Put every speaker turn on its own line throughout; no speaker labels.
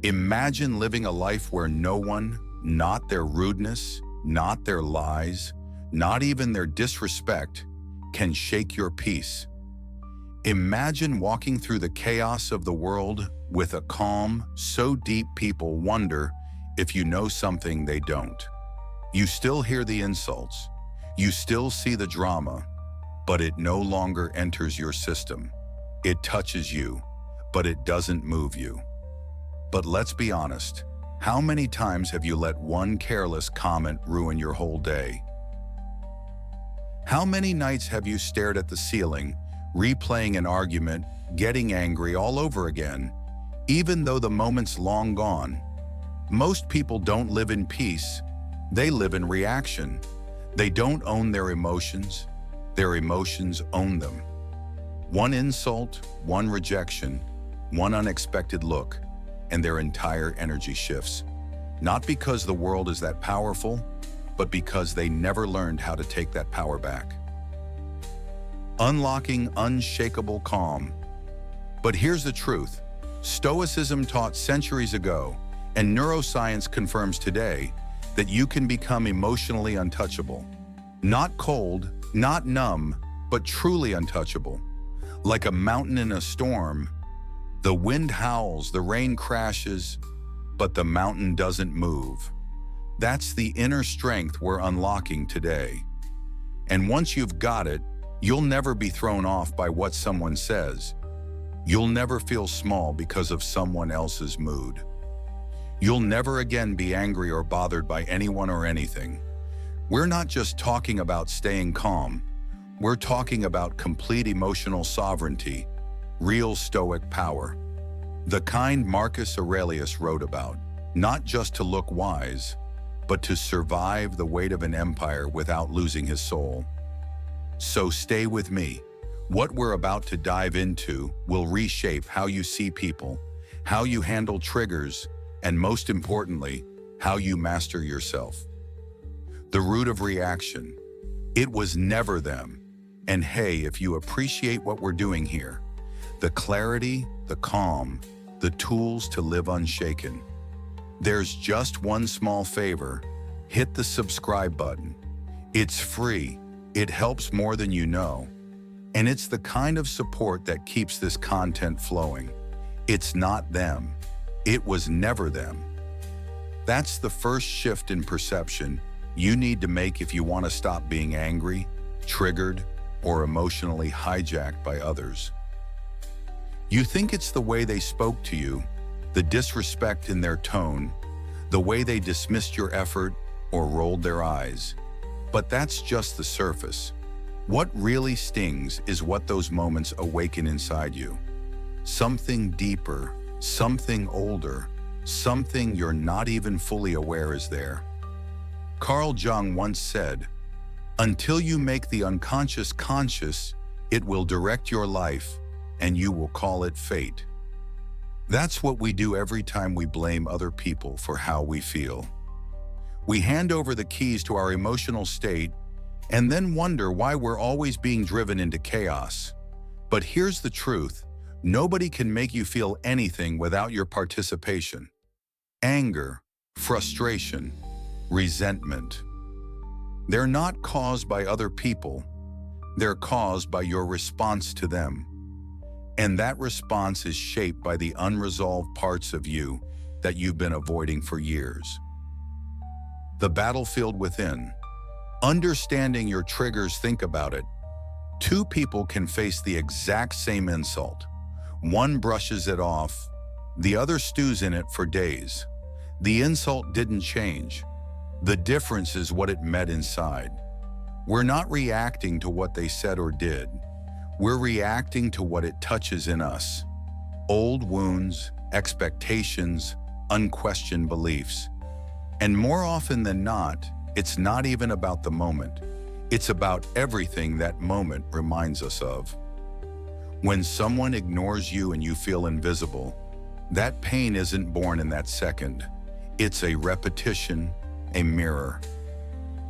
Imagine living a life where no one, not their rudeness, not their lies, not even their disrespect, can shake your peace. Imagine walking through the chaos of the world with a calm so deep people wonder if you know something they don't. You still hear the insults, you still see the drama, but it no longer enters your system. It touches you, but it doesn't move you. But let's be honest, how many times have you let one careless comment ruin your whole day? How many nights have you stared at the ceiling, replaying an argument, getting angry all over again, even though the moment's long gone? Most people don't live in peace, they live in reaction. They don't own their emotions own them. One insult, one rejection, one unexpected look, and their entire energy shifts. Not because the world is that powerful, but because they never learned how to take that power back. Unlocking unshakable calm. But here's the truth. Stoicism taught centuries ago, and neuroscience confirms today, that you can become emotionally untouchable. Not cold, not numb, but truly untouchable. Like a mountain in a storm, the wind howls, the rain crashes, but the mountain doesn't move. That's the inner strength we're unlocking today. And once you've got it, you'll never be thrown off by what someone says. You'll never feel small because of someone else's mood. You'll never again be angry or bothered by anyone or anything. We're not just talking about staying calm. We're talking about complete emotional sovereignty, real Stoic power. The kind Marcus Aurelius wrote about, not just to look wise, but to survive the weight of an empire without losing his soul. So stay with me. What we're about to dive into will reshape how you see people, how you handle triggers, and most importantly, how you master yourself. The root of reaction. It was never them. And hey, if you appreciate what we're doing here, the clarity, the calm, the tools to live unshaken, there's just one small favor. Hit the subscribe button. It's free. It helps more than you know. And it's the kind of support that keeps this content flowing. It's not them. It was never them. That's the first shift in perception you need to make if you want to stop being angry, triggered, or emotionally hijacked by others. You think it's the way they spoke to you, the disrespect in their tone, the way they dismissed your effort or rolled their eyes. But that's just the surface. What really stings is what those moments awaken inside you. Something deeper, something older, something you're not even fully aware is there. Carl Jung once said, "Until you make the unconscious conscious, it will direct your life, and you will call it fate." That's what we do every time we blame other people for how we feel. We hand over the keys to our emotional state and then wonder why we're always being driven into chaos. But here's the truth. Nobody can make you feel anything without your participation. Anger, frustration, resentment. They're not caused by other people. They're caused by your response to them. And that response is shaped by the unresolved parts of you that you've been avoiding for years. The battlefield within. Understanding your triggers, think about it. Two people can face the exact same insult. One brushes it off, the other stews in it for days. The insult didn't change. The difference is what it met inside. We're not reacting to what they said or did. We're reacting to what it touches in us. Old wounds, expectations, unquestioned beliefs. And more often than not, it's not even about the moment. It's about everything that moment reminds us of. When someone ignores you and you feel invisible, that pain isn't born in that second. It's a repetition, a mirror.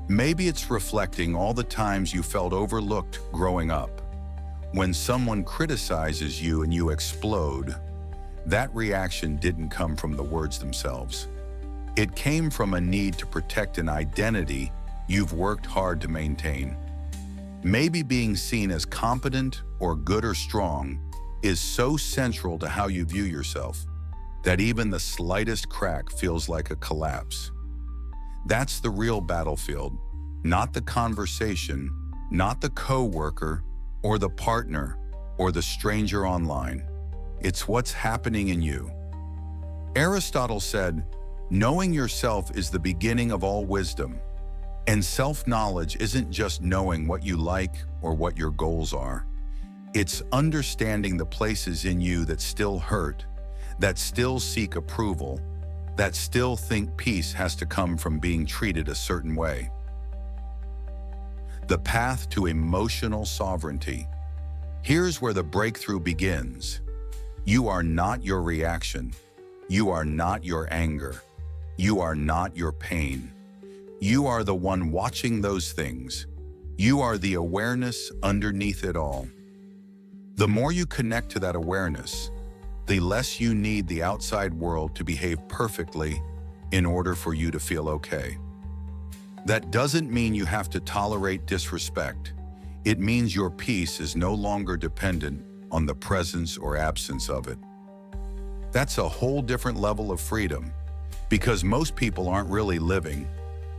Maybe it's reflecting all the times you felt overlooked growing up. When someone criticizes you and you explode, that reaction didn't come from the words themselves. It came from a need to protect an identity you've worked hard to maintain. Maybe being seen as competent or good or strong is so central to how you view yourself that even the slightest crack feels like a collapse. That's the real battlefield, not the conversation, not the coworker or the partner or the stranger online. It's what's happening in you. Aristotle said, "Knowing yourself is the beginning of all wisdom." And self-knowledge isn't just knowing what you like or what your goals are. It's understanding the places in you that still hurt, that still seek approval, that still think peace has to come from being treated a certain way. The path to emotional sovereignty. Here's where the breakthrough begins. You are not your reaction. You are not your anger. You are not your pain. You are the one watching those things. You are the awareness underneath it all. The more you connect to that awareness, the less you need the outside world to behave perfectly in order for you to feel okay. That doesn't mean you have to tolerate disrespect. It means your peace is no longer dependent on the presence or absence of it. That's a whole different level of freedom, because most people aren't really living.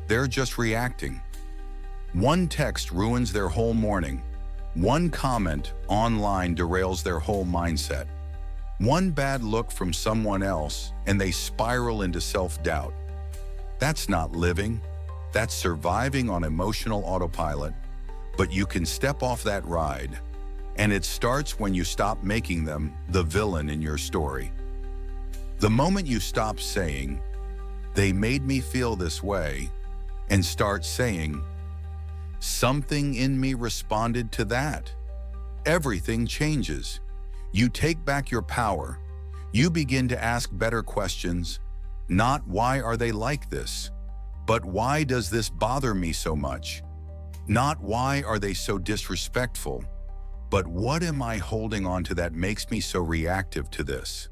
They're just reacting. One text ruins their whole morning. One comment online derails their whole mindset. One bad look from someone else and they spiral into self-doubt. That's not living. That's surviving on emotional autopilot. But you can step off that ride. And it starts when you stop making them the villain in your story. The moment you stop saying, "They made me feel this way," and start saying, "Something in me responded to that," everything changes. You take back your power. You begin to ask better questions, not "Why are they like this?" but "Why does this bother me so much?" Not "Why are they so disrespectful?" but "What am I holding on to that makes me so reactive to this?"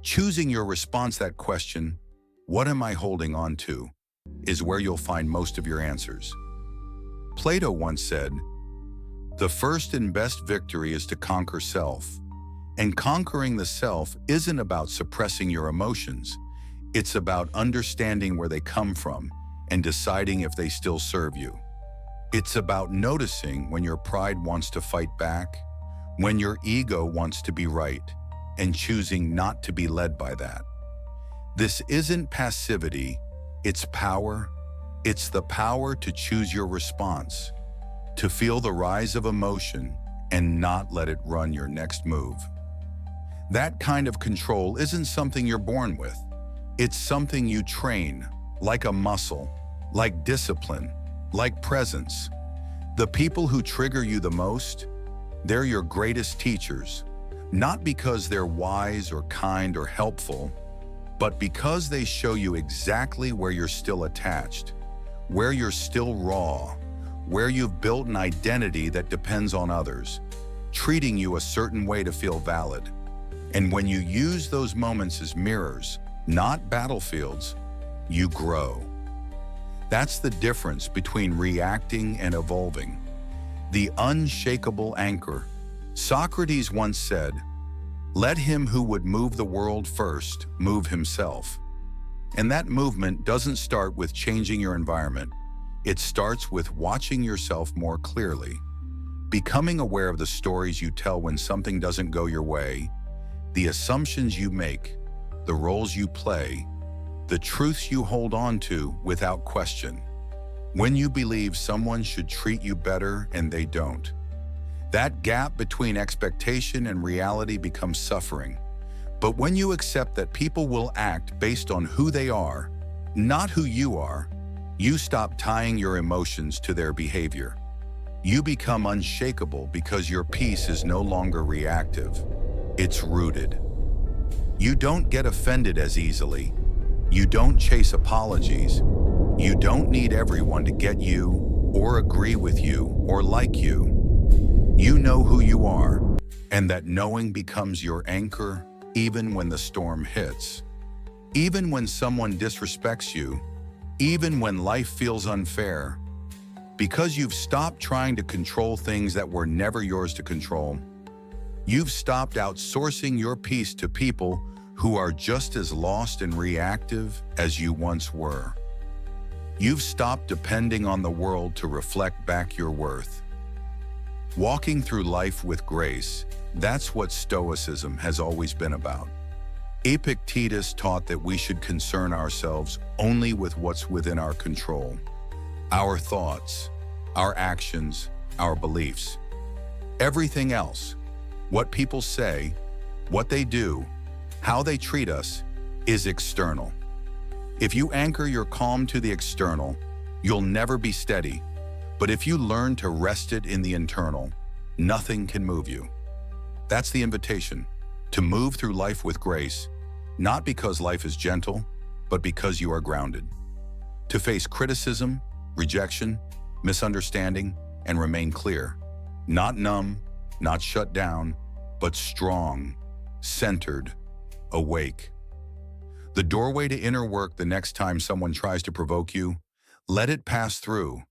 Choosing your response to that question, "What am I holding on to?" is where you'll find most of your answers. Plato once said, "The first and best victory is to conquer self." And conquering the self isn't about suppressing your emotions. It's about understanding where they come from and deciding if they still serve you. It's about noticing when your pride wants to fight back, when your ego wants to be right, and choosing not to be led by that. This isn't passivity. It's power. It's the power to choose your response, to feel the rise of emotion and not let it run your next move. That kind of control isn't something you're born with. It's something you train, like a muscle, like discipline, like presence. The people who trigger you the most, they're your greatest teachers, not because they're wise or kind or helpful, but because they show you exactly where you're still attached, where you're still raw, where you've built an identity that depends on others, treating you a certain way to feel valid. And when you use those moments as mirrors, not battlefields, you grow. That's the difference between reacting and evolving. The unshakable anchor. Socrates once said, "Let him who would move the world first move himself." And that movement doesn't start with changing your environment. It starts with watching yourself more clearly, becoming aware of the stories you tell when something doesn't go your way, the assumptions you make, the roles you play, the truths you hold on to without question. When you believe someone should treat you better and they don't, that gap between expectation and reality becomes suffering. But when you accept that people will act based on who they are, not who you are, you stop tying your emotions to their behavior. You become unshakable because your peace is no longer reactive. It's rooted. You don't get offended as easily. You don't chase apologies. You don't need everyone to get you, or agree with you, or like you. You know who you are, and that knowing becomes your anchor even when the storm hits. Even when someone disrespects you, even when life feels unfair, because you've stopped trying to control things that were never yours to control. You've stopped outsourcing your peace to people who are just as lost and reactive as you once were. You've stopped depending on the world to reflect back your worth. Walking through life with grace, that's what Stoicism has always been about. Epictetus taught that we should concern ourselves only with what's within our control. Our thoughts, our actions, our beliefs. Everything else, what people say, what they do, how they treat us, is external. If you anchor your calm to the external, you'll never be steady. But if you learn to rest it in the internal, nothing can move you. That's the invitation, to move through life with grace, not because life is gentle, but because you are grounded. To face criticism, rejection, misunderstanding, and remain clear. Not numb, not shut down, but strong, centered, awake. The doorway to inner work the next time someone tries to provoke you, let it pass through.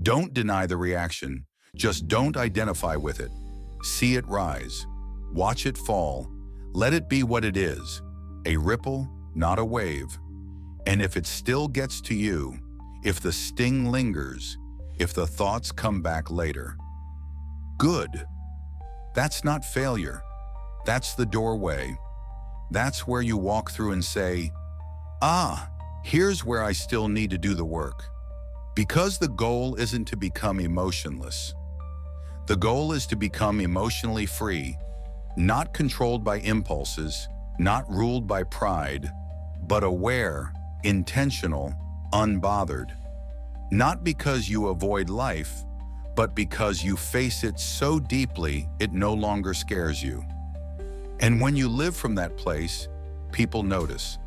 Don't deny the reaction, just don't identify with it. See it rise, watch it fall, let it be what it is, a ripple, not a wave. And if it still gets to you, if the sting lingers, if the thoughts come back later, good. That's not failure. That's the doorway. That's where you walk through and say, here's where I still need to do the work. Because the goal isn't to become emotionless. The goal is to become emotionally free, not controlled by impulses, not ruled by pride, but aware, intentional, unbothered. Not because you avoid life, but because you face it so deeply it no longer scares you. And when you live from that place, people notice.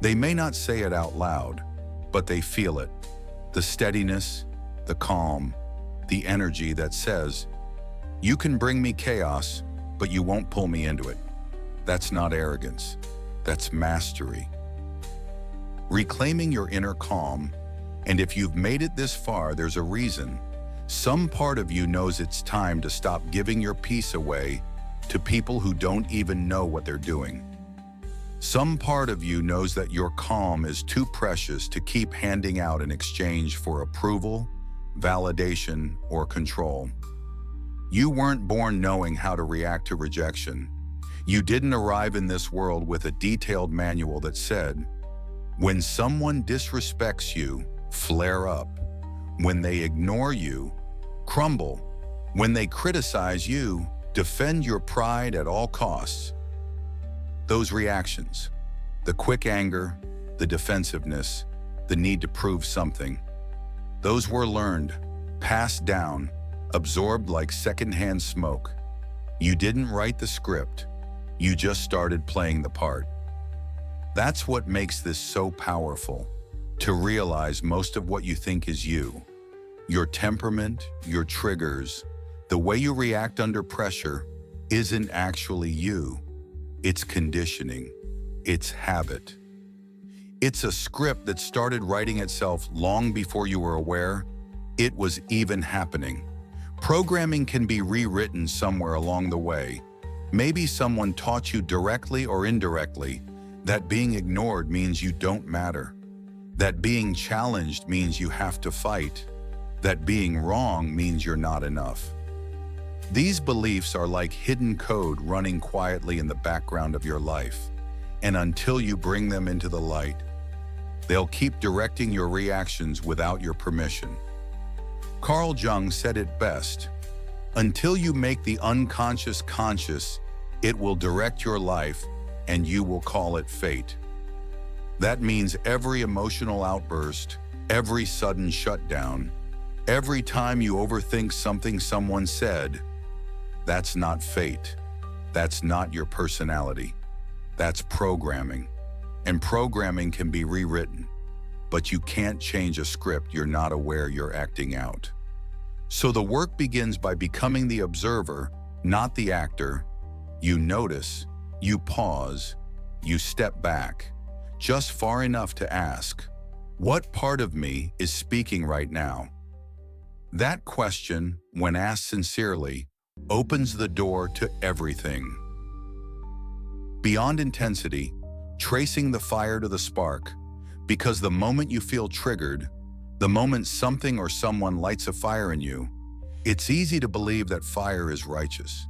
They may not say it out loud, but they feel it. The steadiness, the calm, the energy that says, you can bring me chaos, but you won't pull me into it. That's not arrogance. That's mastery. Reclaiming your inner calm, and if you've made it this far, there's a reason. Some part of you knows it's time to stop giving your peace away to people who don't even know what they're doing. Some part of you knows that your calm is too precious to keep handing out in exchange for approval, validation, or control. You weren't born knowing how to react to rejection. You didn't arrive in this world with a detailed manual that said, when someone disrespects you, flare up. When they ignore you, crumble. When they criticize you, defend your pride at all costs. Those reactions, the quick anger, the defensiveness, the need to prove something, those were learned, passed down, absorbed like secondhand smoke. You didn't write the script, you just started playing the part. That's what makes this so powerful, to realize most of what you think is you. Your temperament, your triggers, the way you react under pressure isn't actually you. It's conditioning. It's habit. It's a script that started writing itself long before you were aware it was even happening. Programming can be rewritten somewhere along the way. Maybe someone taught you directly or indirectly that being ignored means you don't matter, that being challenged means you have to fight, that being wrong means you're not enough. These beliefs are like hidden code running quietly in the background of your life, and until you bring them into the light, they'll keep directing your reactions without your permission. Carl Jung said it best, until you make the unconscious conscious, it will direct your life and you will call it fate. That means every emotional outburst, every sudden shutdown, every time you overthink something someone said, that's not fate. That's not your personality. That's programming. And programming can be rewritten, but you can't change a script you're not aware you're acting out. So the work begins by becoming the observer, not the actor. You notice, You pause, you step back, just far enough to ask, what part of me is speaking right now? That question, when asked sincerely, opens the door to everything. Beyond intensity, tracing the fire to the spark, because the moment you feel triggered, the moment something or someone lights a fire in you, it's easy to believe that fire is righteous,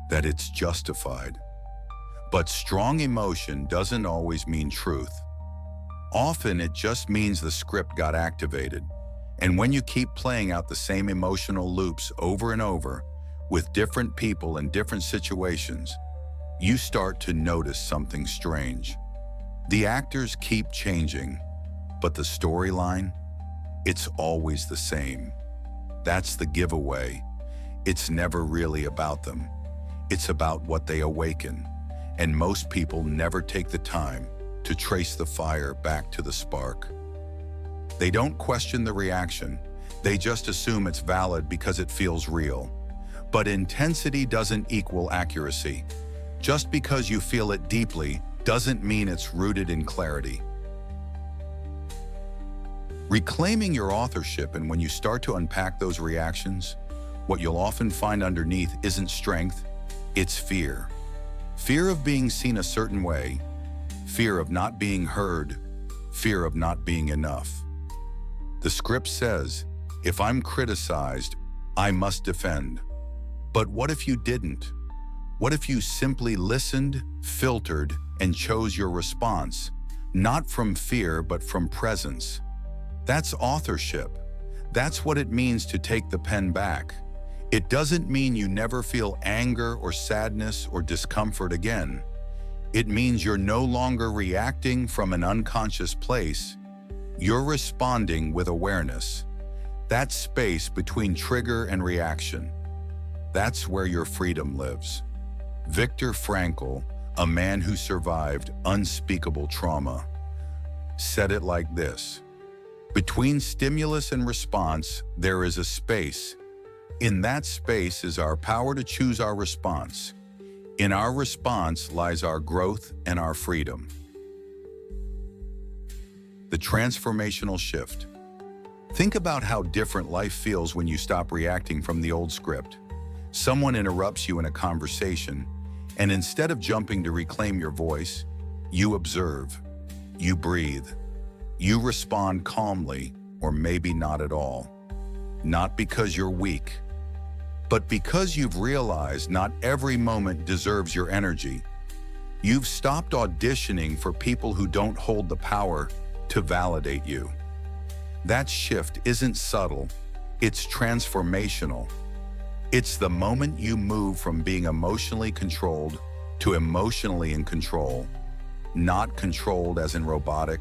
that it's justified. But strong emotion doesn't always mean truth. Often it just means the script got activated. And when you keep playing out the same emotional loops over and over, with different people in different situations, you start to notice something strange. The actors keep changing, but the storyline, it's always the same. That's the giveaway. It's never really about them. It's about what they awaken. And most people never take the time to trace the fire back to the spark. They don't question the reaction. They just assume it's valid because it feels real. But intensity doesn't equal accuracy. Just because you feel it deeply doesn't mean it's rooted in clarity. Reclaiming your authorship, and when you start to unpack those reactions, what you'll often find underneath isn't strength, it's fear. Fear of being seen a certain way, fear of not being heard, fear of not being enough. The script says, if I'm criticized, I must defend. But what if you didn't? What if you simply listened, filtered, and chose your response, not from fear, but from presence? That's authorship. That's what it means to take the pen back. It doesn't mean you never feel anger or sadness or discomfort again. It means you're no longer reacting from an unconscious place. You're responding with awareness. That space between trigger and reaction. That's where your freedom lives. Viktor Frankl, a man who survived unspeakable trauma, said it like this: between stimulus and response, there is a space. In that space is our power to choose our response. In our response lies our growth and our freedom. The transformational shift. Think about how different life feels when you stop reacting from the old script. Someone interrupts you in a conversation, and instead of jumping to reclaim your voice, you observe, you breathe, you respond calmly, or maybe not at all. Not because you're weak, but because you've realized not every moment deserves your energy. You've stopped auditioning for people who don't hold the power to validate you. That shift isn't subtle, it's transformational. It's the moment you move from being emotionally controlled to emotionally in control. Not controlled as in robotic,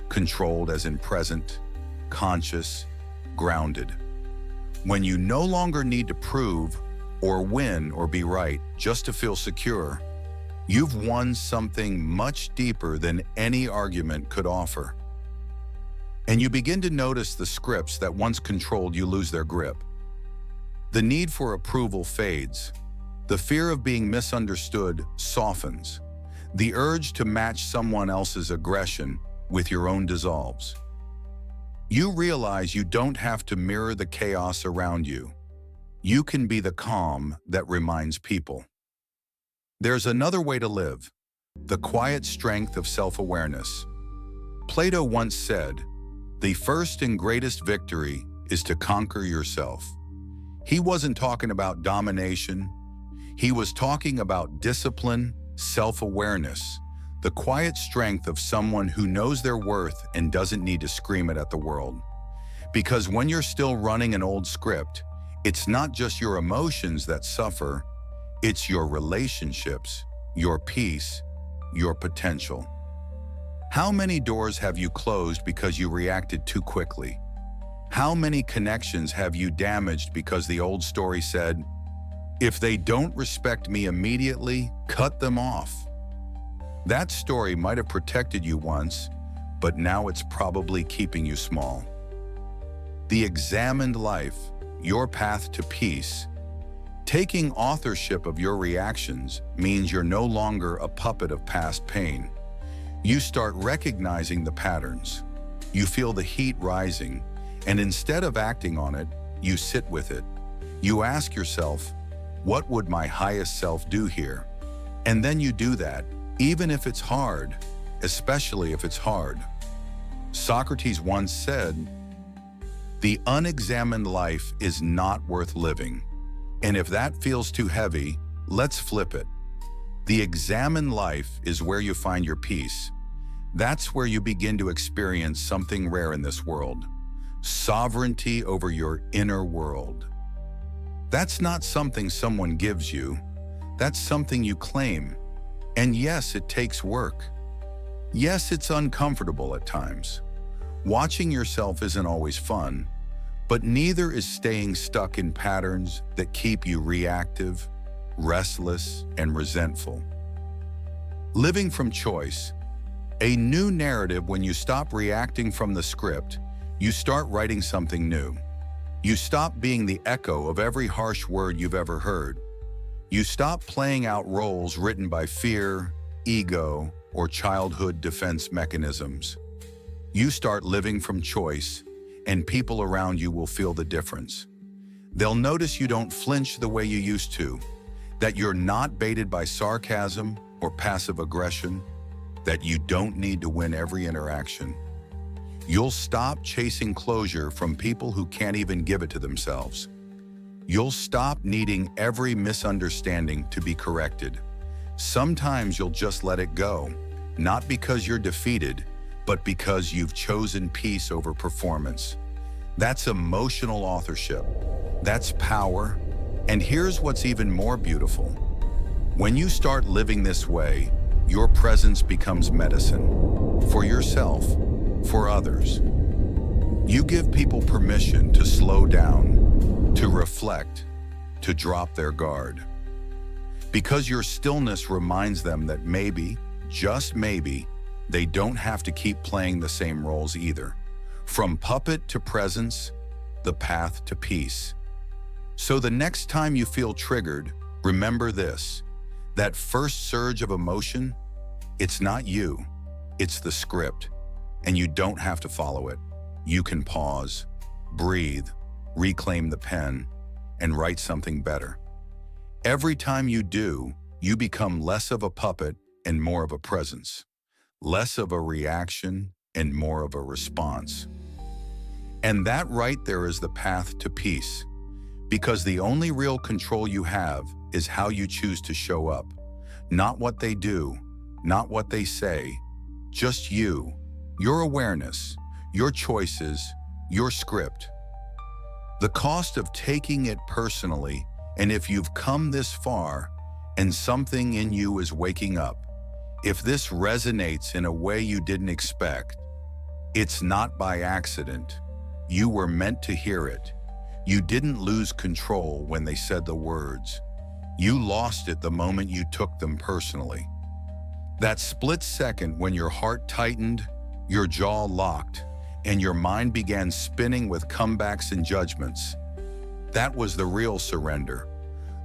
controlled as in present, conscious, grounded. When you no longer need to prove or win or be right just to feel secure, you've won something much deeper than any argument could offer. And you begin to notice the scripts that once controlled you lose their grip. The need for approval fades. The fear of being misunderstood softens. The urge to match someone else's aggression with your own dissolves. You realize you don't have to mirror the chaos around you. You can be the calm that reminds people. There's another way to live, the quiet strength of self-awareness. Plato once said, "The first and greatest victory is to conquer yourself." He wasn't talking about domination. He was talking about discipline, self-awareness, the quiet strength of someone who knows their worth and doesn't need to scream it at the world. Because when you're still running an old script, it's not just your emotions that suffer, it's your relationships, your peace, your potential. How many doors have you closed because you reacted too quickly? How many connections have you damaged because the old story said, "If they don't respect me immediately, cut them off"? That story might have protected you once, but now it's probably keeping you small. The examined life, your path to peace, Taking authorship of your reactions means you're no longer a puppet of past pain. You start recognizing the patterns. You feel the heat rising, and instead of acting on it, you sit with it. You ask yourself, what would my highest self do here? And then you do that, even if it's hard, especially if it's hard. Socrates once said, "The unexamined life is not worth living." And if that feels too heavy, let's flip it. The examined life is where you find your peace. That's where you begin to experience something rare in this world: sovereignty over your inner world. That's not something someone gives you. That's something you claim. And yes, it takes work. Yes, it's uncomfortable at times. Watching yourself isn't always fun, but neither is staying stuck in patterns that keep you reactive, restless, and resentful. Living from choice. A new narrative. When you stop reacting from the script, you start writing something new. You stop being the echo of every harsh word you've ever heard. You stop playing out roles written by fear, ego, or childhood defense mechanisms. You start living from choice, and people around you will feel the difference. They'll notice you don't flinch the way you used to, that you're not baited by sarcasm or passive aggression, that you don't need to win every interaction. You'll stop chasing closure from people who can't even give it to themselves. You'll stop needing every misunderstanding to be corrected. Sometimes you'll just let it go, not because you're defeated, but because you've chosen peace over performance. That's emotional authorship. That's power. And here's what's even more beautiful. When you start living this way, your presence becomes medicine. For yourself, for others. You give people permission to slow down, to reflect, to drop their guard. Because your stillness reminds them that maybe, just maybe, they don't have to keep playing the same roles either. From puppet to presence, the path to peace. So the next time you feel triggered, remember this: that first surge of emotion, it's not you, it's the script, and you don't have to follow it. You can pause, breathe, reclaim the pen, and write something better. Every time you do, you become less of a puppet and more of a presence. Less of a reaction and more of a response. And that right there is the path to peace. Because the only real control you have is how you choose to show up. Not what they do, not what they say, just you, your awareness, your choices, your script. The cost of taking it personally, and if you've come this far and something in you is waking up, if this resonates in a way you didn't expect, it's not by accident. You were meant to hear it. You didn't lose control when they said the words. You lost it the moment you took them personally. That split second when your heart tightened, your jaw locked, and your mind began spinning with comebacks and judgments. That was the real surrender.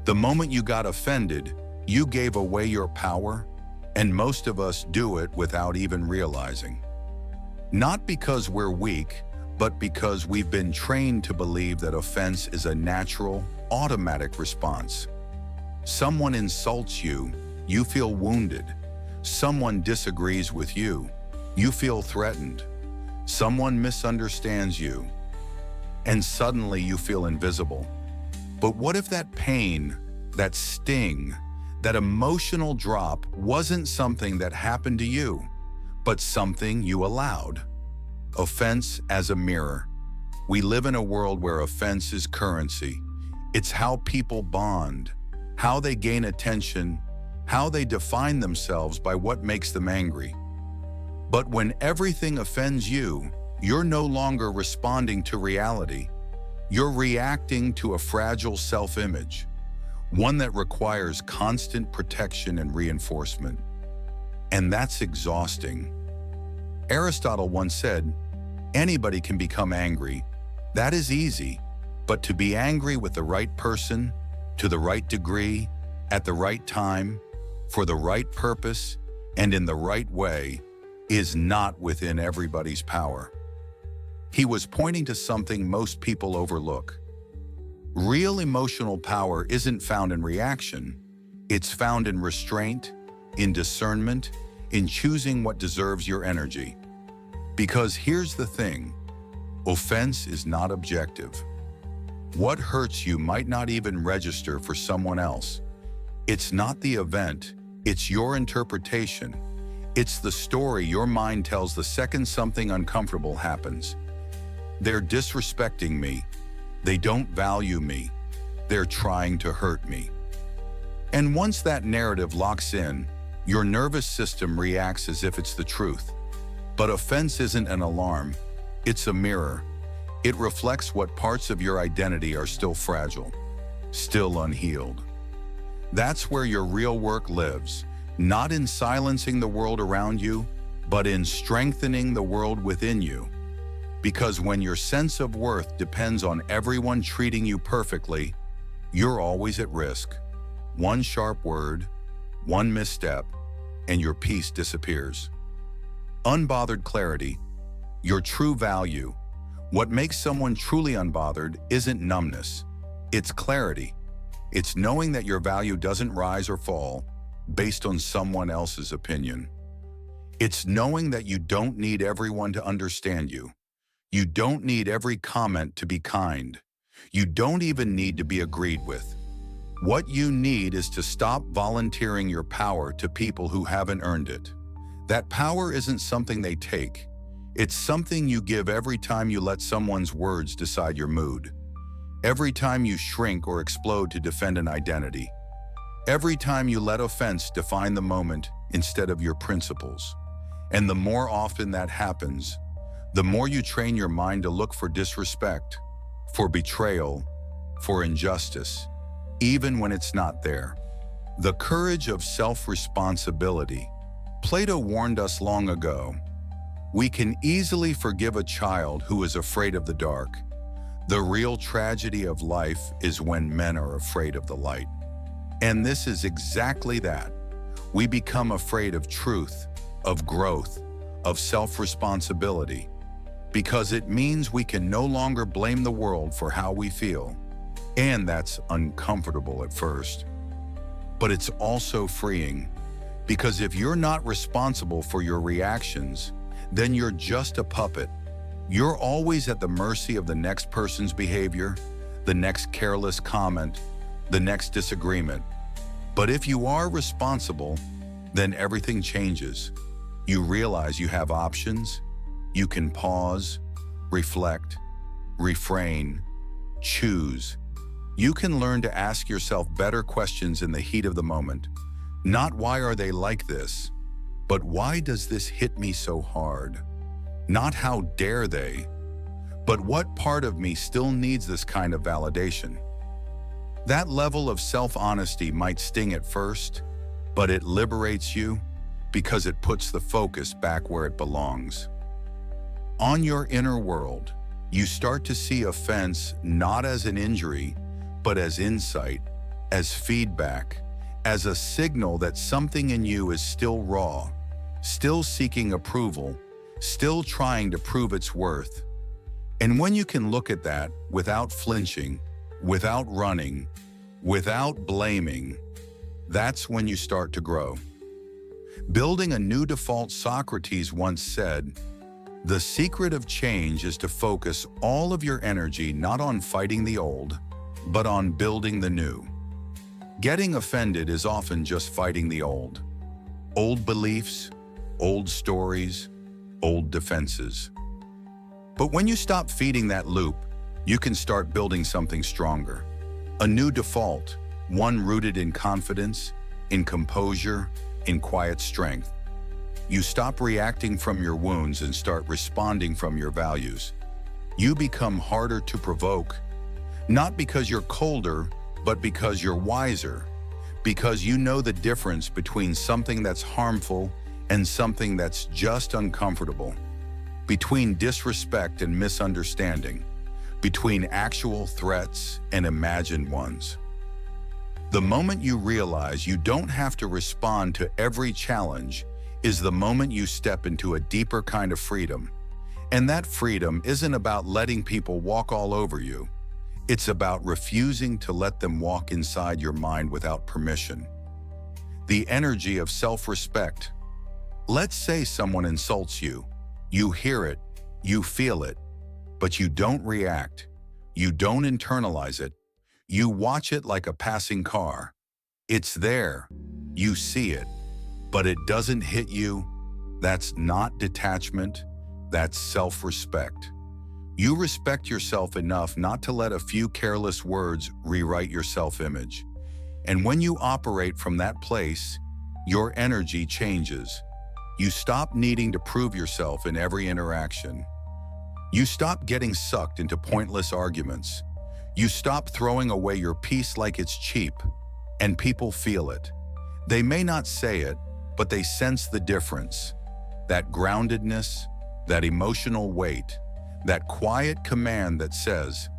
The moment you got offended, you gave away your power, and most of us do it without even realizing. Not because we're weak, but because we've been trained to believe that offense is a natural, automatic response. Someone insults you, you feel wounded. Someone disagrees with you, you feel threatened. Someone misunderstands you, and suddenly you feel invisible. But what if that pain, that sting, that emotional drop wasn't something that happened to you, but something you allowed? Offense as a mirror. We live in a world where offense is currency. It's how people bond, how they gain attention, how they define themselves by what makes them angry. But when everything offends you, you're no longer responding to reality. You're reacting to a fragile self-image, one that requires constant protection and reinforcement. And that's exhausting. Aristotle once said, "Anybody can become angry. That is easy, but to be angry with the right person, to the right degree, at the right time, for the right purpose, and in the right way, is not within everybody's power. He was pointing to something most people overlook. Real emotional power isn't found in reaction. It's found in restraint, in discernment, in choosing what deserves your energy. Because here's the thing, offense is not objective. What hurts you might not even register for someone else. It's not the event, it's your interpretation. It's the story your mind tells the second something uncomfortable happens. They're disrespecting me. They don't value me. They're trying to hurt me. And once that narrative locks in, your nervous system reacts as if it's the truth. But offense isn't an alarm, it's a mirror. It reflects what parts of your identity are still fragile, still unhealed. That's where your real work lives, not in silencing the world around you, but in strengthening the world within you. Because when your sense of worth depends on everyone treating you perfectly, you're always at risk. One sharp word, one misstep, and your peace disappears. Unbothered clarity, your true value. What makes someone truly unbothered isn't numbness, it's clarity. It's knowing that your value doesn't rise or fall based on someone else's opinion. It's knowing that you don't need everyone to understand you. You don't need every comment to be kind. You don't even need to be agreed with. What you need is to stop volunteering your power to people who haven't earned it. That power isn't something they take. It's something you give every time you let someone's words decide your mood. Every time you shrink or explode to defend an identity. Every time you let offense define the moment instead of your principles. And the more often that happens, the more you train your mind to look for disrespect, for betrayal, for injustice, even when it's not there. The courage of self-responsibility. Plato warned us long ago, we can easily forgive a child who is afraid of the dark. The real tragedy of life is when men are afraid of the light. And this is exactly that. We become afraid of truth, of growth, of self-responsibility, because it means we can no longer blame the world for how we feel. And that's uncomfortable at first. But it's also freeing, because if you're not responsible for your reactions, then you're just a puppet. You're always at the mercy of the next person's behavior, the next careless comment, the next disagreement. But if you are responsible, then everything changes. You realize you have options. You can pause, reflect, refrain, choose. You can learn to ask yourself better questions in the heat of the moment. Not why are they like this, but why does this hit me so hard? Not how dare they, but what part of me still needs this kind of validation? That level of self-honesty might sting at first, but it liberates you because it puts the focus back where it belongs. On your inner world, you start to see offense not as an injury, but as insight, as feedback, as a signal that something in you is still raw, still seeking approval, still trying to prove its worth. And when you can look at that without flinching, without running, without blaming, that's when you start to grow. Building a new default, Socrates once said, "The secret of change is to focus all of your energy not on fighting the old, but on building the new." Getting offended is often just fighting the old. Old beliefs, old stories, old defenses. But when you stop feeding that loop, you can start building something stronger. A new default, one rooted in confidence, in composure, in quiet strength. You stop reacting from your wounds and start responding from your values. You become harder to provoke, not because you're colder, but because you're wiser, because you know the difference between something that's harmful and something that's just uncomfortable, between disrespect and misunderstanding, between actual threats and imagined ones. The moment you realize you don't have to respond to every challenge is the moment you step into a deeper kind of freedom. And that freedom isn't about letting people walk all over you. It's about refusing to let them walk inside your mind without permission. The energy of self-respect. Let's say someone insults you. You hear it, you feel it, but you don't react. You don't internalize it. You watch it like a passing car. It's there. You see it, but it doesn't hit you. That's not detachment. That's self-respect. You respect yourself enough not to let a few careless words rewrite your self-image. And when you operate from that place, your energy changes. You stop needing to prove yourself in every interaction. You stop getting sucked into pointless arguments. You stop throwing away your peace like it's cheap, and people feel it. They may not say it, but they sense the difference. That groundedness, that emotional weight, that quiet command that says,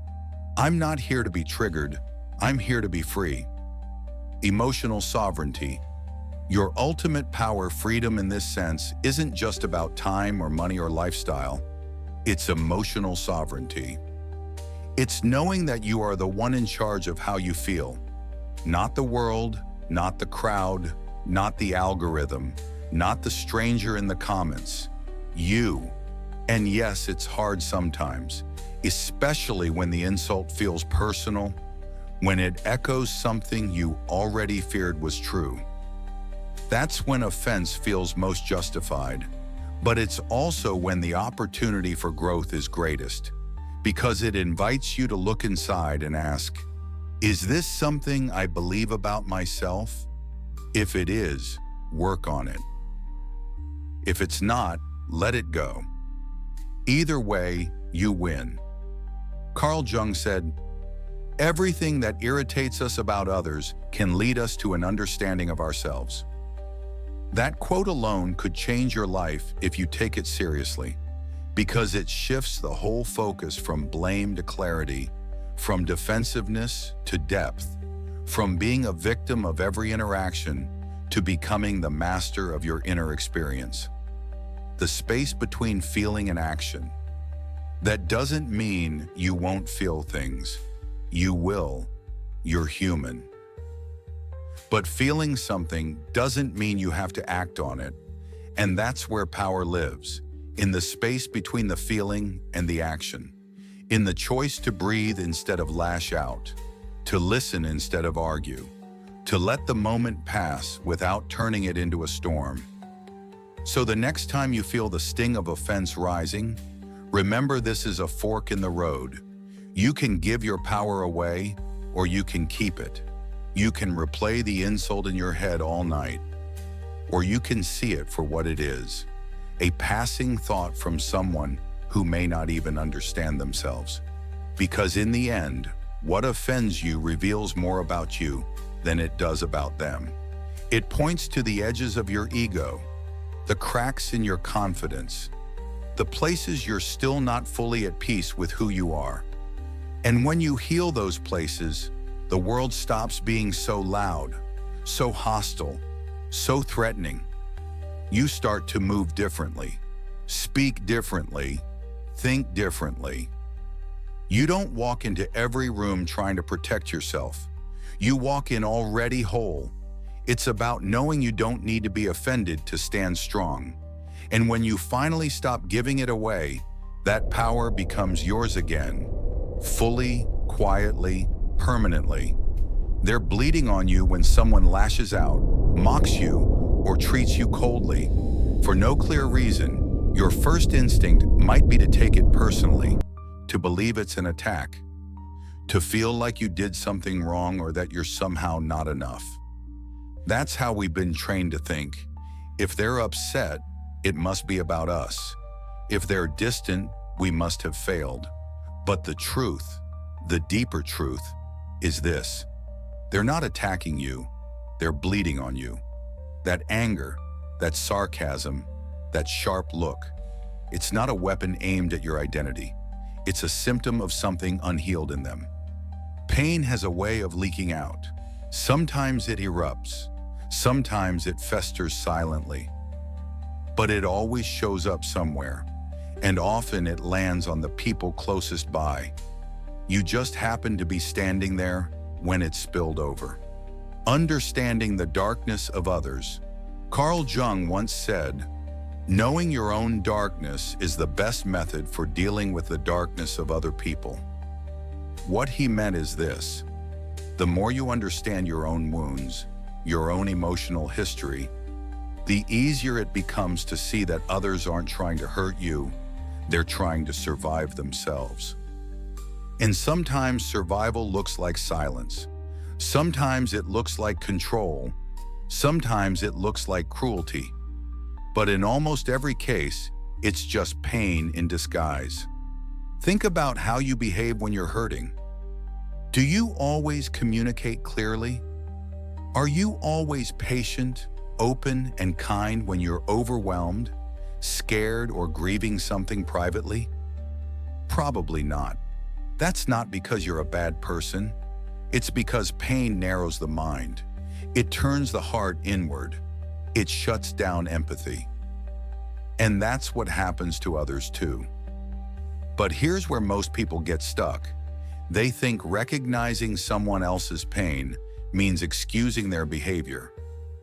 I'm not here to be triggered, I'm here to be free. Emotional sovereignty. Your ultimate power, freedom in this sense, isn't just about time or money or lifestyle. It's emotional sovereignty. It's knowing that you are the one in charge of how you feel. Not the world, not the crowd, not the algorithm, not the stranger in the comments. You. And yes, it's hard sometimes, especially when the insult feels personal, when it echoes something you already feared was true. That's when offense feels most justified, but it's also when the opportunity for growth is greatest, because it invites you to look inside and ask, is this something I believe about myself? If it is, work on it. If it's not, let it go. Either way, you win. Carl Jung said, everything that irritates us about others can lead us to an understanding of ourselves. That quote alone could change your life if you take it seriously, because it shifts the whole focus from blame to clarity, from defensiveness to depth, from being a victim of every interaction to becoming the master of your inner experience. The space between feeling and action. That doesn't mean you won't feel things. You will. You're human. But feeling something doesn't mean you have to act on it. And that's where power lives, in the space between the feeling and the action, in the choice to breathe instead of lash out, to listen instead of argue, to let the moment pass without turning it into a storm. So the next time you feel the sting of offense rising, remember this is a fork in the road. You can give your power away, or you can keep it. You can replay the insult in your head all night, or you can see it for what it is, a passing thought from someone who may not even understand themselves. Because in the end, what offends you reveals more about you than it does about them. It points to the edges of your ego, the cracks in your confidence, the places you're still not fully at peace with who you are. And when you heal those places, the world stops being so loud, so hostile, so threatening. You start to move differently, speak differently, think differently. You don't walk into every room trying to protect yourself. You walk in already whole. It's about knowing you don't need to be offended to stand strong. And when you finally stop giving it away, that power becomes yours again, fully, quietly, permanently. They're bleeding on you when someone lashes out, mocks you, or treats you coldly. For no clear reason, your first instinct might be to take it personally, to believe it's an attack, to feel like you did something wrong or that you're somehow not enough. That's how we've been trained to think. If they're upset, it must be about us. If they're distant, we must have failed. But the truth, the deeper truth, is this. They're not attacking you, they're bleeding on you. That anger, that sarcasm, that sharp look, it's not a weapon aimed at your identity. It's a symptom of something unhealed in them. Pain has a way of leaking out. Sometimes it erupts. Sometimes it festers silently. But it always shows up somewhere, and often it lands on the people closest by. You just happen to be standing there when it spilled over. Understanding the darkness of others. Carl Jung once said, "Knowing your own darkness is the best method for dealing with the darkness of other people." What he meant is this: the more you understand your own wounds, your own emotional history, the easier it becomes to see that others aren't trying to hurt you, they're trying to survive themselves. And sometimes survival looks like silence. Sometimes it looks like control. Sometimes it looks like cruelty. But in almost every case, it's just pain in disguise. Think about how you behave when you're hurting. Do you always communicate clearly? Are you always patient, open, and kind when you're overwhelmed, scared, or grieving something privately? Probably not. That's not because you're a bad person. It's because pain narrows the mind. It turns the heart inward. It shuts down empathy. And that's what happens to others too. But here's where most people get stuck. They think recognizing someone else's pain means excusing their behavior.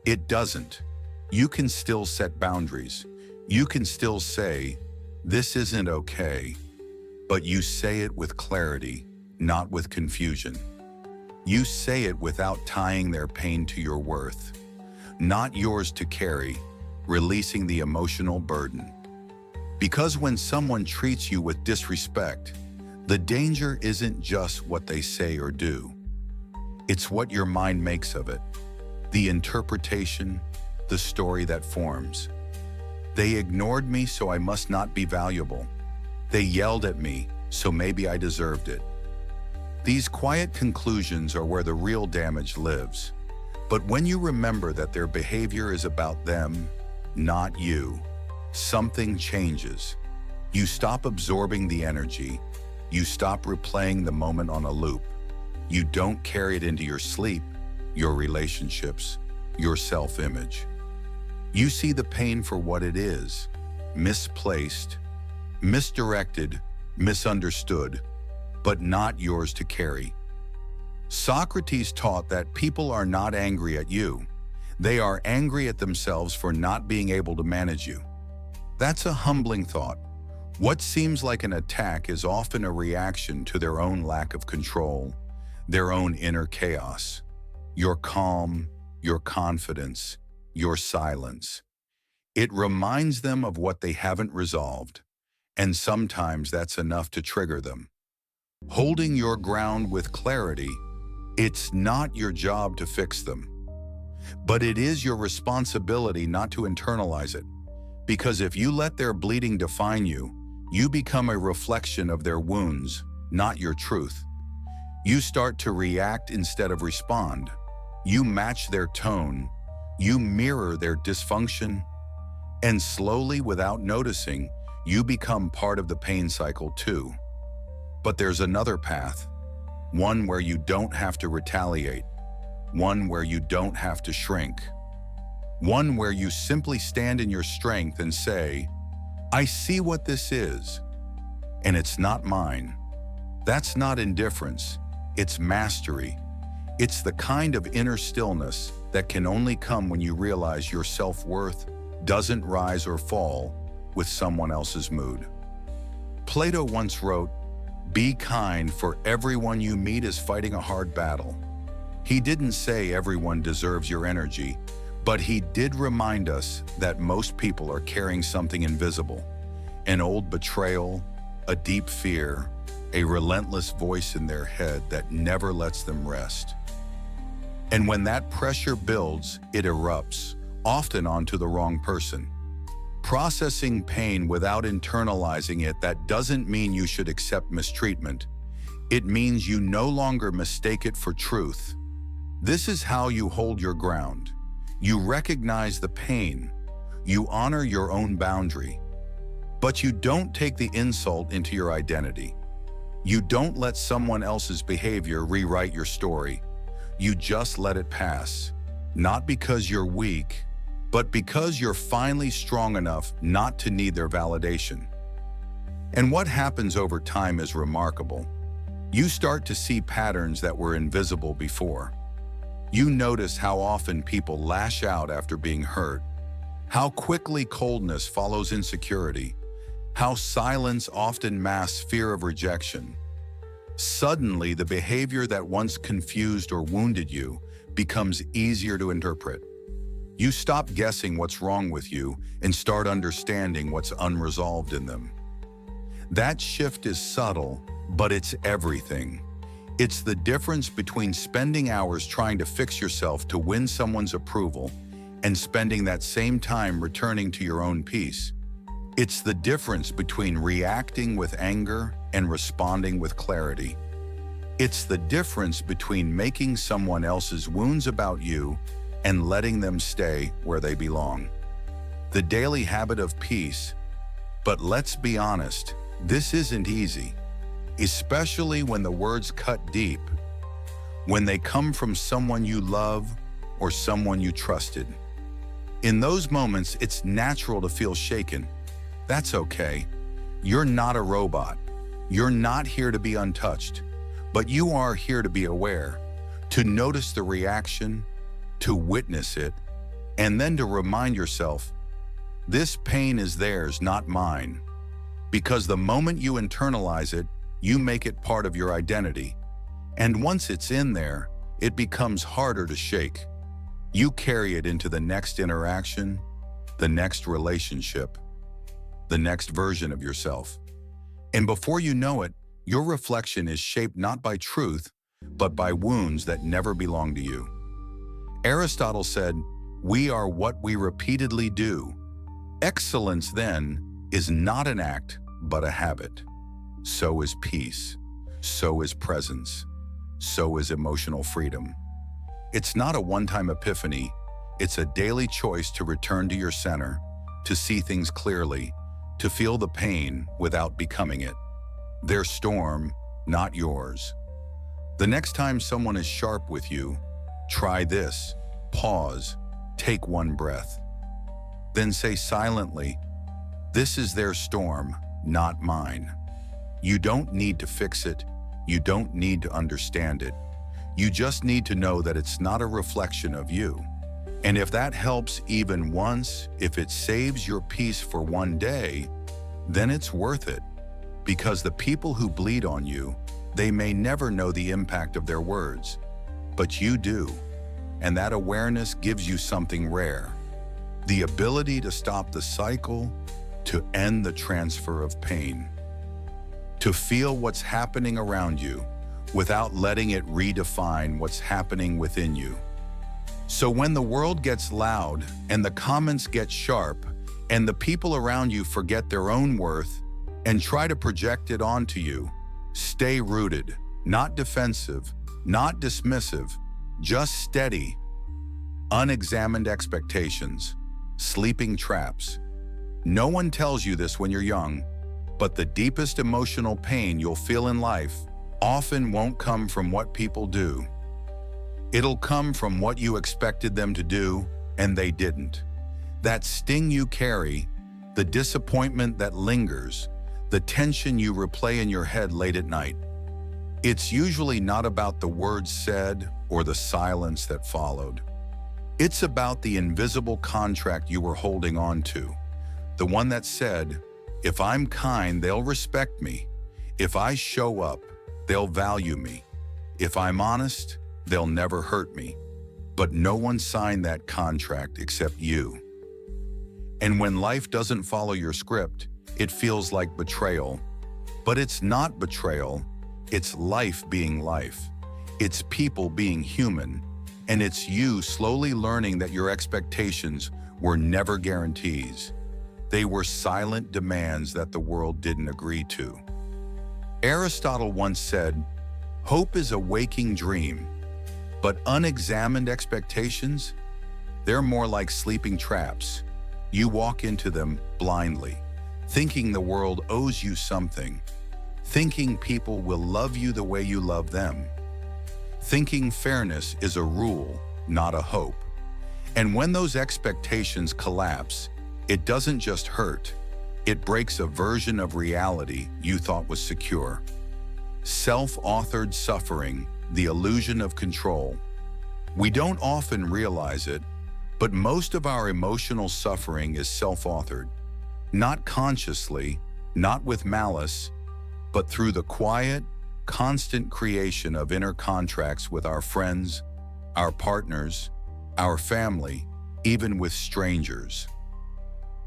It doesn't. You can still set boundaries. You can still say, "This isn't okay," but you say it with clarity, not with confusion. You say it without tying their pain to your worth, not yours to carry, releasing the emotional burden. Because when someone treats you with disrespect, the danger isn't just what they say or do. It's what your mind makes of it, the interpretation, the story that forms. They ignored me, so I must not be valuable. They yelled at me, so maybe I deserved it. These quiet conclusions are where the real damage lives. But when you remember that their behavior is about them, not you, something changes. You stop absorbing the energy. You stop replaying the moment on a loop. You don't carry it into your sleep, your relationships, your self-image. You see the pain for what it is: misplaced, misdirected, misunderstood, but not yours to carry. Socrates taught that people are not angry at you. They are angry at themselves for not being able to manage you. That's a humbling thought. What seems like an attack is often a reaction to their own lack of control, their own inner chaos. Your calm, your confidence, your silence. It reminds them of what they haven't resolved, and sometimes that's enough to trigger them. Holding your ground with clarity, it's not your job to fix them. But it is your responsibility not to internalize it, because if you let their bleeding define you, you become a reflection of their wounds, not your truth. You start to react instead of respond. You match their tone. You mirror their dysfunction. And slowly, without noticing, you become part of the pain cycle too. But there's another path, one where you don't have to retaliate, one where you don't have to shrink, one where you simply stand in your strength and say, "I see what this is, and it's not mine." That's not indifference, it's mastery. It's the kind of inner stillness that can only come when you realize your self-worth doesn't rise or fall with someone else's mood. Plato once wrote, "Be kind, for everyone you meet is fighting a hard battle." He didn't say everyone deserves your energy, but he did remind us that most people are carrying something invisible, an old betrayal, a deep fear, a relentless voice in their head that never lets them rest. And when that pressure builds, it erupts, often onto the wrong person. Processing pain without internalizing it, that doesn't mean you should accept mistreatment. It means you no longer mistake it for truth. This is how you hold your ground. You recognize the pain. You honor your own boundary. But you don't take the insult into your identity. You don't let someone else's behavior rewrite your story. You just let it pass, not because you're weak, but because you're finally strong enough not to need their validation. And what happens over time is remarkable. You start to see patterns that were invisible before. You notice how often people lash out after being hurt, how quickly coldness follows insecurity, how silence often masks fear of rejection. Suddenly, the behavior that once confused or wounded you becomes easier to interpret. You stop guessing what's wrong with you and start understanding what's unresolved in them. That shift is subtle, but it's everything. It's the difference between spending hours trying to fix yourself to win someone's approval and spending that same time returning to your own peace. It's the difference between reacting with anger and responding with clarity. It's the difference between making someone else's wounds about you and letting them stay where they belong. The daily habit of peace. But let's be honest, this isn't easy, especially when the words cut deep, when they come from someone you love or someone you trusted. In those moments, it's natural to feel shaken. That's okay. You're not a robot. You're not here to be untouched, but you are here to be aware, to notice the reaction, to witness it, and then to remind yourself, this pain is theirs, not mine. Because the moment you internalize it, you make it part of your identity. And once it's in there, it becomes harder to shake. You carry it into the next interaction, the next relationship, the next version of yourself. And before you know it, your reflection is shaped not by truth, but by wounds that never belonged to you. Aristotle said, "We are what we repeatedly do." Excellence, then, is not an act, but a habit. So is peace. So is presence. So is emotional freedom. It's not a one-time epiphany. It's a daily choice to return to your center, to see things clearly, to feel the pain without becoming it. Their storm, not yours. The next time someone is sharp with you, try this. Pause. Take one breath. Then say silently, "This is their storm, not mine." You don't need to fix it. You don't need to understand it. You just need to know that it's not a reflection of you. And if that helps even once, if it saves your peace for one day, then it's worth it. Because the people who bleed on you, they may never know the impact of their words, but you do. And that awareness gives you something rare. The ability to stop the cycle, to end the transfer of pain. To feel what's happening around you without letting it redefine what's happening within you. So when the world gets loud and the comments get sharp and the people around you forget their own worth and try to project it onto you, stay rooted, not defensive, not dismissive, just steady. Unexamined expectations, sleeping traps. No one tells you this when you're young, but the deepest emotional pain you'll feel in life often won't come from what people do. It'll come from what you expected them to do and they didn't. That sting you carry, the disappointment that lingers, the tension you replay in your head late at night. It's usually not about the words said or the silence that followed. It's about the invisible contract you were holding on to, the one that said, "If I'm kind, they'll respect me. If I show up, they'll value me. If I'm honest, they'll never hurt me." But no one signed that contract except you. And when life doesn't follow your script, it feels like betrayal. But it's not betrayal. It's life being life. It's people being human. And it's you slowly learning that your expectations were never guarantees. They were silent demands that the world didn't agree to. Aristotle once said, "Hope is a waking dream, but unexamined expectations, they're more like sleeping traps. You walk into them blindly, thinking the world owes you something, thinking people will love you the way you love them. Thinking fairness is a rule, not a hope. And when those expectations collapse, it doesn't just hurt, it breaks a version of reality you thought was secure. Self-authored suffering, the illusion of control. We don't often realize it, but most of our emotional suffering is self-authored. Not consciously, not with malice, but through the quiet, constant creation of inner contracts with our friends, our partners, our family, even with strangers.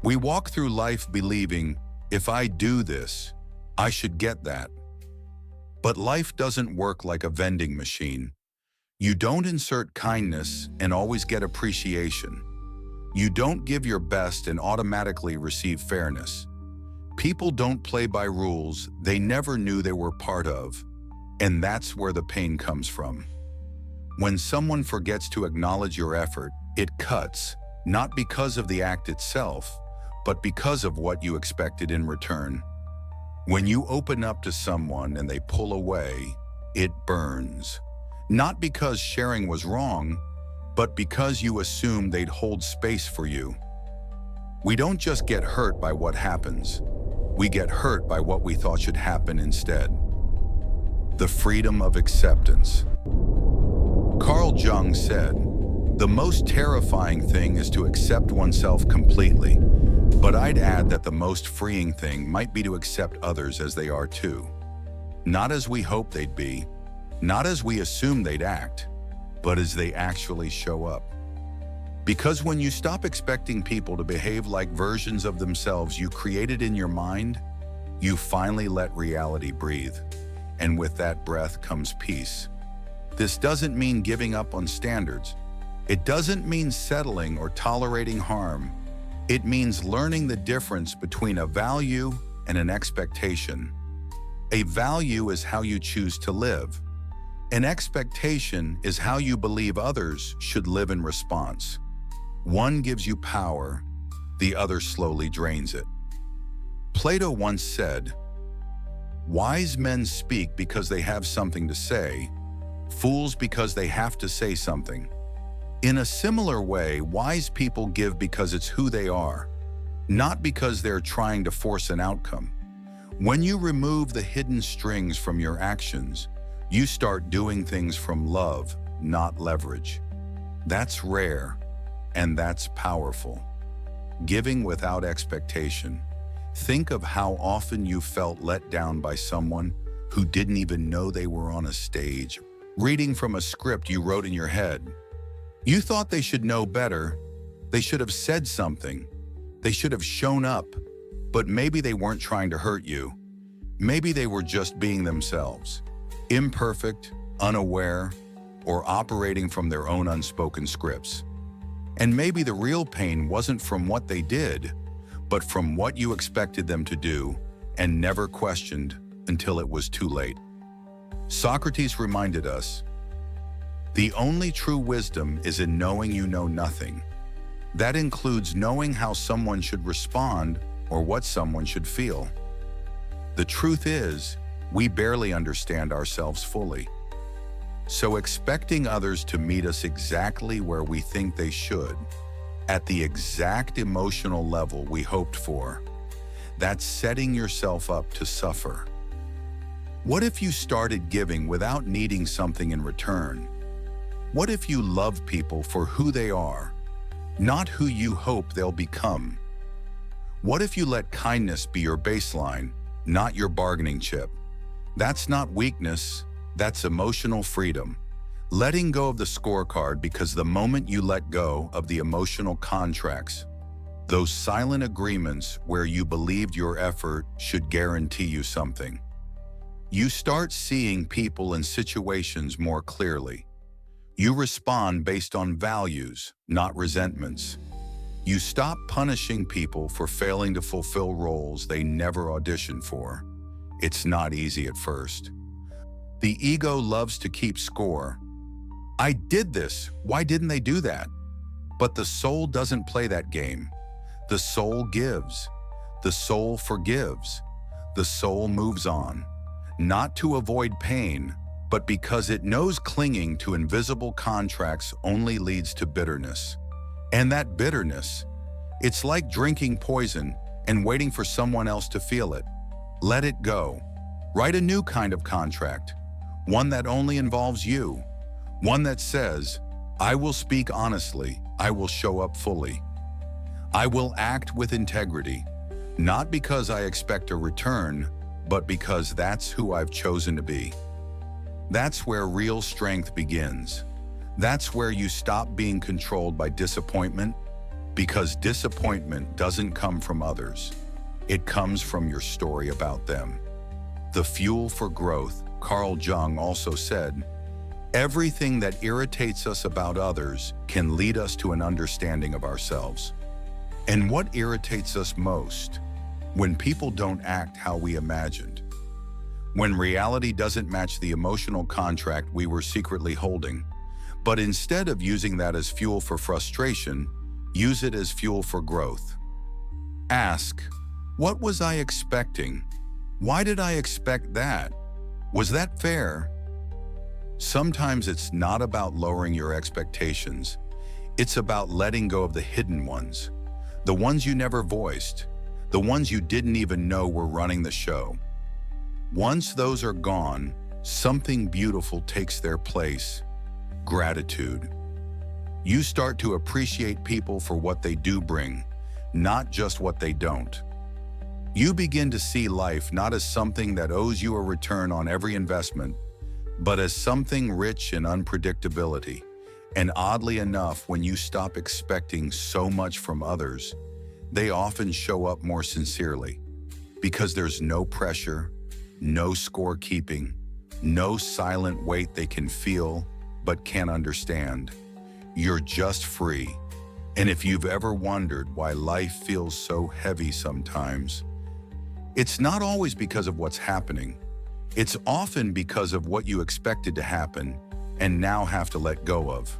We walk through life believing, if I do this, I should get that. But life doesn't work like a vending machine. You don't insert kindness and always get appreciation. You don't give your best and automatically receive fairness. People don't play by rules they never knew they were part of, and that's where the pain comes from. When someone forgets to acknowledge your effort, it cuts, not because of the act itself, but because of what you expected in return. When you open up to someone and they pull away, it burns. Not because sharing was wrong, but because you assumed they'd hold space for you. We don't just get hurt by what happens. We get hurt by what we thought should happen instead. The freedom of acceptance. Carl Jung said, "The most terrifying thing is to accept oneself completely, but I'd add that the most freeing thing might be to accept others as they are too. Not as we hope they'd be, not as we assume they'd act, but as they actually show up. Because when you stop expecting people to behave like versions of themselves you created in your mind, you finally let reality breathe. And with that breath comes peace. This doesn't mean giving up on standards. It doesn't mean settling or tolerating harm. It means learning the difference between a value and an expectation. A value is how you choose to live. An expectation is how you believe others should live in response. One gives you power, the other slowly drains it. Plato once said, "Wise men speak because they have something to say, fools because they have to say something." In a similar way, wise people give because it's who they are, not because they're trying to force an outcome. When you remove the hidden strings from your actions, you start doing things from love, not leverage. That's rare, and that's powerful. Giving without expectation. Think of how often you felt let down by someone who didn't even know they were on a stage, reading from a script you wrote in your head. You thought they should know better, they should have said something, they should have shown up, but maybe they weren't trying to hurt you. Maybe they were just being themselves, imperfect, unaware, or operating from their own unspoken scripts. And maybe the real pain wasn't from what they did, but from what you expected them to do and never questioned until it was too late. Socrates reminded us, "The only true wisdom is in knowing you know nothing." That includes knowing how someone should respond or what someone should feel. The truth is, we barely understand ourselves fully. So expecting others to meet us exactly where we think they should, at the exact emotional level we hoped for, that's setting yourself up to suffer. What if you started giving without needing something in return? What if you love people for who they are, not who you hope they'll become? What if you let kindness be your baseline, not your bargaining chip? That's not weakness, that's emotional freedom. Letting go of the scorecard, because the moment you let go of the emotional contracts, those silent agreements where you believed your effort should guarantee you something, you start seeing people and situations more clearly. You respond based on values, not resentments. You stop punishing people for failing to fulfill roles they never auditioned for. It's not easy at first. The ego loves to keep score. I did this, why didn't they do that? But the soul doesn't play that game. The soul gives. The soul forgives. The soul moves on, not to avoid pain, but because it knows clinging to invisible contracts only leads to bitterness. And that bitterness, it's like drinking poison and waiting for someone else to feel it. Let it go. Write a new kind of contract, one that only involves you, one that says, I will speak honestly, I will show up fully. I will act with integrity, not because I expect a return, but because that's who I've chosen to be. That's where real strength begins. That's where you stop being controlled by disappointment, because disappointment doesn't come from others. It comes from your story about them. The fuel for growth, Carl Jung also said, everything that irritates us about others can lead us to an understanding of ourselves. And what irritates us most? When people don't act how we imagined. When reality doesn't match the emotional contract we were secretly holding. But instead of using that as fuel for frustration, use it as fuel for growth. Ask, what was I expecting? Why did I expect that? Was that fair? Sometimes it's not about lowering your expectations. It's about letting go of the hidden ones, the ones you never voiced, the ones you didn't even know were running the show. Once those are gone, something beautiful takes their place: gratitude. You start to appreciate people for what they do bring, not just what they don't. You begin to see life not as something that owes you a return on every investment, but as something rich in unpredictability. And oddly enough, when you stop expecting so much from others, they often show up more sincerely, because there's no pressure, no scorekeeping, no silent weight they can feel but can't understand. You're just free. And if you've ever wondered why life feels so heavy sometimes, it's not always because of what's happening. It's often because of what you expected to happen and now have to let go of.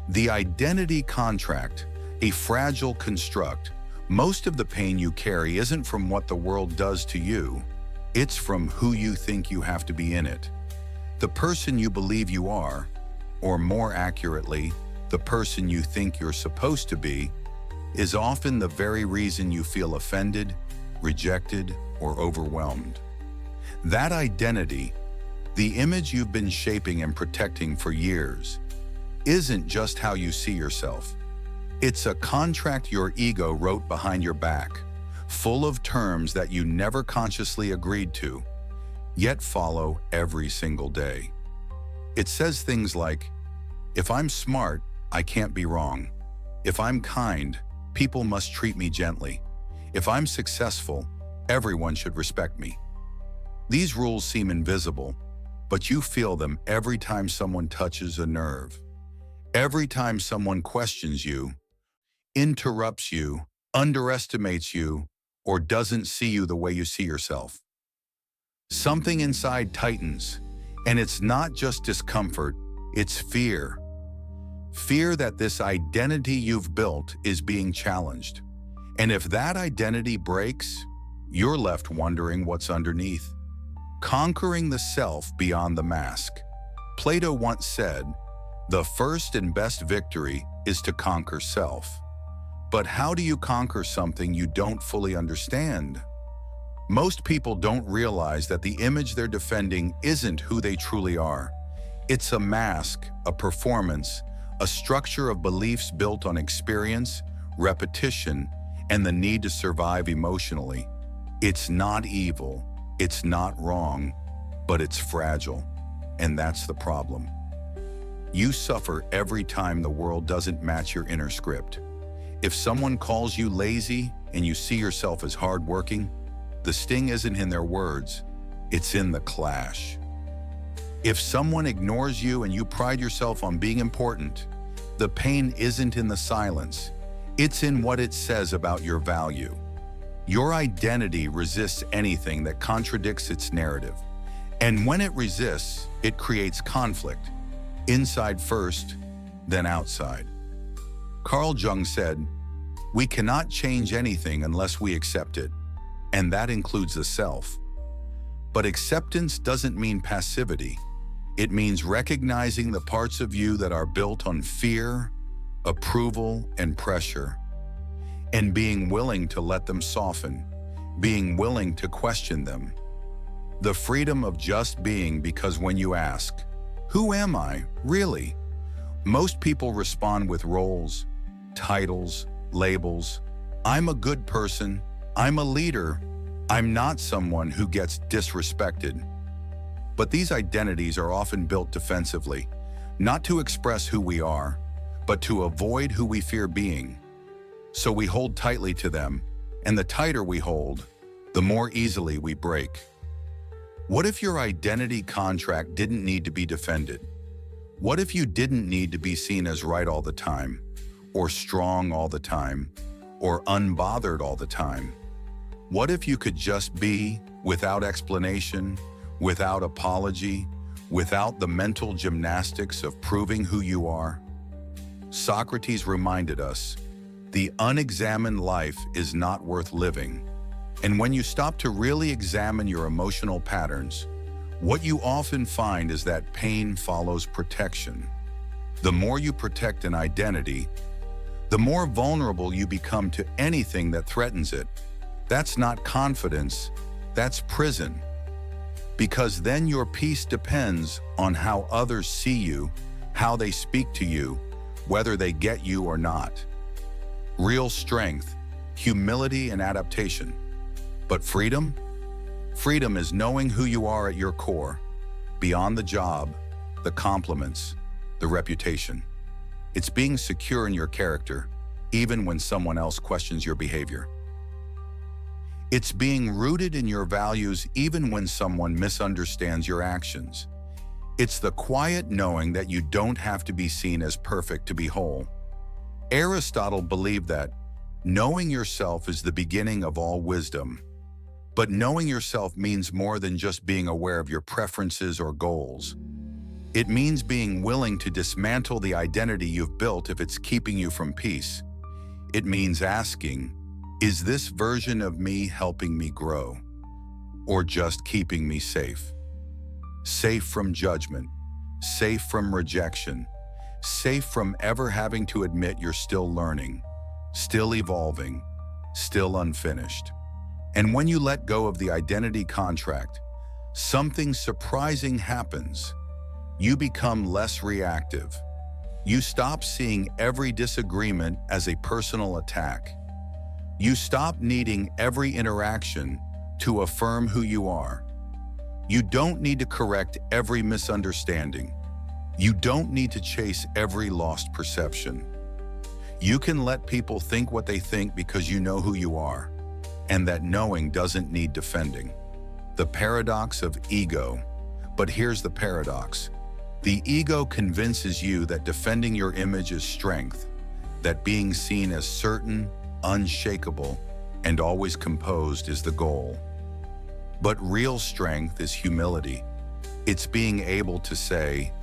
The identity contract, a fragile construct. Most of the pain you carry isn't from what the world does to you. It's from who you think you have to be in it. The person you believe you are, or more accurately, the person you think you're supposed to be, is often the very reason you feel offended, rejected, or overwhelmed. That identity, the image you've been shaping and protecting for years, isn't just how you see yourself. It's a contract your ego wrote behind your back, full of terms that you never consciously agreed to, yet follow every single day. It says things like, if I'm smart, I can't be wrong. If I'm kind, people must treat me gently. If I'm successful, everyone should respect me. These rules seem invisible, but you feel them every time someone touches a nerve. Every time someone questions you, interrupts you, underestimates you, or doesn't see you the way you see yourself. Something inside tightens, and it's not just discomfort, it's fear. Fear that this identity you've built is being challenged. And if that identity breaks, you're left wondering what's underneath. Conquering the self beyond the mask. Plato once said, the first and best victory is to conquer self. But how do you conquer something you don't fully understand? Most people don't realize that the image they're defending isn't who they truly are. It's a mask, a performance, a structure of beliefs built on experience, repetition, and the need to survive emotionally. It's not evil, it's not wrong, but it's fragile, and that's the problem. You suffer every time the world doesn't match your inner script. If someone calls you lazy and you see yourself as hardworking, the sting isn't in their words, it's in the clash. If someone ignores you and you pride yourself on being important, the pain isn't in the silence, it's in what it says about your value. Your identity resists anything that contradicts its narrative. And when it resists, it creates conflict. Inside first, then outside. Carl Jung said, we cannot change anything unless we accept it, and that includes the self. But acceptance doesn't mean passivity. It means recognizing the parts of you that are built on fear, approval, and pressure, and being willing to let them soften, being willing to question them. The freedom of just being, because when you ask, "Who am I, really?" most people respond with roles, titles, labels. I'm a good person, I'm a leader, I'm not someone who gets disrespected. But these identities are often built defensively, not to express who we are, but to avoid who we fear being. So we hold tightly to them, and the tighter we hold, the more easily we break. What if your identity contract didn't need to be defended? What if you didn't need to be seen as right all the time, or strong all the time, or unbothered all the time? What if you could just be, without explanation, without apology, without the mental gymnastics of proving who you are? Socrates reminded us, the unexamined life is not worth living. And when you stop to really examine your emotional patterns, what you often find is that pain follows protection. The more you protect an identity, the more vulnerable you become to anything that threatens it. That's not confidence, that's prison. Because then your peace depends on how others see you, how they speak to you, whether they get you or not. Real strength, humility, and adaptation. But freedom? Freedom is knowing who you are at your core, beyond the job, the compliments, the reputation. It's being secure in your character, even when someone else questions your behavior. It's being rooted in your values even when someone misunderstands your actions. It's the quiet knowing that you don't have to be seen as perfect to be whole. Aristotle believed that knowing yourself is the beginning of all wisdom. But knowing yourself means more than just being aware of your preferences or goals. It means being willing to dismantle the identity you've built if it's keeping you from peace. It means asking, is this version of me helping me grow, or just keeping me safe? Safe from judgment, safe from rejection, safe from ever having to admit you're still learning, still evolving, still unfinished. And when you let go of the identity contract, something surprising happens. You become less reactive. You stop seeing every disagreement as a personal attack. You stop needing every interaction to affirm who you are. You don't need to correct every misunderstanding. You don't need to chase every lost perception. You can let people think what they think because you know who you are, and that knowing doesn't need defending. The paradox of ego. But here's the paradox. The ego convinces you that defending your image is strength, that being seen as certain, unshakable, and always composed is the goal. But real strength is humility. It's being able to say,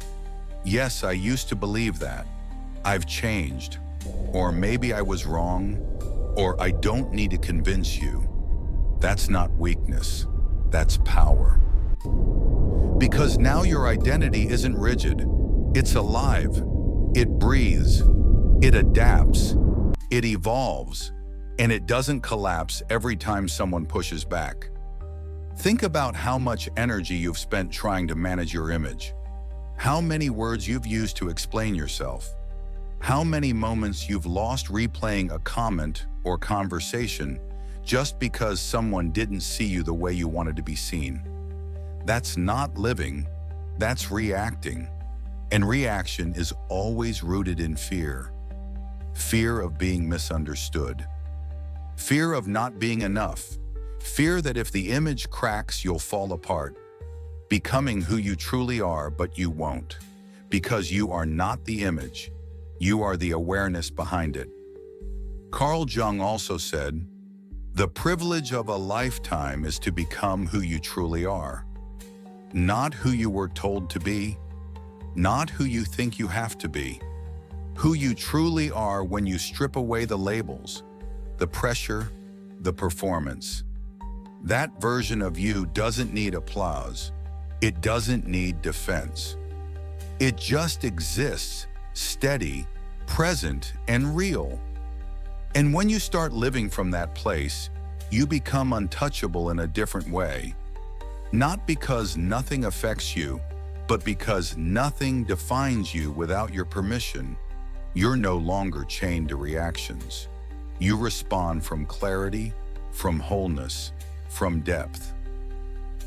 yes, I used to believe that. I've changed. Or maybe I was wrong. Or I don't need to convince you. That's not weakness. That's power. Because now your identity isn't rigid. It's alive. It breathes. It adapts. It evolves. And it doesn't collapse every time someone pushes back. Think about how much energy you've spent trying to manage your image. How many words you've used to explain yourself. How many moments you've lost replaying a comment or conversation just because someone didn't see you the way you wanted to be seen. That's not living, that's reacting. And reaction is always rooted in fear. Fear of being misunderstood. Fear of not being enough. Fear that if the image cracks, you'll fall apart. Becoming who you truly are, but you won't. Because you are not the image. You are the awareness behind it. Carl Jung also said, the privilege of a lifetime is to become who you truly are. Not who you were told to be, not who you think you have to be. Who you truly are when you strip away the labels, the pressure, the performance. That version of you doesn't need applause. It doesn't need defense. It just exists, steady, present, and real. And when you start living from that place, you become untouchable in a different way. Not because nothing affects you, but because nothing defines you without your permission. You're no longer chained to reactions. You respond from clarity, from wholeness, from depth.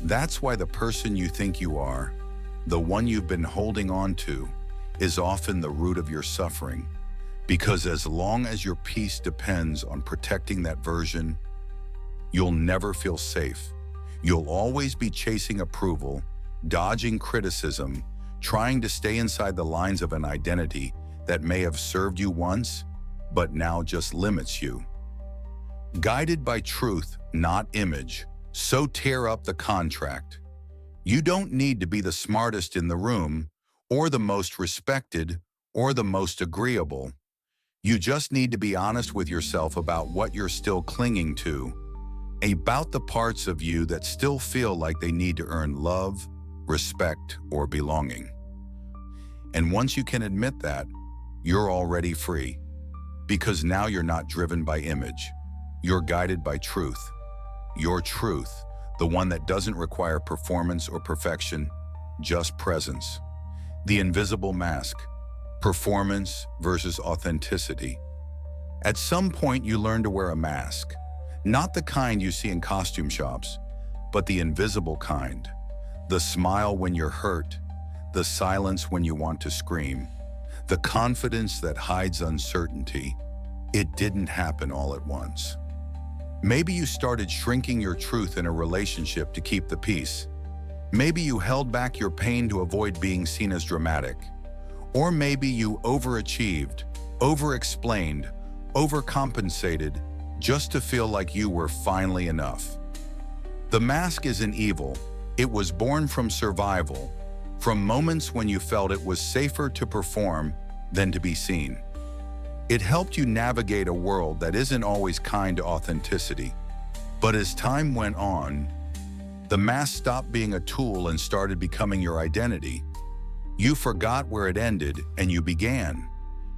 That's why the person you think you are, the one you've been holding on to, is often the root of your suffering. Because as long as your peace depends on protecting that version, you'll never feel safe. You'll always be chasing approval, dodging criticism, trying to stay inside the lines of an identity that may have served you once, but now just limits you. Guided by truth, not image, so tear up the contract. You don't need to be the smartest in the room, or the most respected, or the most agreeable. You just need to be honest with yourself about what you're still clinging to, about the parts of you that still feel like they need to earn love, respect, or belonging. And once you can admit that, you're already free. Because now you're not driven by image. You're guided by truth. Your truth, the one that doesn't require performance or perfection, just presence. The invisible mask, performance versus authenticity. At some point you learn to wear a mask, not the kind you see in costume shops, but the invisible kind. The smile when you're hurt, the silence when you want to scream, the confidence that hides uncertainty. It didn't happen all at once. Maybe you started shrinking your truth in a relationship to keep the peace. Maybe you held back your pain to avoid being seen as dramatic. Or maybe you overachieved, over-explained, overcompensated, just to feel like you were finally enough. The mask isn't evil. It was born from survival, from moments when you felt it was safer to perform than to be seen. It helped you navigate a world that isn't always kind to authenticity. But as time went on, the mask stopped being a tool and started becoming your identity. You forgot where it ended and you began.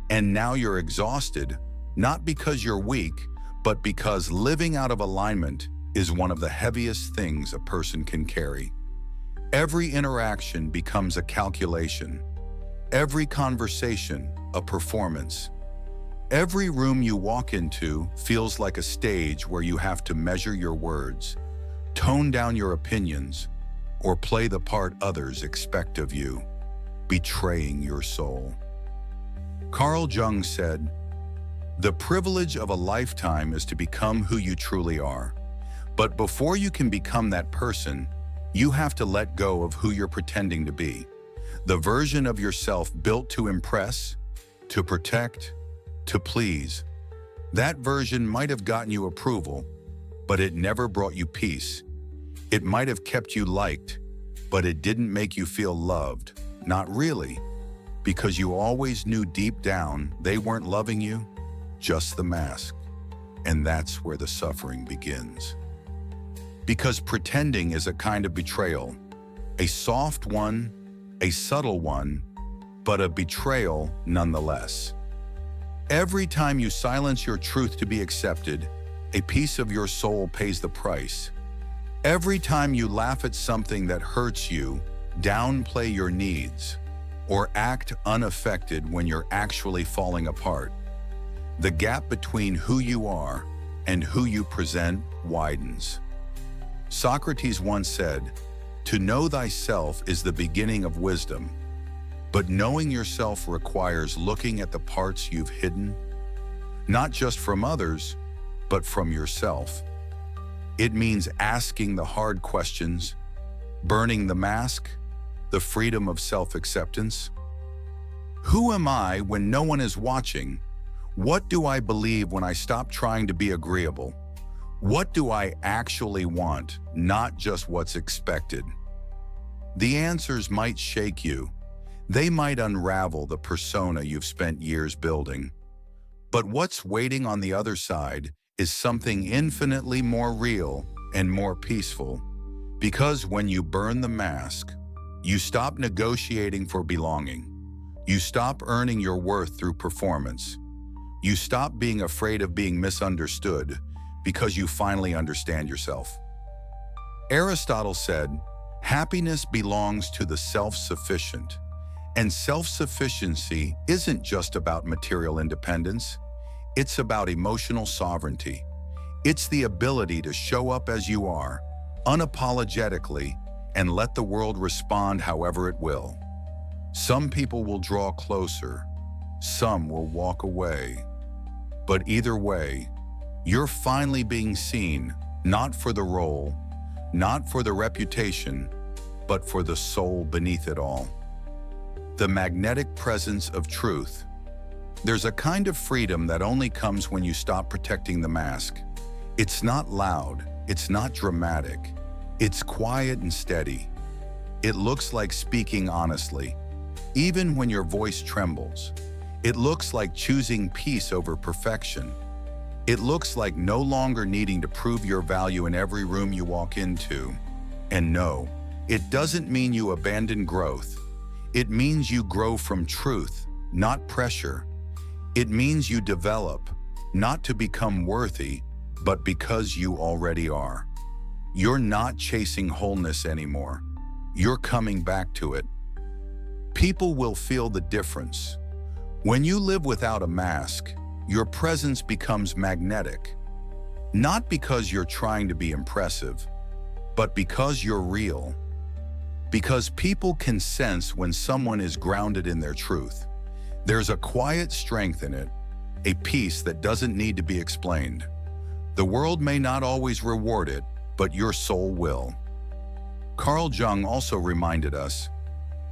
And now you're exhausted, not because you're weak, but because living out of alignment is one of the heaviest things a person can carry. Every interaction becomes a calculation. Every conversation, a performance. Every room you walk into feels like a stage where you have to measure your words, tone down your opinions, or play the part others expect of you, betraying your soul. Carl Jung said, "The privilege of a lifetime is to become who you truly are. But before you can become that person, you have to let go of who you're pretending to be. The version of yourself built to impress, to protect, to please. That version might have gotten you approval, but it never brought you peace. It might have kept you liked, but it didn't make you feel loved. Not really, because you always knew deep down they weren't loving you, just the mask. And that's where the suffering begins. Because pretending is a kind of betrayal, a soft one, a subtle one, but a betrayal nonetheless. Every time you silence your truth to be accepted, a piece of your soul pays the price. Every time you laugh at something that hurts you, downplay your needs, or act unaffected when you're actually falling apart, the gap between who you are and who you present widens. Socrates once said, "To know thyself is the beginning of wisdom." But knowing yourself requires looking at the parts you've hidden, not just from others, but from yourself. It means asking the hard questions, burning the mask, the freedom of self-acceptance. Who am I when no one is watching? What do I believe when I stop trying to be agreeable? What do I actually want, not just what's expected? The answers might shake you. They might unravel the persona you've spent years building. But what's waiting on the other side is something infinitely more real and more peaceful. Because when you burn the mask, You stop negotiating for belonging. You stop earning your worth through performance. You stop being afraid of being misunderstood because you finally understand yourself. Aristotle said, "Happiness belongs to the self-sufficient." And self-sufficiency isn't just about material independence. It's about emotional sovereignty. It's the ability to show up as you are, unapologetically, and let the world respond however it will. Some people will draw closer, some will walk away. But either way, you're finally being seen, not for the role, not for the reputation, but for the soul beneath it all. The magnetic presence of truth. There's a kind of freedom that only comes when you stop protecting the mask. It's not loud, it's not dramatic. It's quiet and steady. It looks like speaking honestly, even when your voice trembles. It looks like choosing peace over perfection. It looks like no longer needing to prove your value in every room you walk into. And no, it doesn't mean you abandon growth. It means you grow from truth, not pressure. It means you develop, not to become worthy, but because you already are. You're not chasing wholeness anymore. You're coming back to it. People will feel the difference. When you live without a mask, your presence becomes magnetic. Not because you're trying to be impressive, but because you're real. Because people can sense when someone is grounded in their truth. There's a quiet strength in it, a peace that doesn't need to be explained. The world may not always reward it, but your soul will. Carl Jung also reminded us,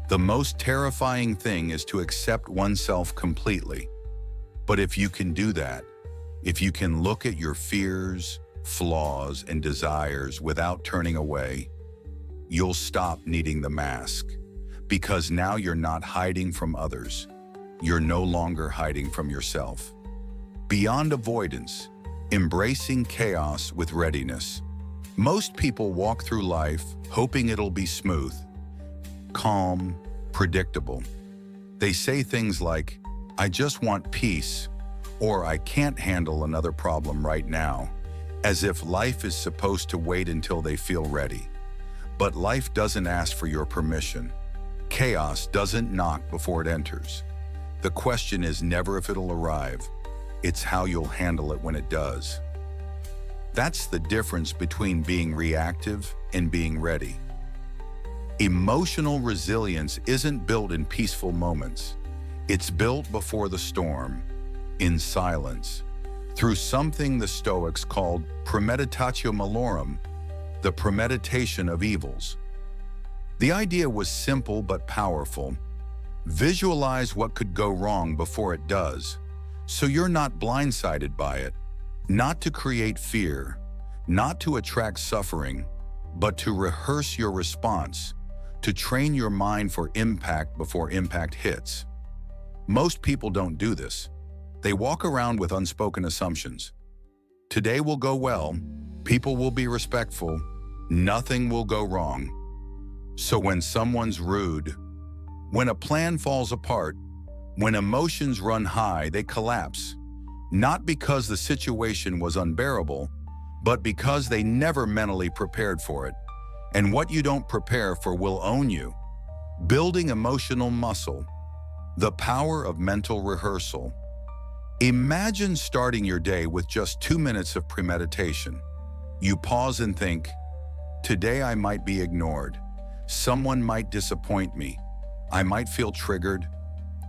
the most terrifying thing is to accept oneself completely. But if you can do that, if you can look at your fears, flaws, and desires without turning away, you'll stop needing the mask. Because now you're not hiding from others. You're no longer hiding from yourself. Beyond avoidance, embracing chaos with readiness. Most people walk through life hoping it'll be smooth, calm, predictable. They say things like, "I just want peace," or "I can't handle another problem right now," as if life is supposed to wait until they feel ready. But life doesn't ask for your permission. Chaos doesn't knock before it enters. The question is never if it'll arrive. It's how you'll handle it when it does. That's the difference between being reactive and being ready. Emotional resilience isn't built in peaceful moments. It's built before the storm, in silence, through something the Stoics called premeditatio malorum, the premeditation of evils. The idea was simple but powerful. Visualize what could go wrong before it does, so you're not blindsided by it. Not to create fear, not to attract suffering, but to rehearse your response, to train your mind for impact before impact hits. Most people don't do this. They walk around with unspoken assumptions. Today will go well, people will be respectful, nothing will go wrong. So when someone's rude, when a plan falls apart, when emotions run high, they collapse. Not because the situation was unbearable, but because they never mentally prepared for it. And what you don't prepare for will own you. Building emotional muscle. The power of mental rehearsal. Imagine starting your day with just 2 minutes of premeditation. You pause and think, today I might be ignored. Someone might disappoint me. I might feel triggered.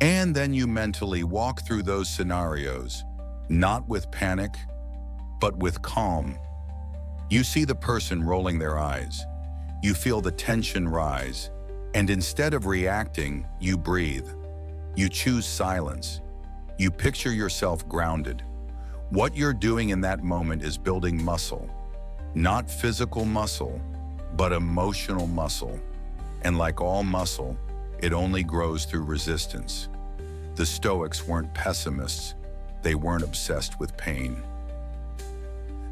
And then you mentally walk through those scenarios. Not with panic, but with calm. You see the person rolling their eyes. You feel the tension rise. And instead of reacting, you breathe. You choose silence. You picture yourself grounded. What you're doing in that moment is building muscle. Not physical muscle, but emotional muscle. And like all muscle, it only grows through resistance. The Stoics weren't pessimists. They weren't obsessed with pain.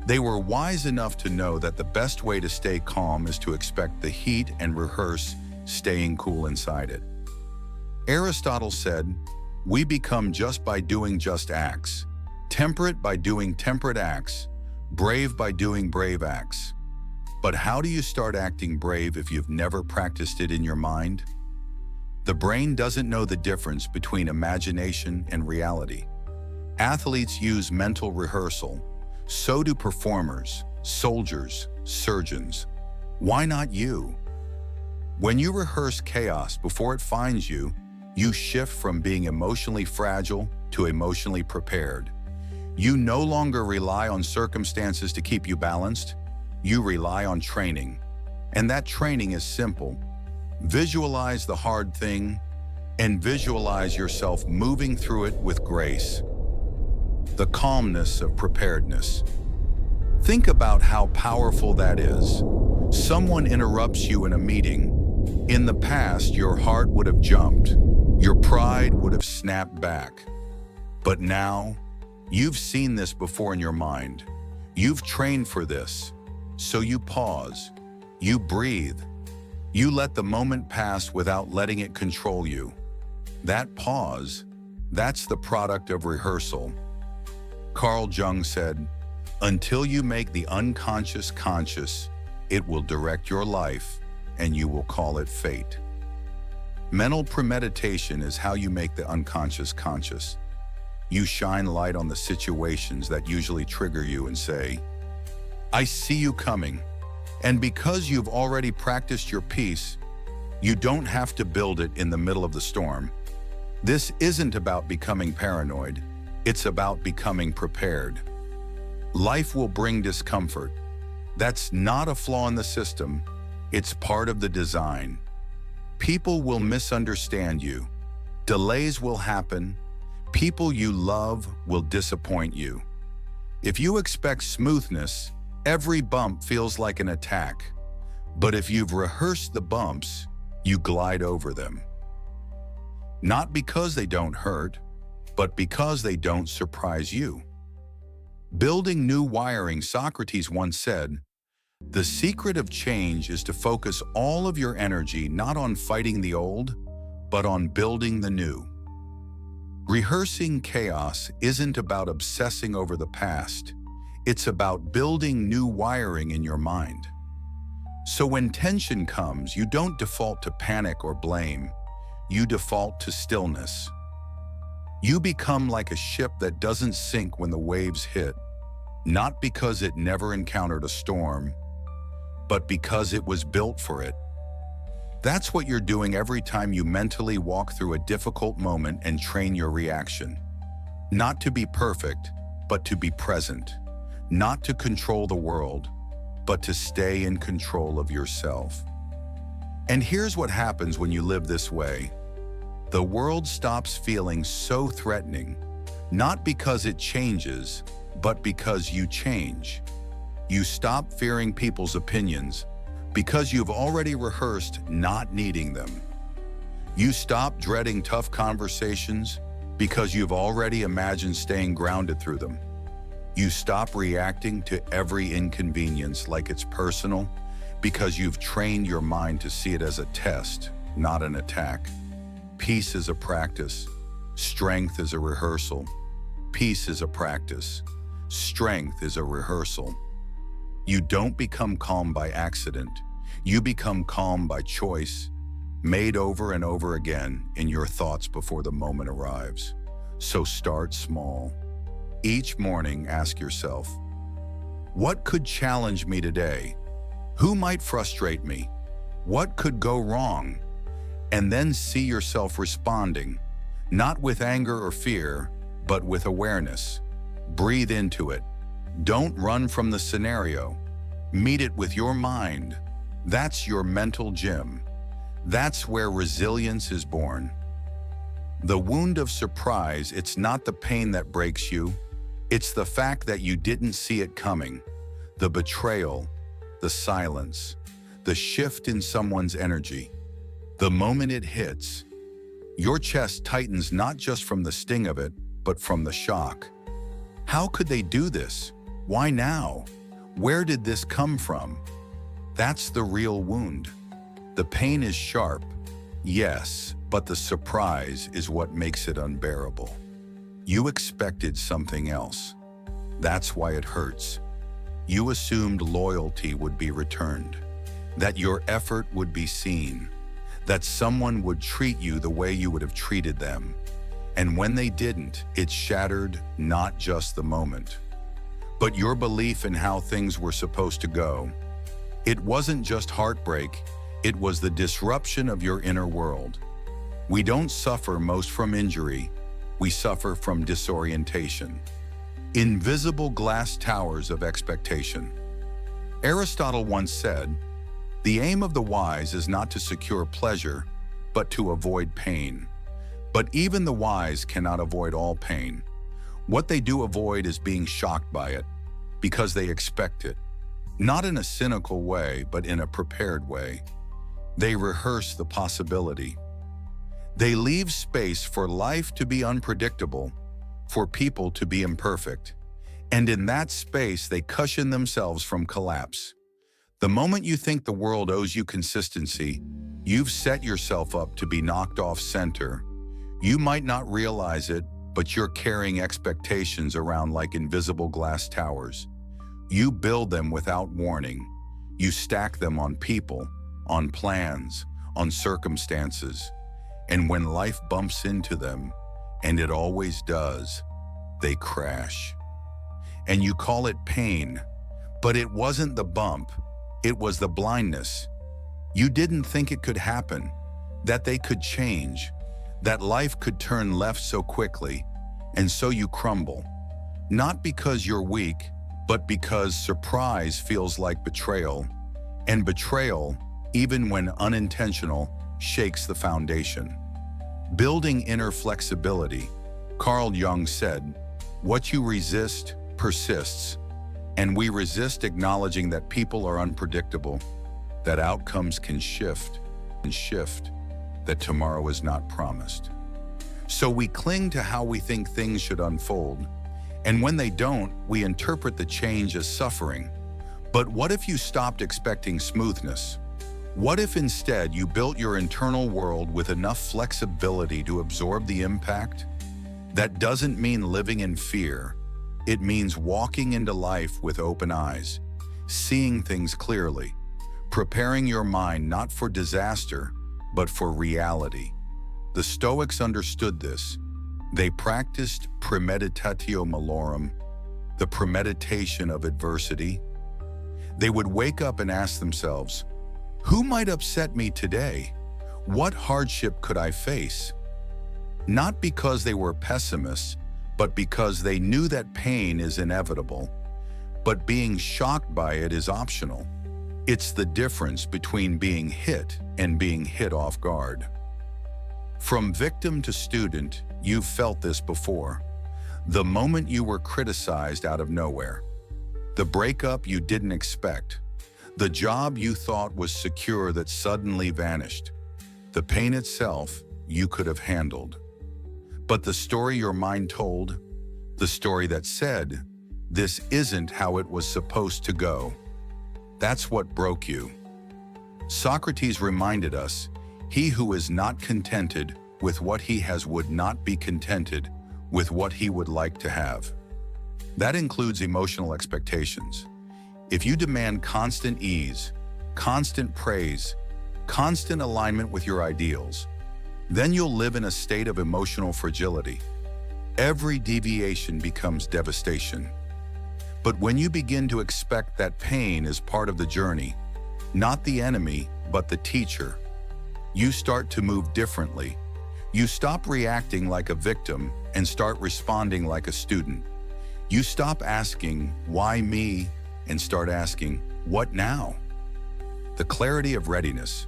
They were wise enough to know that the best way to stay calm is to expect the heat and rehearse staying cool inside it. Aristotle said, "We become just by doing just acts, temperate by doing temperate acts, brave by doing brave acts." But how do you start acting brave if you've never practiced it in your mind? The brain doesn't know the difference between imagination and reality. Athletes use mental rehearsal. So do performers, soldiers, surgeons. Why not you? When you rehearse chaos before it finds you, you shift from being emotionally fragile to emotionally prepared. You no longer rely on circumstances to keep you balanced. You rely on training. And that training is simple. Visualize the hard thing and visualize yourself moving through it with grace. The calmness of preparedness. Think about how powerful that is. Someone interrupts you in a meeting. In the past, your heart would have jumped. Your pride would have snapped back. But now, you've seen this before in your mind. You've trained for this. So you pause. You breathe. You let the moment pass without letting it control you. That pause, that's the product of rehearsal. Carl Jung said, "Until you make the unconscious conscious, it will direct your life, and you will call it fate." Mental premeditation is how you make the unconscious conscious. You shine light on the situations that usually trigger you and say, "I see you coming." And because you've already practiced your piece, you don't have to build it in the middle of the storm. This isn't about becoming paranoid. It's about becoming prepared. Life will bring discomfort. That's not a flaw in the system. It's part of the design. People will misunderstand you. Delays will happen. People you love will disappoint you. If you expect smoothness, every bump feels like an attack. But if you've rehearsed the bumps, you glide over them. Not because they don't hurt, but because they don't surprise you. Building new wiring, Socrates once said, "The secret of change is to focus all of your energy not on fighting the old, but on building the new." Rehearsing chaos isn't about obsessing over the past. It's about building new wiring in your mind. So when tension comes, you don't default to panic or blame. You default to stillness. You become like a ship that doesn't sink when the waves hit, not because it never encountered a storm, but because it was built for it. That's what you're doing every time you mentally walk through a difficult moment and train your reaction. Not to be perfect, but to be present. Not to control the world, but to stay in control of yourself. And here's what happens when you live this way. The world stops feeling so threatening, not because it changes, but because you change. You stop fearing people's opinions because you've already rehearsed not needing them. You stop dreading tough conversations because you've already imagined staying grounded through them. You stop reacting to every inconvenience like it's personal because you've trained your mind to see it as a test, not an attack. Peace is a practice. Strength is a rehearsal. Peace is a practice. Strength is a rehearsal. You don't become calm by accident. You become calm by choice, made over and over again in your thoughts before the moment arrives. So start small. Each morning, ask yourself, what could challenge me today? Who might frustrate me? What could go wrong? And then see yourself responding, not with anger or fear, but with awareness. Breathe into it. Don't run from the scenario. Meet it with your mind. That's your mental gym. That's where resilience is born. The wound of surprise, it's not the pain that breaks you. It's the fact that you didn't see it coming. The betrayal, the silence, the shift in someone's energy. The moment it hits, your chest tightens not just from the sting of it, but from the shock. How could they do this? Why now? Where did this come from? That's the real wound. The pain is sharp, yes, but the surprise is what makes it unbearable. You expected something else. That's why it hurts. You assumed loyalty would be returned, that your effort would be seen, that someone would treat you the way you would have treated them. And when they didn't, it shattered not just the moment, but your belief in how things were supposed to go. It wasn't just heartbreak, it was the disruption of your inner world. We don't suffer most from injury, we suffer from disorientation. Invisible glass towers of expectation. Aristotle once said, "The aim of the wise is not to secure pleasure, but to avoid pain." But even the wise cannot avoid all pain. What they do avoid is being shocked by it, because they expect it. Not in a cynical way, but in a prepared way. They rehearse the possibility. They leave space for life to be unpredictable, for people to be imperfect. And in that space, they cushion themselves from collapse. The moment you think the world owes you consistency, you've set yourself up to be knocked off center. You might not realize it, but you're carrying expectations around like invisible glass towers. You build them without warning. You stack them on people, on plans, on circumstances. And when life bumps into them, and it always does, they crash. And you call it pain, but it wasn't the bump, it was the blindness. You didn't think it could happen, that they could change, that life could turn left so quickly, and so you crumble. Not because you're weak, but because surprise feels like betrayal, and betrayal, even when unintentional, shakes the foundation. Building inner flexibility. Carl Jung said, "What you resist persists," and we resist acknowledging that people are unpredictable, that outcomes can shift, that tomorrow is not promised. So we cling to how we think things should unfold, and when they don't, we interpret the change as suffering. But what if you stopped expecting smoothness? What if instead you built your internal world with enough flexibility to absorb the impact? That doesn't mean living in fear. It means walking into life with open eyes, seeing things clearly, preparing your mind not for disaster, but for reality. The Stoics understood this. They practiced premeditatio malorum, the premeditation of adversity. They would wake up and ask themselves, who might upset me today? What hardship could I face? Not because they were pessimists, but because they knew that pain is inevitable, but being shocked by it is optional. It's the difference between being hit and being hit off guard. From victim to student, you've felt this before. The moment you were criticized out of nowhere. The breakup you didn't expect. The job you thought was secure that suddenly vanished. The pain itself you could have handled. But the story your mind told, the story that said, this isn't how it was supposed to go. That's what broke you. Socrates reminded us, he who is not contented with what he has would not be contented with what he would like to have. That includes emotional expectations. If you demand constant ease, constant praise, constant alignment with your ideals, then you'll live in a state of emotional fragility. Every deviation becomes devastation. But when you begin to expect that pain is part of the journey, not the enemy, but the teacher, you start to move differently. You stop reacting like a victim and start responding like a student. You stop asking, why me, and start asking, what now? The clarity of readiness.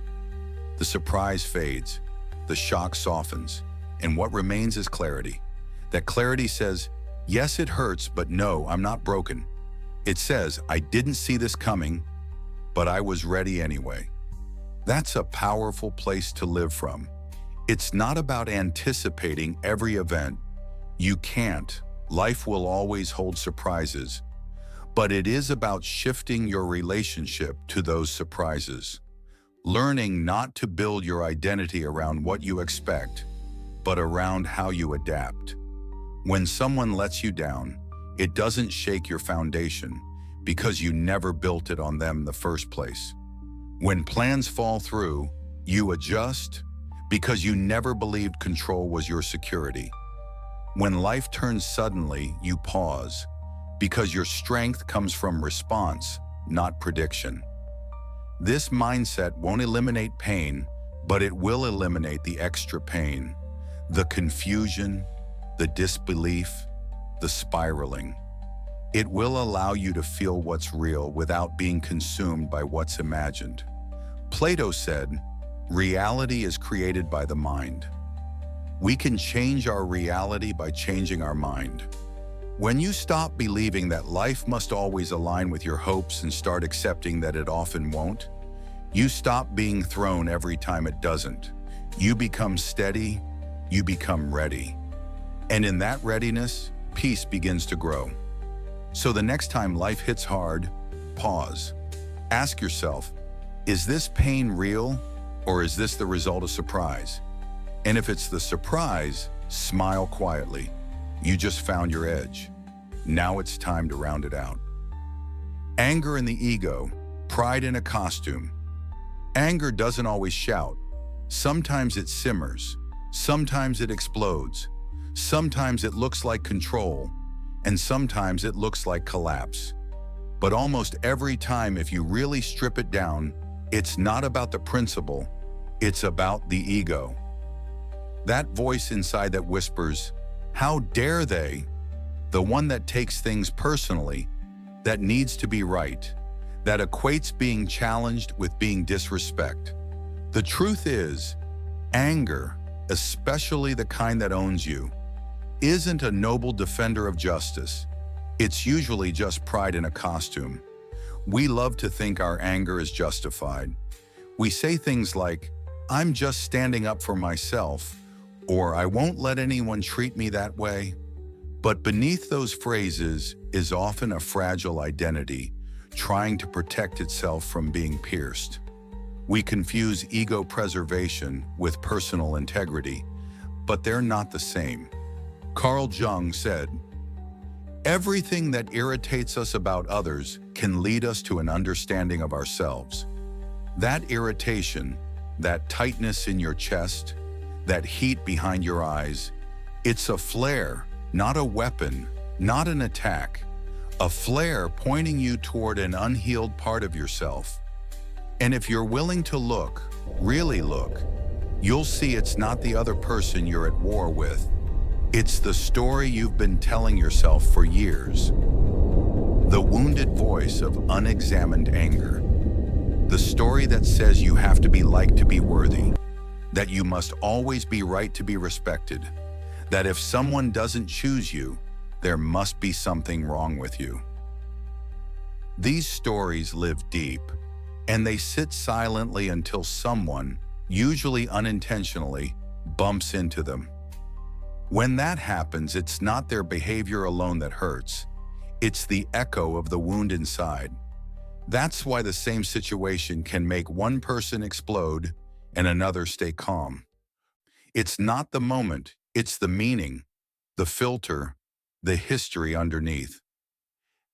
The surprise fades, the shock softens, and what remains is clarity. That clarity says, yes, it hurts, but no, I'm not broken. It says, I didn't see this coming, but I was ready anyway. That's a powerful place to live from. It's not about anticipating every event. You can't. Life will always hold surprises. But it is about shifting your relationship to those surprises. learning not to build your identity around what you expect, but around how you adapt. When someone lets you down, it doesn't shake your foundation because you never built it on them in the first place. When plans fall through, you adjust because you never believed control was your security. When life turns suddenly, you pause because your strength comes from response, not prediction. This mindset won't eliminate pain, but it will eliminate the extra pain, the confusion, the disbelief, the spiraling. It will allow you to feel what's real without being consumed by what's imagined. Plato said, "Reality is created by the mind." We can change our reality by changing our mind. When you stop believing that life must always align with your hopes and start accepting that it often won't, you stop being thrown every time it doesn't. You become steady, you become ready. And in that readiness, peace begins to grow. So the next time life hits hard, pause. Ask yourself, is this pain real, or is this the result of surprise? And if it's the surprise, smile quietly. You just found your edge. Now it's time to round it out. Anger in the ego, pride in a costume. Anger doesn't always shout. Sometimes it simmers. Sometimes it explodes. Sometimes it looks like control. And sometimes it looks like collapse. But almost every time, if you really strip it down, it's not about the principle, it's about the ego. That voice inside that whispers, "How dare they?" The one that takes things personally, that needs to be right, that equates being challenged with being disrespect. The truth is, anger, especially the kind that owns you, isn't a noble defender of justice. It's usually just pride in a costume. We love to think our anger is justified. We say things like, "I'm just standing up for myself," or "I won't let anyone treat me that way." But beneath those phrases is often a fragile identity trying to protect itself from being pierced. We confuse ego preservation with personal integrity, but they're not the same. Carl Jung said, "Everything that irritates us about others can lead us to an understanding of ourselves." That irritation, that tightness in your chest, that heat behind your eyes, it's a flare, not a weapon, not an attack. A flare pointing you toward an unhealed part of yourself. And if you're willing to look, really look, you'll see it's not the other person you're at war with. It's the story you've been telling yourself for years. The wounded voice of unexamined anger. The story that says you have to be liked to be worthy, that you must always be right to be respected, that if someone doesn't choose you, there must be something wrong with you. These stories live deep, and they sit silently until someone, usually unintentionally, bumps into them. When that happens, it's not their behavior alone that hurts. It's the echo of the wound inside. That's why the same situation can make one person explode and another stay calm. It's not the moment, it's the meaning, the filter, the history underneath.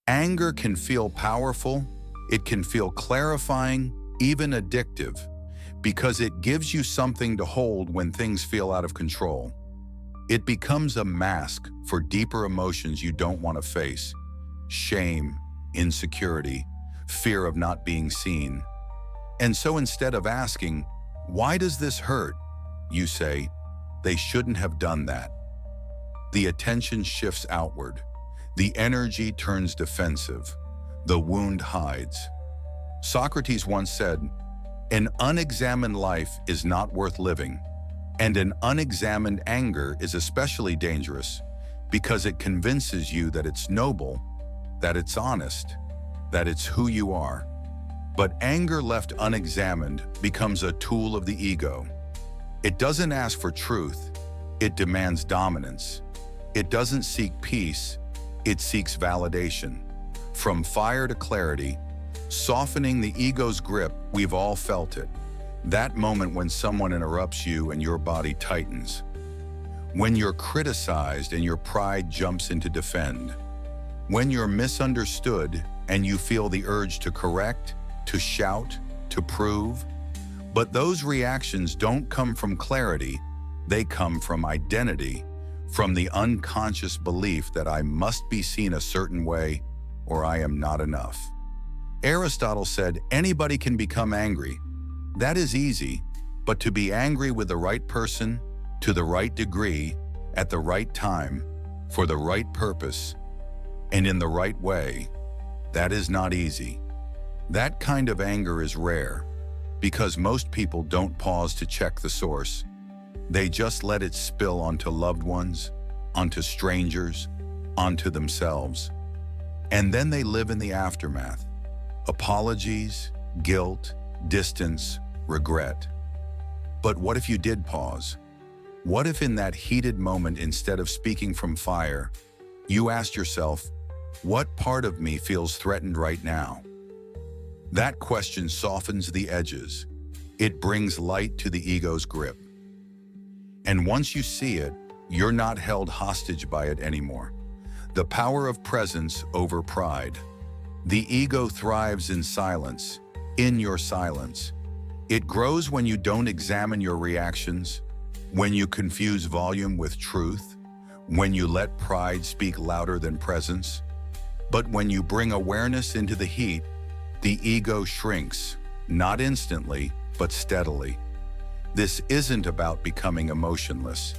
Anger can feel powerful, it can feel clarifying, even addictive, because it gives you something to hold when things feel out of control. It becomes a mask for deeper emotions you don't want to face: shame, insecurity, fear of not being seen. And so instead of asking, "Why does this hurt?" you say, "They shouldn't have done that." The attention shifts outward. The energy turns defensive. The wound hides. Socrates once said, "An unexamined life is not worth living." And an unexamined anger is especially dangerous because it convinces you that it's noble, that it's honest, that it's who you are. But anger left unexamined becomes a tool of the ego. It doesn't ask for truth, it demands dominance. It doesn't seek peace, it seeks validation. From fire to clarity, softening the ego's grip, we've all felt it. That moment when someone interrupts you and your body tightens. When you're criticized and your pride jumps in to defend. When you're misunderstood and you feel the urge to correct, to shout, to prove. But those reactions don't come from clarity, they come from identity, from the unconscious belief that I must be seen a certain way or I am not enough. Aristotle said anybody can become angry. That is easy, but to be angry with the right person, to the right degree, at the right time, for the right purpose, and in the right way, that is not easy. That kind of anger is rare, because most people don't pause to check the source. They just let it spill onto loved ones, onto strangers, onto themselves. And then they live in the aftermath. Apologies, guilt, distance, regret. But what if you did pause? What if in that heated moment, instead of speaking from fire, you asked yourself, what part of me feels threatened right now? That question softens the edges. It brings light to the ego's grip. And once you see it, you're not held hostage by it anymore. The power of presence over pride. The ego thrives in silence, in your silence. It grows when you don't examine your reactions, when you confuse volume with truth, when you let pride speak louder than presence. But when you bring awareness into the heat, the ego shrinks, not instantly, but steadily. This isn't about becoming emotionless.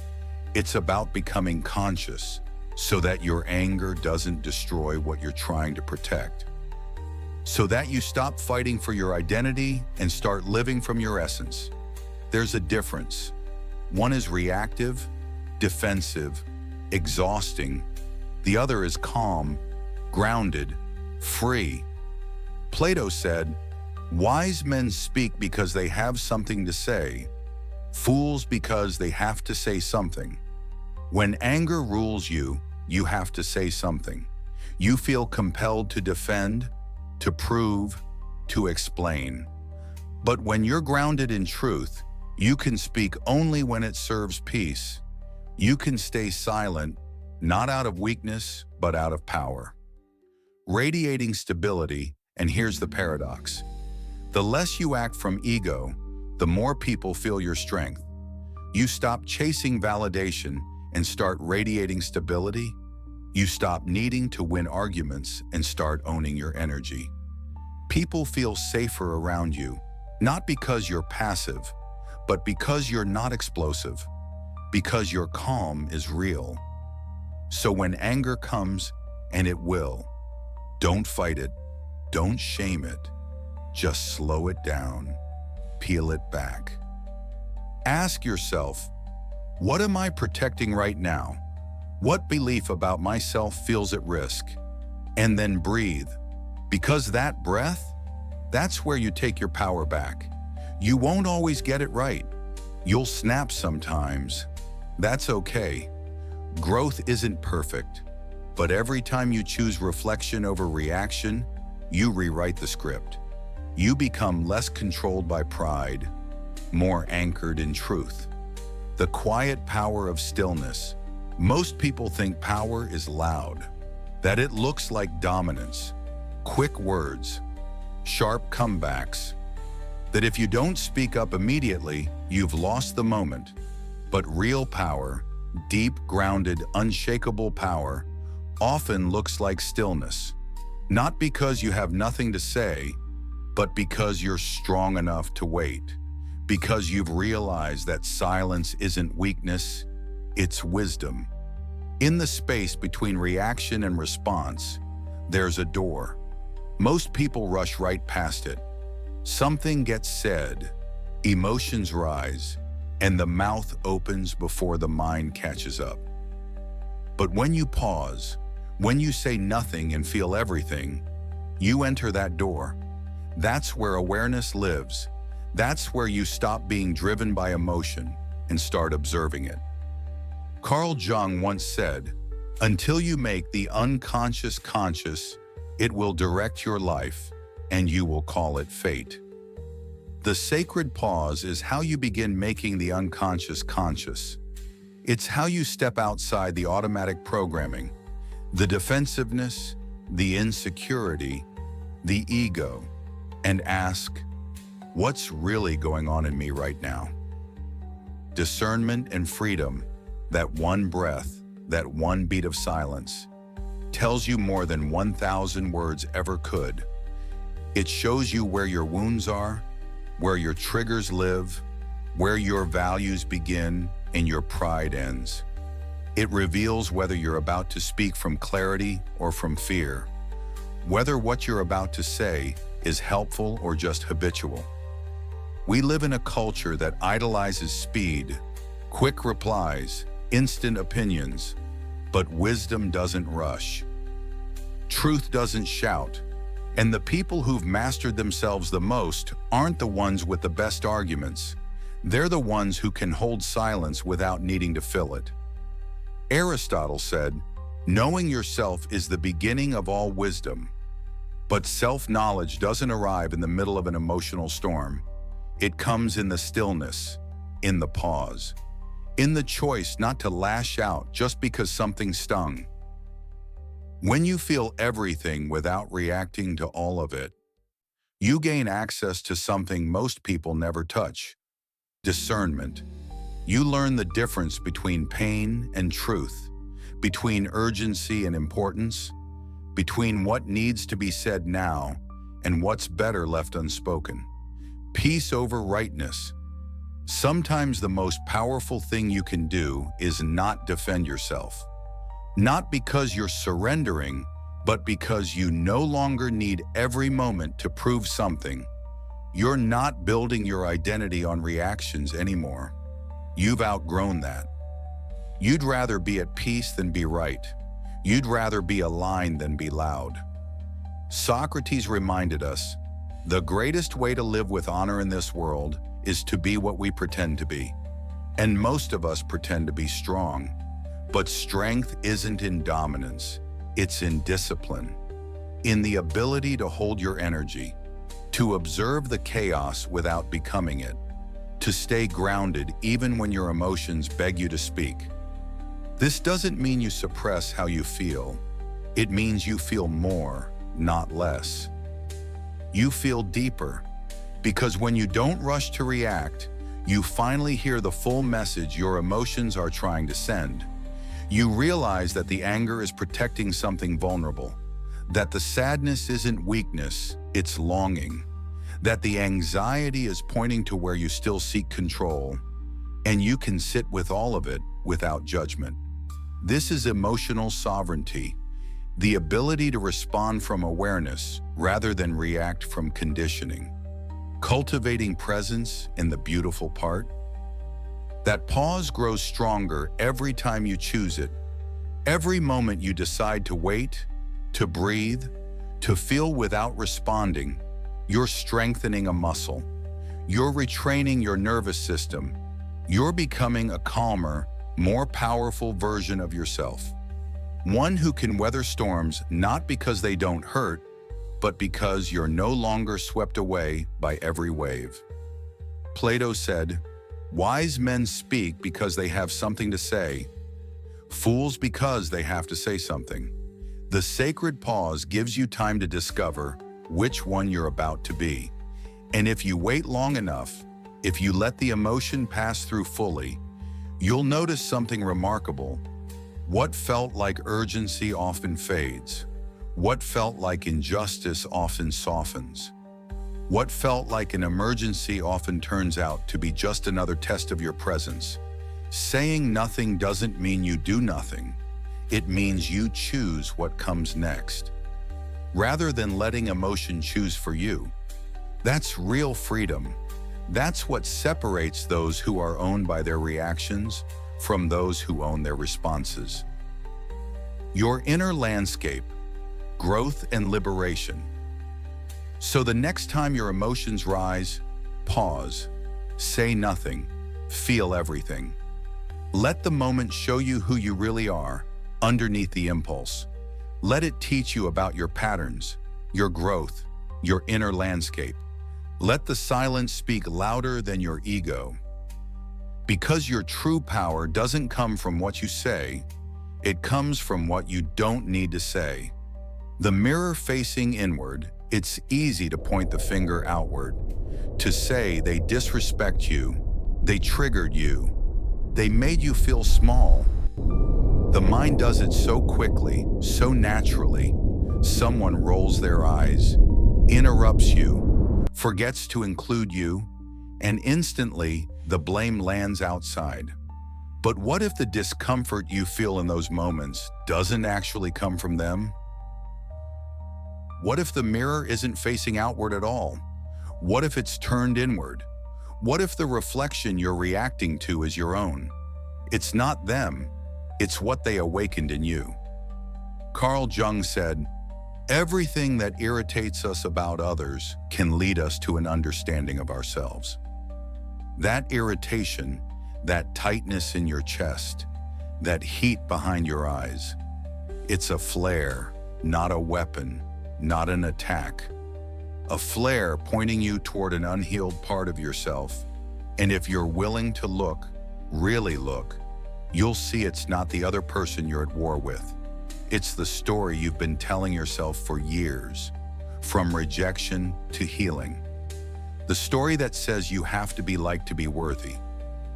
It's about becoming conscious, so that your anger doesn't destroy what you're trying to protect. So that you stop fighting for your identity and start living from your essence. There's a difference. One is reactive, defensive, exhausting. The other is calm, grounded, free. Plato said, "Wise men speak because they have something to say, fools because they have to say something." When anger rules you, you have to say something. You feel compelled to defend, to prove, to explain. But when you're grounded in truth, you can speak only when it serves peace. You can stay silent, not out of weakness, but out of power. Radiating stability, and here's the paradox. The less you act from ego, the more people feel your strength. You stop chasing validation and start radiating stability. You stop needing to win arguments and start owning your energy. People feel safer around you, not because you're passive, but because you're not explosive, because your calm is real. So when anger comes, and it will, don't fight it, don't shame it, just slow it down, peel it back. Ask yourself, what am I protecting right now? What belief about myself feels at risk? And then breathe, because that breath, that's where you take your power back. You won't always get it right. You'll snap sometimes. That's okay. Growth isn't perfect, but every time you choose reflection over reaction, you rewrite the script. You become less controlled by pride, more anchored in truth. The quiet power of stillness. Most people think power is loud, that it looks like dominance, quick words, sharp comebacks, that if you don't speak up immediately, you've lost the moment. But real power, deep, grounded, unshakable power, often looks like stillness. Not because you have nothing to say, but because you're strong enough to wait. Because you've realized that silence isn't weakness, it's wisdom. In the space between reaction and response, there's a door. Most people rush right past it. Something gets said, emotions rise, and the mouth opens before the mind catches up. But when you pause, when you say nothing and feel everything, you enter that door. That's where awareness lives. That's where you stop being driven by emotion and start observing it. Carl Jung once said, "Until you make the unconscious conscious, it will direct your life, and you will call it fate." The sacred pause is how you begin making the unconscious conscious. It's how you step outside the automatic programming, the defensiveness, the insecurity, the ego, and ask, what's really going on in me right now? Discernment and freedom, that one breath, that one beat of silence, tells you more than 1,000 words ever could. It shows you where your wounds are, where your triggers live, where your values begin and your pride ends. It reveals whether you're about to speak from clarity or from fear, whether what you're about to say is helpful or just habitual. We live in a culture that idolizes speed, quick replies, instant opinions, but wisdom doesn't rush. Truth doesn't shout, and the people who've mastered themselves the most aren't the ones with the best arguments. They're the ones who can hold silence without needing to fill it. Aristotle said, "Knowing yourself is the beginning of all wisdom." But self-knowledge doesn't arrive in the middle of an emotional storm. It comes in the stillness, in the pause, in the choice not to lash out just because something stung. When you feel everything without reacting to all of it, you gain access to something most people never touch: discernment. You learn the difference between pain and truth, between urgency and importance, between what needs to be said now and what's better left unspoken. Peace over rightness. Sometimes the most powerful thing you can do is not defend yourself. Not because you're surrendering, but because you no longer need every moment to prove something. You're not building your identity on reactions anymore. You've outgrown that. You'd rather be at peace than be right. You'd rather be aligned than be loud. Socrates reminded us, the greatest way to live with honor in this world is to be what we pretend to be. And most of us pretend to be strong. But strength isn't in dominance, it's in discipline, in the ability to hold your energy, to observe the chaos without becoming it, to stay grounded even when your emotions beg you to speak. This doesn't mean you suppress how you feel. It means you feel more, not less. You feel deeper, because when you don't rush to react, you finally hear the full message your emotions are trying to send. You realize that the anger is protecting something vulnerable, that the sadness isn't weakness, it's longing, that the anxiety is pointing to where you still seek control, and you can sit with all of it without judgment. This is emotional sovereignty, the ability to respond from awareness rather than react from conditioning. Cultivating presence in the beautiful part. That pause grows stronger every time you choose it. Every moment you decide to wait, to breathe, to feel without responding, you're strengthening a muscle. You're retraining your nervous system. You're becoming a calmer, more powerful version of yourself. One who can weather storms not because they don't hurt, but because you're no longer swept away by every wave. Plato said, "Wise men speak because they have something to say, fools because they have to say something." The sacred pause gives you time to discover which one you're about to be. And if you wait long enough, if you let the emotion pass through fully, you'll notice something remarkable. What felt like urgency often fades. What felt like injustice often softens. What felt like an emergency often turns out to be just another test of your presence. Saying nothing doesn't mean you do nothing. It means you choose what comes next, rather than letting emotion choose for you. That's real freedom. That's what separates those who are owned by their reactions from those who own their responses. Your inner landscape, growth and liberation. So the next time your emotions rise, pause, say nothing, feel everything. Let the moment show you who you really are underneath the impulse. Let it teach you about your patterns, your growth, your inner landscape. Let the silence speak louder than your ego. Because your true power doesn't come from what you say, it comes from what you don't need to say. The mirror facing inward, it's easy to point the finger outward, to say they disrespect you, they triggered you, they made you feel small. The mind does it so quickly, so naturally. Someone rolls their eyes, interrupts you, forgets to include you, and instantly the blame lands outside. But what if the discomfort you feel in those moments doesn't actually come from them? What if the mirror isn't facing outward at all? What if it's turned inward? What if the reflection you're reacting to is your own? It's not them, it's what they awakened in you. Carl Jung said, "Everything that irritates us about others can lead us to an understanding of ourselves." That irritation, that tightness in your chest, that heat behind your eyes, it's a flare, not a weapon, not an attack. A flare pointing you toward an unhealed part of yourself. And if you're willing to look, really look, you'll see it's not the other person you're at war with. It's the story you've been telling yourself for years, from rejection to healing. The story that says you have to be liked to be worthy,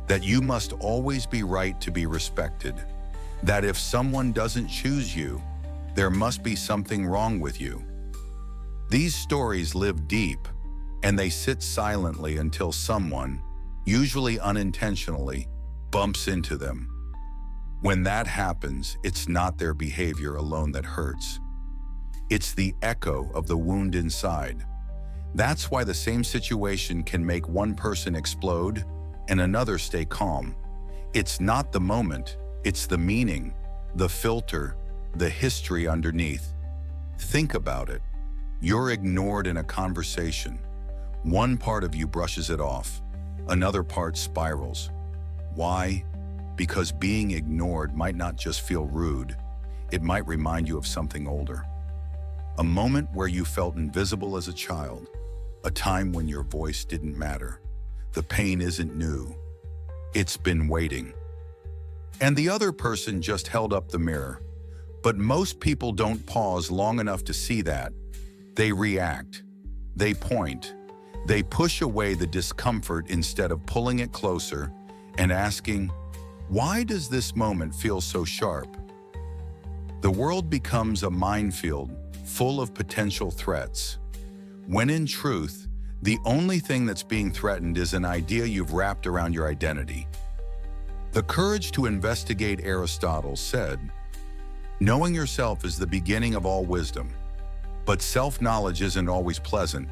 that you must always be right to be respected, that if someone doesn't choose you, there must be something wrong with you. These stories live deep, and they sit silently until someone, usually unintentionally, bumps into them. When that happens, it's not their behavior alone that hurts. It's the echo of the wound inside. That's why the same situation can make one person explode and another stay calm. It's not the moment, it's the meaning, the filter, the history underneath. Think about it. You're ignored in a conversation. One part of you brushes it off, another part spirals. Why? Because being ignored might not just feel rude, it might remind you of something older. A moment where you felt invisible as a child, a time when your voice didn't matter. The pain isn't new, it's been waiting. And the other person just held up the mirror. But most people don't pause long enough to see that. They react, they point, they push away the discomfort instead of pulling it closer and asking, why does this moment feel so sharp? The world becomes a minefield full of potential threats, when in truth, the only thing that's being threatened is an idea you've wrapped around your identity. The courage to investigate, Aristotle said, knowing yourself is the beginning of all wisdom. But self-knowledge isn't always pleasant.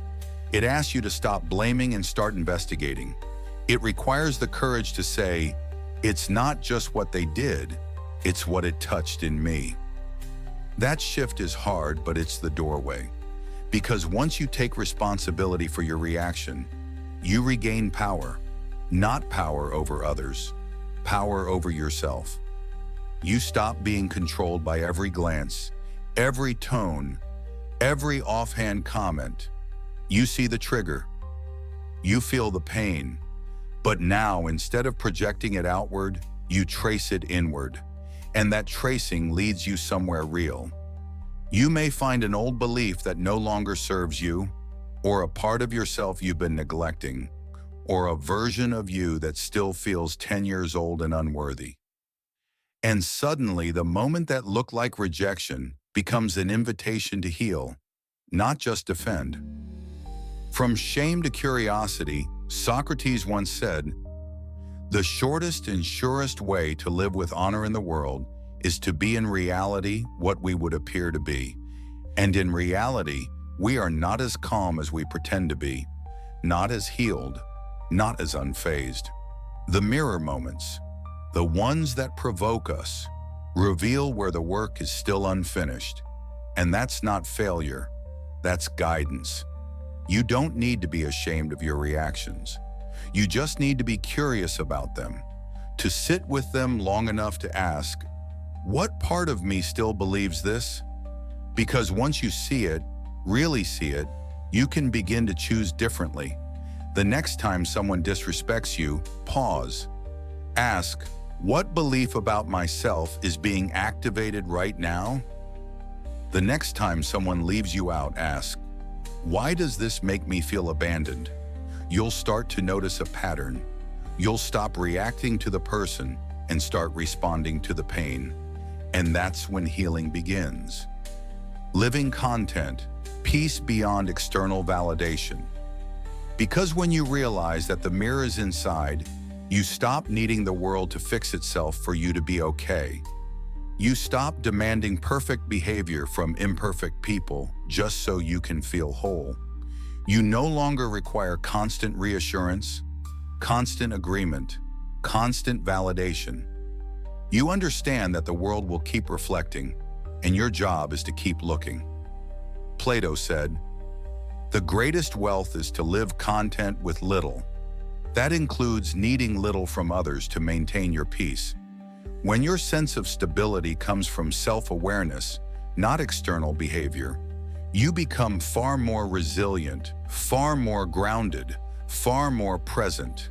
It asks you to stop blaming and start investigating. It requires the courage to say, it's not just what they did, it's what it touched in me. That shift is hard, but it's the doorway. Because once you take responsibility for your reaction, you regain power. Not power over others, power over yourself. You stop being controlled by every glance, every tone, every offhand comment. You see the trigger. You feel the pain. But now, instead of projecting it outward, you trace it inward. And that tracing leads you somewhere real. You may find an old belief that no longer serves you, or a part of yourself you've been neglecting, or a version of you that still feels 10 years old and unworthy. And suddenly, the moment that looked like rejection becomes an invitation to heal, not just defend. From shame to curiosity, Socrates once said, "The shortest and surest way to live with honor in the world is to be in reality what we would appear to be. And in reality, we are not as calm as we pretend to be, not as healed, not as unfazed." The mirror moments, the ones that provoke us, reveal where the work is still unfinished. And that's not failure, that's guidance. You don't need to be ashamed of your reactions. You just need to be curious about them, to sit with them long enough to ask, what part of me still believes this? Because once you see it, really see it, you can begin to choose differently, The next time someone disrespects you, pause. Ask, what belief about myself is being activated right now? The next time someone leaves you out, ask, why does this make me feel abandoned? You'll start to notice a pattern. You'll stop reacting to the person and start responding to the pain. And that's when healing begins. Living content, peace beyond external validation. Because when you realize that the mirror is inside, you stop needing the world to fix itself for you to be okay. You stop demanding perfect behavior from imperfect people just so you can feel whole. You no longer require constant reassurance, constant agreement, constant validation. You understand that the world will keep reflecting, and your job is to keep looking. Plato said, "The greatest wealth is to live content with little. That includes needing little from others to maintain your peace." When your sense of stability comes from self-awareness, not external behavior, you become far more resilient, far more grounded, far more present.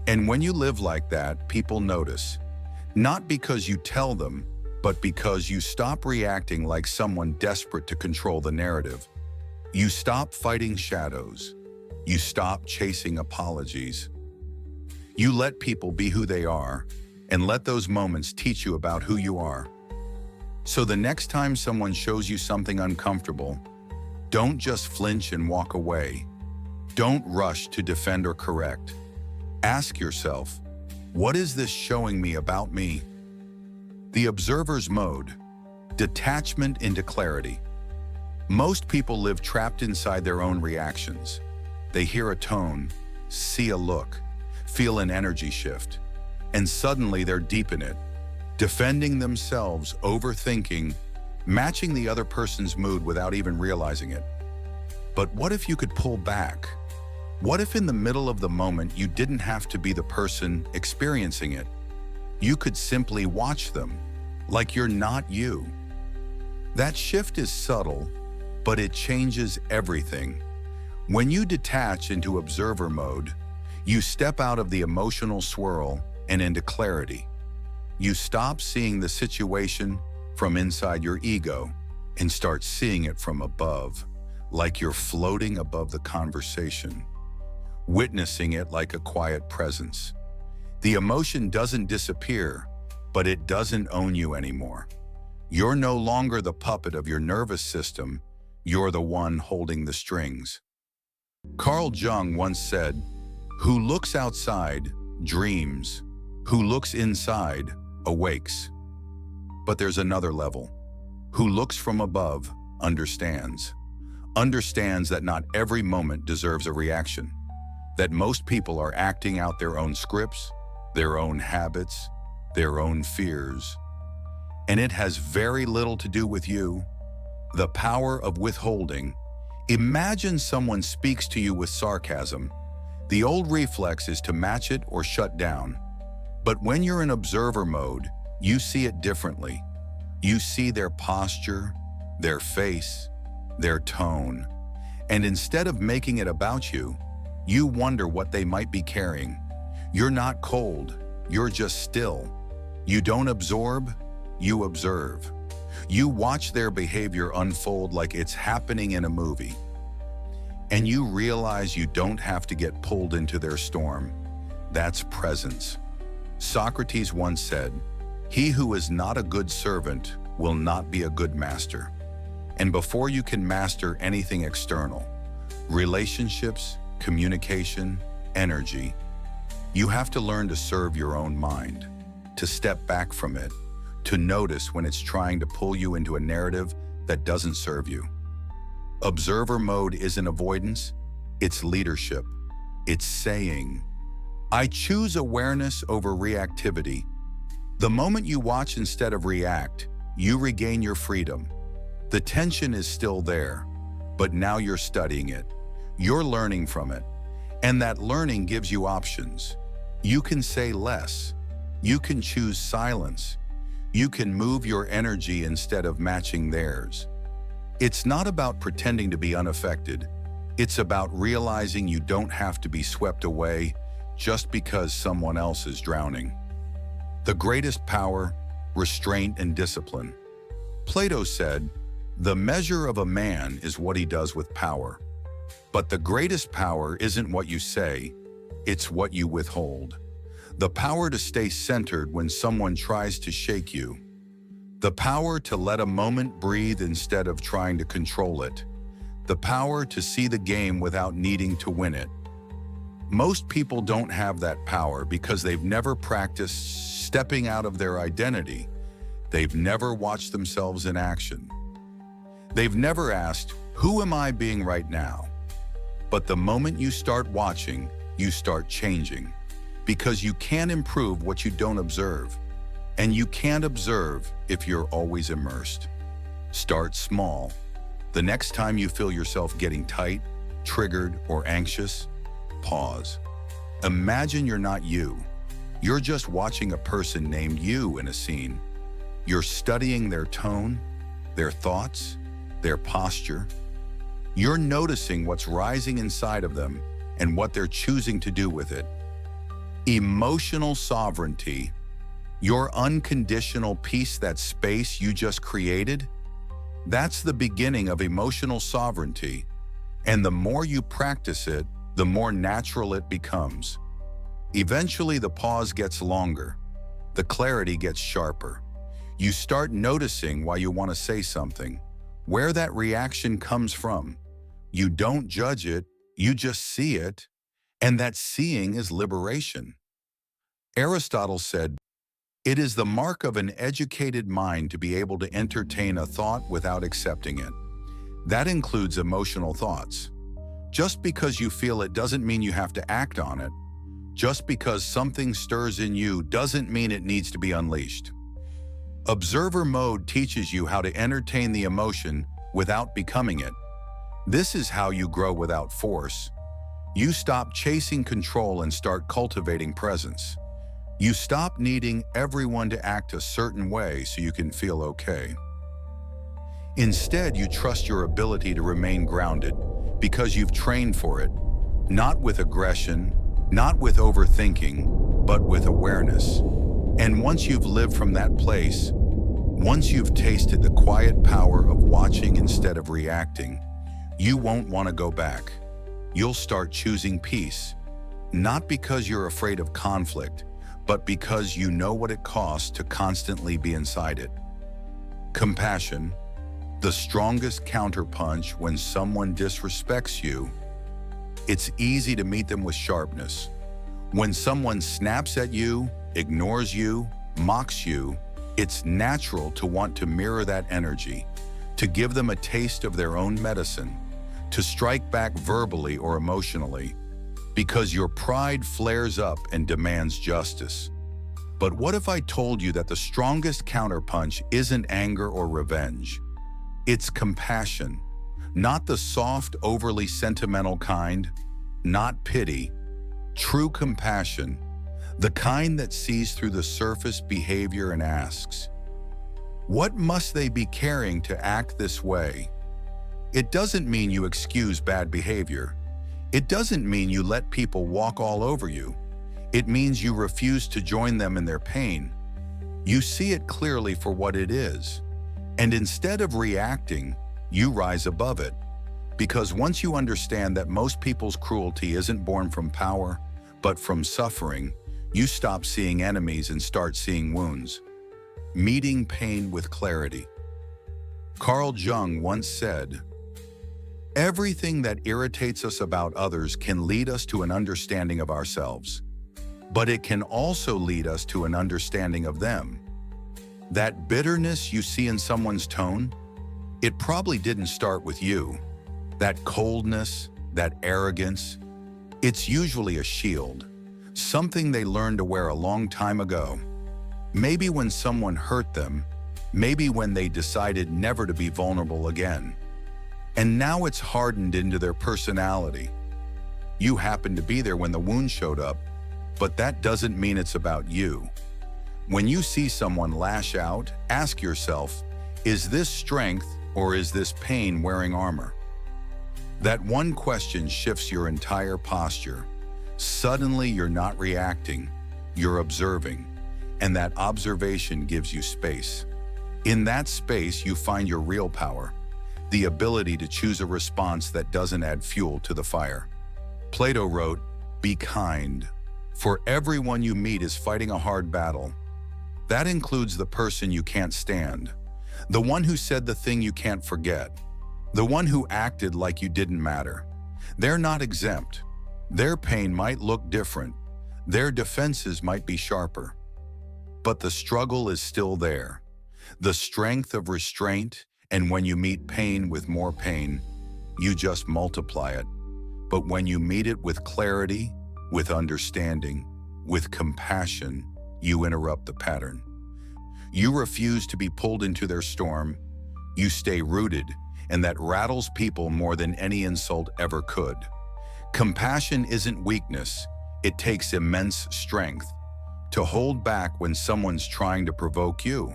And when you live like that, people notice. Not because you tell them, but because you stop reacting like someone desperate to control the narrative. You stop fighting shadows. You stop chasing apologies. You let people be who they are, and let those moments teach you about who you are. So the next time someone shows you something uncomfortable, don't just flinch and walk away. Don't rush to defend or correct. Ask yourself, what is this showing me about me? The observer's mode, detachment into clarity. Most people live trapped inside their own reactions. They hear a tone, see a look, feel an energy shift, and suddenly they're deep in it, defending themselves, overthinking, matching the other person's mood without even realizing it. But what if you could pull back? What if in the middle of the moment you didn't have to be the person experiencing it? You could simply watch them, like you're not you. That shift is subtle, but it changes everything. When you detach into observer mode, you step out of the emotional swirl and into clarity. You stop seeing the situation from inside your ego and start seeing it from above, like you're floating above the conversation, witnessing it like a quiet presence. The emotion doesn't disappear, but it doesn't own you anymore. You're no longer the puppet of your nervous system, you're the one holding the strings. Carl Jung once said, "Who looks outside dreams, who looks inside awakes." But there's another level. Who looks from above understands. Understands that not every moment deserves a reaction. That most people are acting out their own scripts, their own habits, their own fears. And it has very little to do with you. The power of withholding. Imagine someone speaks to you with sarcasm. The old reflex is to match it or shut down. But when you're in observer mode, you see it differently. You see their posture, their face, their tone. And instead of making it about you, you wonder what they might be carrying. You're not cold, you're just still. You don't absorb, you observe. You watch their behavior unfold like it's happening in a movie. And you realize you don't have to get pulled into their storm. That's presence. Socrates once said, "He who is not a good servant will not be a good master." And before you can master anything external, relationships, communication, energy, you have to learn to serve your own mind, to step back from it, to notice when it's trying to pull you into a narrative that doesn't serve you. Observer mode isn't avoidance, it's leadership. It's saying, I choose awareness over reactivity. The moment you watch instead of react, you regain your freedom. The tension is still there, but now you're studying it. You're learning from it. And that learning gives you options. You can say less. You can choose silence. You can move your energy instead of matching theirs. It's not about pretending to be unaffected. It's about realizing you don't have to be swept away just because someone else is drowning. The greatest power, restraint, and discipline. Plato said, "The measure of a man is what he does with power. But the greatest power isn't what you say, it's what you withhold. The power to stay centered when someone tries to shake you. The power to let a moment breathe instead of trying to control it. The power to see the game without needing to win it." Most people don't have that power because they've never practiced stepping out of their identity. They've never watched themselves in action. They've never asked, "Who am I being right now?" But the moment you start watching, you start changing. Because you can't improve what you don't observe. And you can't observe if you're always immersed. Start small. The next time you feel yourself getting tight, triggered, or anxious, pause. Imagine you're not you. You're just watching a person named you in a scene. You're studying their tone, their thoughts, their posture. You're noticing what's rising inside of them and what they're choosing to do with it. Emotional sovereignty, your unconditional peace, that space you just created, that's the beginning of emotional sovereignty. And the more you practice it, the more natural it becomes. Eventually, the pause gets longer. The clarity gets sharper. You start noticing why you want to say something, where that reaction comes from. You don't judge it, you just see it, and that seeing is liberation. Aristotle said, "It is the mark of an educated mind to be able to entertain a thought without accepting it." That includes emotional thoughts. Just because you feel it doesn't mean you have to act on it. Just because something stirs in you doesn't mean it needs to be unleashed. Observer mode teaches you how to entertain the emotion without becoming it. This is how you grow without force. You stop chasing control and start cultivating presence. You stop needing everyone to act a certain way so you can feel okay. Instead, you trust your ability to remain grounded because you've trained for it, not with aggression, not with overthinking, but with awareness. And once you've lived from that place, once you've tasted the quiet power of watching instead of reacting, you won't want to go back. You'll start choosing peace, not because you're afraid of conflict, but because you know what it costs to constantly be inside it. Compassion, the strongest counterpunch when someone disrespects you. It's easy to meet them with sharpness. When someone snaps at you, ignores you, mocks you, it's natural to want to mirror that energy, to give them a taste of their own medicine, to strike back verbally or emotionally, because your pride flares up and demands justice. But what if I told you that the strongest counterpunch isn't anger or revenge? It's compassion, not the soft, overly sentimental kind, not pity, true compassion, the kind that sees through the surface behavior and asks, what must they be carrying to act this way? It doesn't mean you excuse bad behavior. It doesn't mean you let people walk all over you. It means you refuse to join them in their pain. You see it clearly for what it is. And instead of reacting, you rise above it. Because once you understand that most people's cruelty isn't born from power, but from suffering, you stop seeing enemies and start seeing wounds. Meeting pain with clarity. Carl Jung once said, "Everything that irritates us about others can lead us to an understanding of ourselves, but it can also lead us to an understanding of them." That bitterness you see in someone's tone, it probably didn't start with you. That coldness, that arrogance, it's usually a shield, something they learned to wear a long time ago. Maybe when someone hurt them, maybe when they decided never to be vulnerable again. And now it's hardened into their personality. You happened to be there when the wound showed up, but that doesn't mean it's about you. When you see someone lash out, ask yourself, is this strength or is this pain wearing armor? That one question shifts your entire posture. Suddenly you're not reacting, you're observing, and that observation gives you space. In that space, you find your real power, the ability to choose a response that doesn't add fuel to the fire. Plato wrote, "Be kind, for everyone you meet is fighting a hard battle." That includes the person you can't stand, the one who said the thing you can't forget, the one who acted like you didn't matter. They're not exempt. Their pain might look different. Their defenses might be sharper. But the struggle is still there. The strength of restraint, and when you meet pain with more pain, you just multiply it. But when you meet it with clarity, with understanding, with compassion, you interrupt the pattern. You refuse to be pulled into their storm. You stay rooted, and that rattles people more than any insult ever could. Compassion isn't weakness. It takes immense strength. To hold back when someone's trying to provoke you.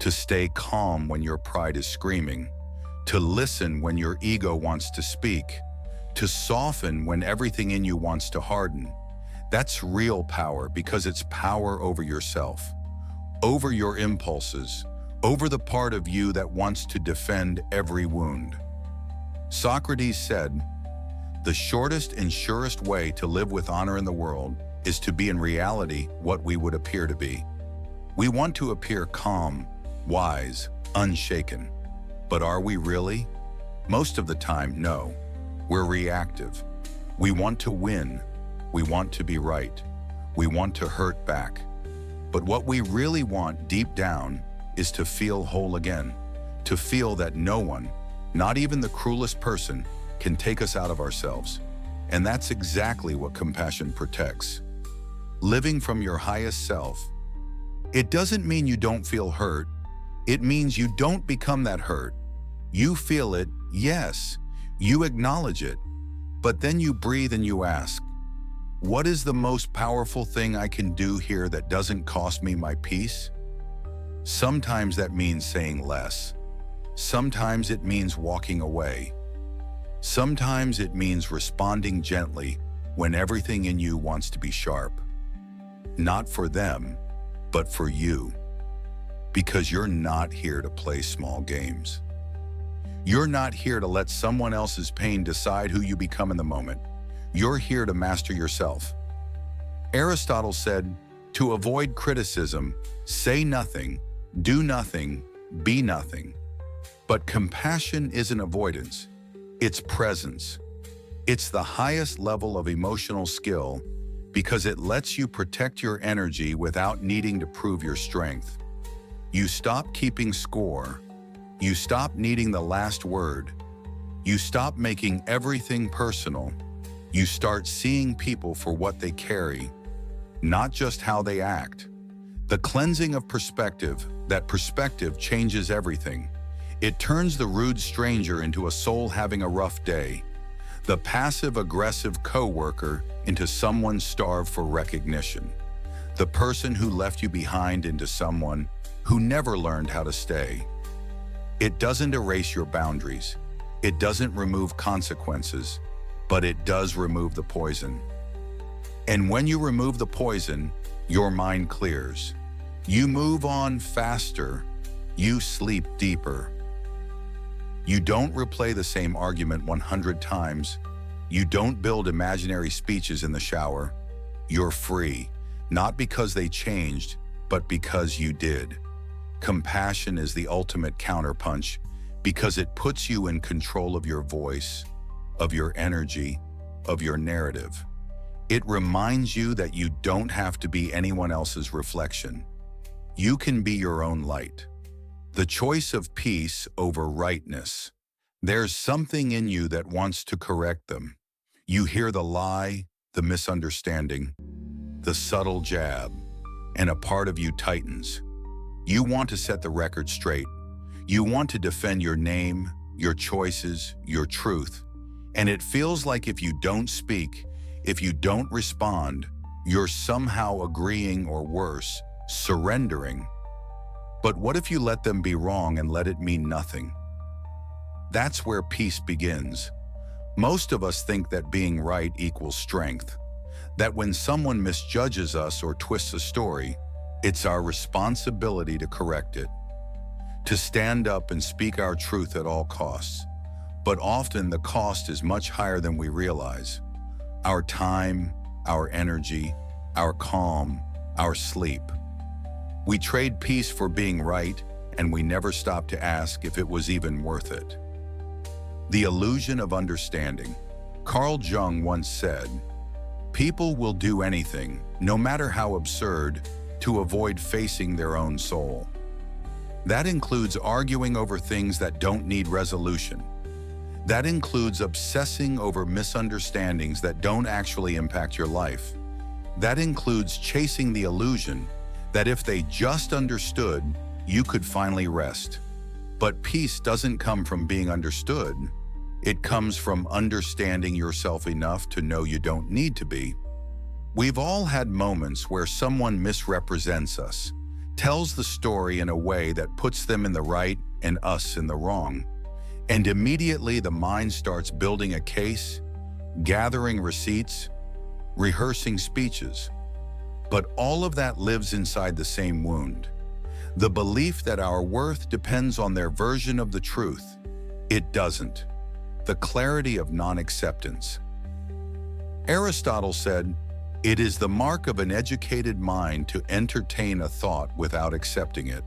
To stay calm when your pride is screaming. To listen when your ego wants to speak. To soften when everything in you wants to harden. That's real power, because it's power over yourself, over your impulses, over the part of you that wants to defend every wound. Socrates said, "The shortest and surest way to live with honor in the world is to be in reality what we would appear to be." We want to appear calm, wise, unshaken. But are we really? Most of the time, no. We're reactive. We want to win. We want to be right. We want to hurt back. But what we really want deep down is to feel whole again, to feel that no one, not even the cruelest person, can take us out of ourselves. And that's exactly what compassion protects. Living from your highest self. It doesn't mean you don't feel hurt. It means you don't become that hurt. You feel it, yes. You acknowledge it. But then you breathe and you ask, what is the most powerful thing I can do here that doesn't cost me my peace? Sometimes that means saying less. Sometimes it means walking away. Sometimes it means responding gently when everything in you wants to be sharp. Not for them, but for you. Because you're not here to play small games. You're not here to let someone else's pain decide who you become in the moment. You're here to master yourself. Aristotle said, to avoid criticism, say nothing, do nothing, be nothing. But compassion isn't avoidance, it's presence. It's the highest level of emotional skill because it lets you protect your energy without needing to prove your strength. You stop keeping score. You stop needing the last word. You stop making everything personal. You start seeing people for what they carry, not just how they act. The cleansing of perspective, that perspective changes everything. It turns the rude stranger into a soul having a rough day, the passive-aggressive coworker into someone starved for recognition, the person who left you behind into someone who never learned how to stay. It doesn't erase your boundaries. It doesn't remove consequences, but it does remove the poison. And when you remove the poison, your mind clears. You move on faster. You sleep deeper. You don't replay the same argument 100 times. You don't build imaginary speeches in the shower. You're free, not because they changed, but because you did. Compassion is the ultimate counterpunch because it puts you in control of your voice, of your energy, of your narrative. It reminds you that you don't have to be anyone else's reflection. You can be your own light. The choice of peace over rightness. There's something in you that wants to correct them. You hear the lie, the misunderstanding, the subtle jab, and a part of you tightens. You want to set the record straight. You want to defend your name, your choices, your truth. And it feels like if you don't speak, if you don't respond, you're somehow agreeing or worse, surrendering. But what if you let them be wrong and let it mean nothing? That's where peace begins. Most of us think that being right equals strength, that when someone misjudges us or twists a story, it's our responsibility to correct it, to stand up and speak our truth at all costs. But often the cost is much higher than we realize. Our time, our energy, our calm, our sleep. We trade peace for being right, and we never stop to ask if it was even worth it. The illusion of understanding. Carl Jung once said, "People will do anything, no matter how absurd, to avoid facing their own soul." That includes arguing over things that don't need resolution. That includes obsessing over misunderstandings that don't actually impact your life. That includes chasing the illusion that if they just understood, you could finally rest. But peace doesn't come from being understood. It comes from understanding yourself enough to know you don't need to be. We've all had moments where someone misrepresents us, tells the story in a way that puts them in the right and us in the wrong. And immediately the mind starts building a case, gathering receipts, rehearsing speeches. But all of that lives inside the same wound. The belief that our worth depends on their version of the truth. It doesn't. The clarity of non-acceptance. Aristotle said, "It is the mark of an educated mind to entertain a thought without accepting it."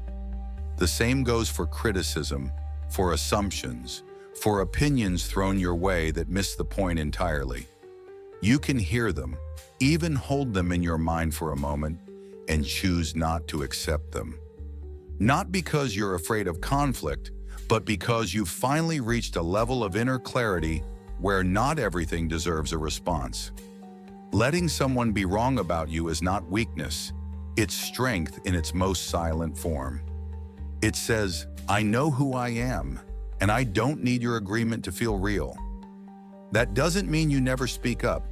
The same goes for criticism, for assumptions, for opinions thrown your way that miss the point entirely. You can hear them, even hold them in your mind for a moment, and choose not to accept them. Not because you're afraid of conflict, but because you've finally reached a level of inner clarity where not everything deserves a response. Letting someone be wrong about you is not weakness, it's strength in its most silent form. It says, "I know who I am, and I don't need your agreement to feel real." That doesn't mean you never speak up.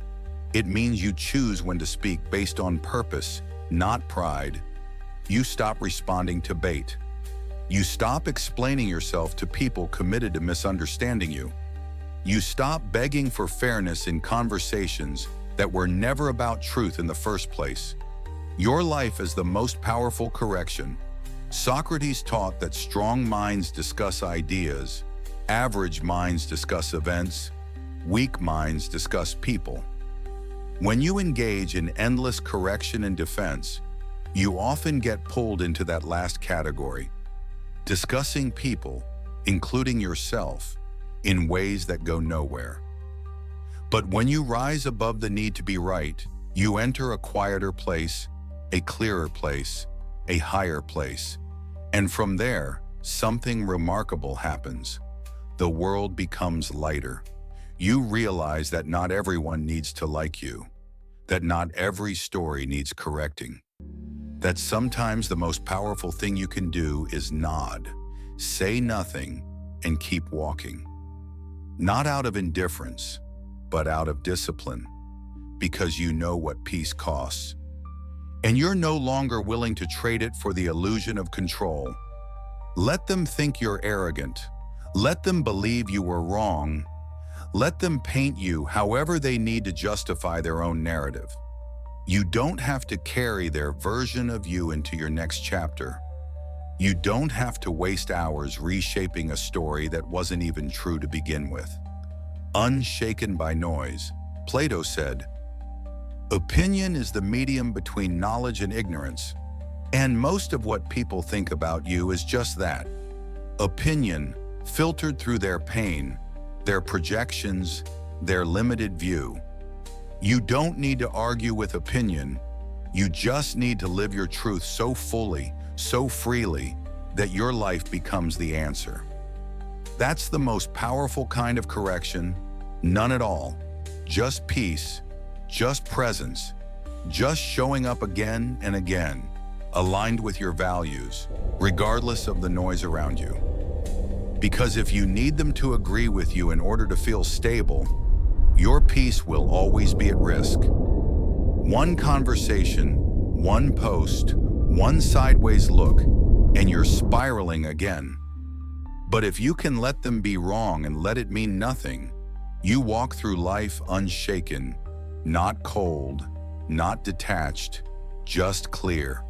It means you choose when to speak based on purpose, not pride. You stop responding to bait. You stop explaining yourself to people committed to misunderstanding you. You stop begging for fairness in conversations that were never about truth in the first place. Your life is the most powerful correction. Socrates taught that strong minds discuss ideas, average minds discuss events, weak minds discuss people. When you engage in endless correction and defense, you often get pulled into that last category, discussing people, including yourself, in ways that go nowhere. But when you rise above the need to be right, you enter a quieter place, a clearer place, a higher place. And from there, something remarkable happens. The world becomes lighter. You realize that not everyone needs to like you, that not every story needs correcting, that sometimes the most powerful thing you can do is nod, say nothing, and keep walking. Not out of indifference, but out of discipline, because you know what peace costs. And you're no longer willing to trade it for the illusion of control. Let them think you're arrogant. Let them believe you were wrong. Let them paint you however they need to justify their own narrative. You don't have to carry their version of you into your next chapter. You don't have to waste hours reshaping a story that wasn't even true to begin with. Unshaken by noise, Plato said, "Opinion is the medium between knowledge and ignorance." And most of what people think about you is just that. Opinion, filtered through their pain, their projections, their limited view. You don't need to argue with opinion. You just need to live your truth so fully, so freely, that your life becomes the answer. That's the most powerful kind of correction. None at all. Just peace, just presence, just showing up again and again, aligned with your values, regardless of the noise around you. Because if you need them to agree with you in order to feel stable, your peace will always be at risk. One conversation, one post, one sideways look, and you're spiraling again. But if you can let them be wrong and let it mean nothing, You walk through life unshaken, not cold, not detached, just clear.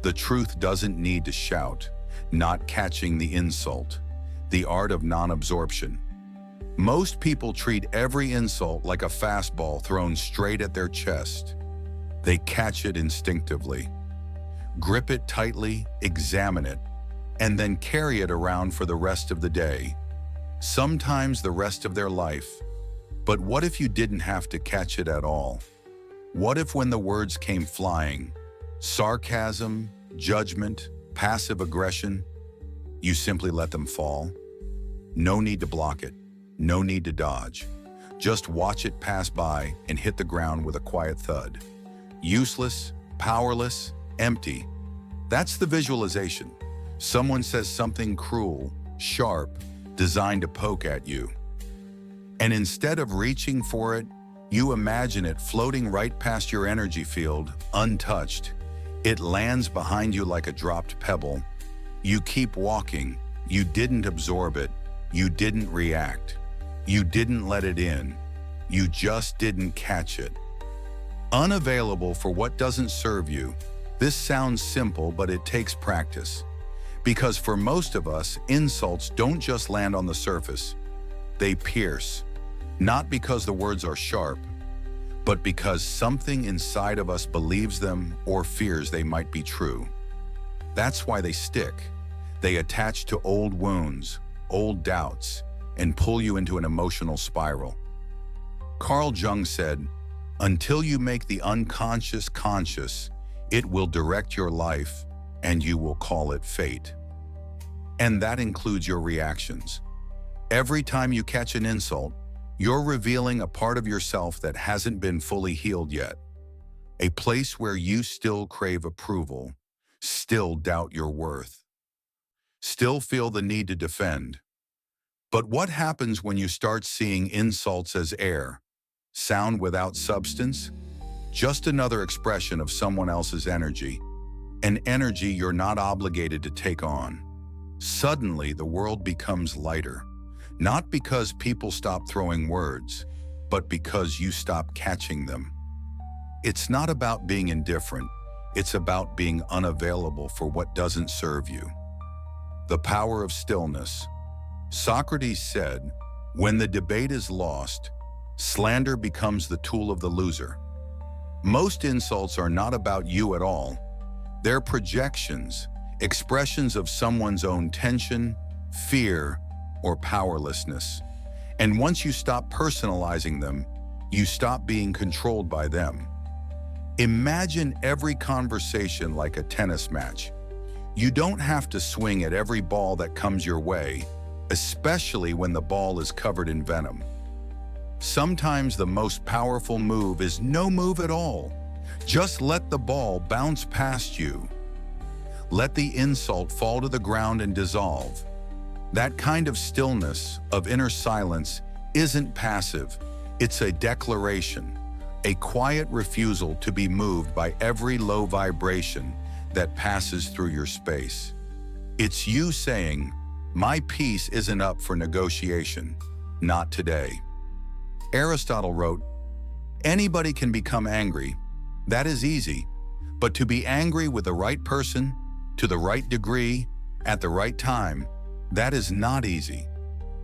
The truth doesn't need to shout, not catching the insult. The art of non-absorption. Most people treat every insult like a fastball thrown straight at their chest. They catch it instinctively, grip it tightly, examine it, and then carry it around for the rest of the day, sometimes the rest of their life. But what if you didn't have to catch it at all? What if when the words came flying, sarcasm, judgment, passive aggression, you simply let them fall? No need to block it. No need to dodge. Just watch it pass by and hit the ground with a quiet thud. Useless, powerless, empty. That's the visualization. Someone says something cruel, sharp, designed to poke at you. And instead of reaching for it, you imagine it floating right past your energy field, untouched. It lands behind you like a dropped pebble. You keep walking. You didn't absorb it. You didn't react. You didn't let it in. You just didn't catch it. Unavailable for what doesn't serve you. This sounds simple, but it takes practice. Because for most of us, insults don't just land on the surface. They pierce. Not because the words are sharp, but because something inside of us believes them or fears they might be true. That's why they stick. They attach to old wounds, old doubts, and pull you into an emotional spiral. Carl Jung said, "Until you make the unconscious conscious, it will direct your life, and you will call it fate." And that includes your reactions. Every time you catch an insult, you're revealing a part of yourself that hasn't been fully healed yet. A place where you still crave approval, still doubt your worth, still feel the need to defend. But what happens when you start seeing insults as air, sound without substance? Just another expression of someone else's energy, an energy you're not obligated to take on. Suddenly, the world becomes lighter, not because people stop throwing words, but because you stop catching them. It's not about being indifferent, it's about being unavailable for what doesn't serve you. The power of stillness. Socrates said, "When the debate is lost, slander becomes the tool of the loser." Most insults are not about you at all. They're projections, expressions of someone's own tension, fear, or powerlessness. And once you stop personalizing them, you stop being controlled by them. Imagine every conversation like a tennis match. You don't have to swing at every ball that comes your way, especially when the ball is covered in venom. Sometimes the most powerful move is no move at all. Just let the ball bounce past you. Let the insult fall to the ground and dissolve. That kind of stillness, of inner silence, isn't passive. It's a declaration, a quiet refusal to be moved by every low vibration that passes through your space. It's you saying, "My peace isn't up for negotiation, not today." Aristotle wrote, "Anybody can become angry. That is easy. But to be angry with the right person, to the right degree, at the right time, that is not easy.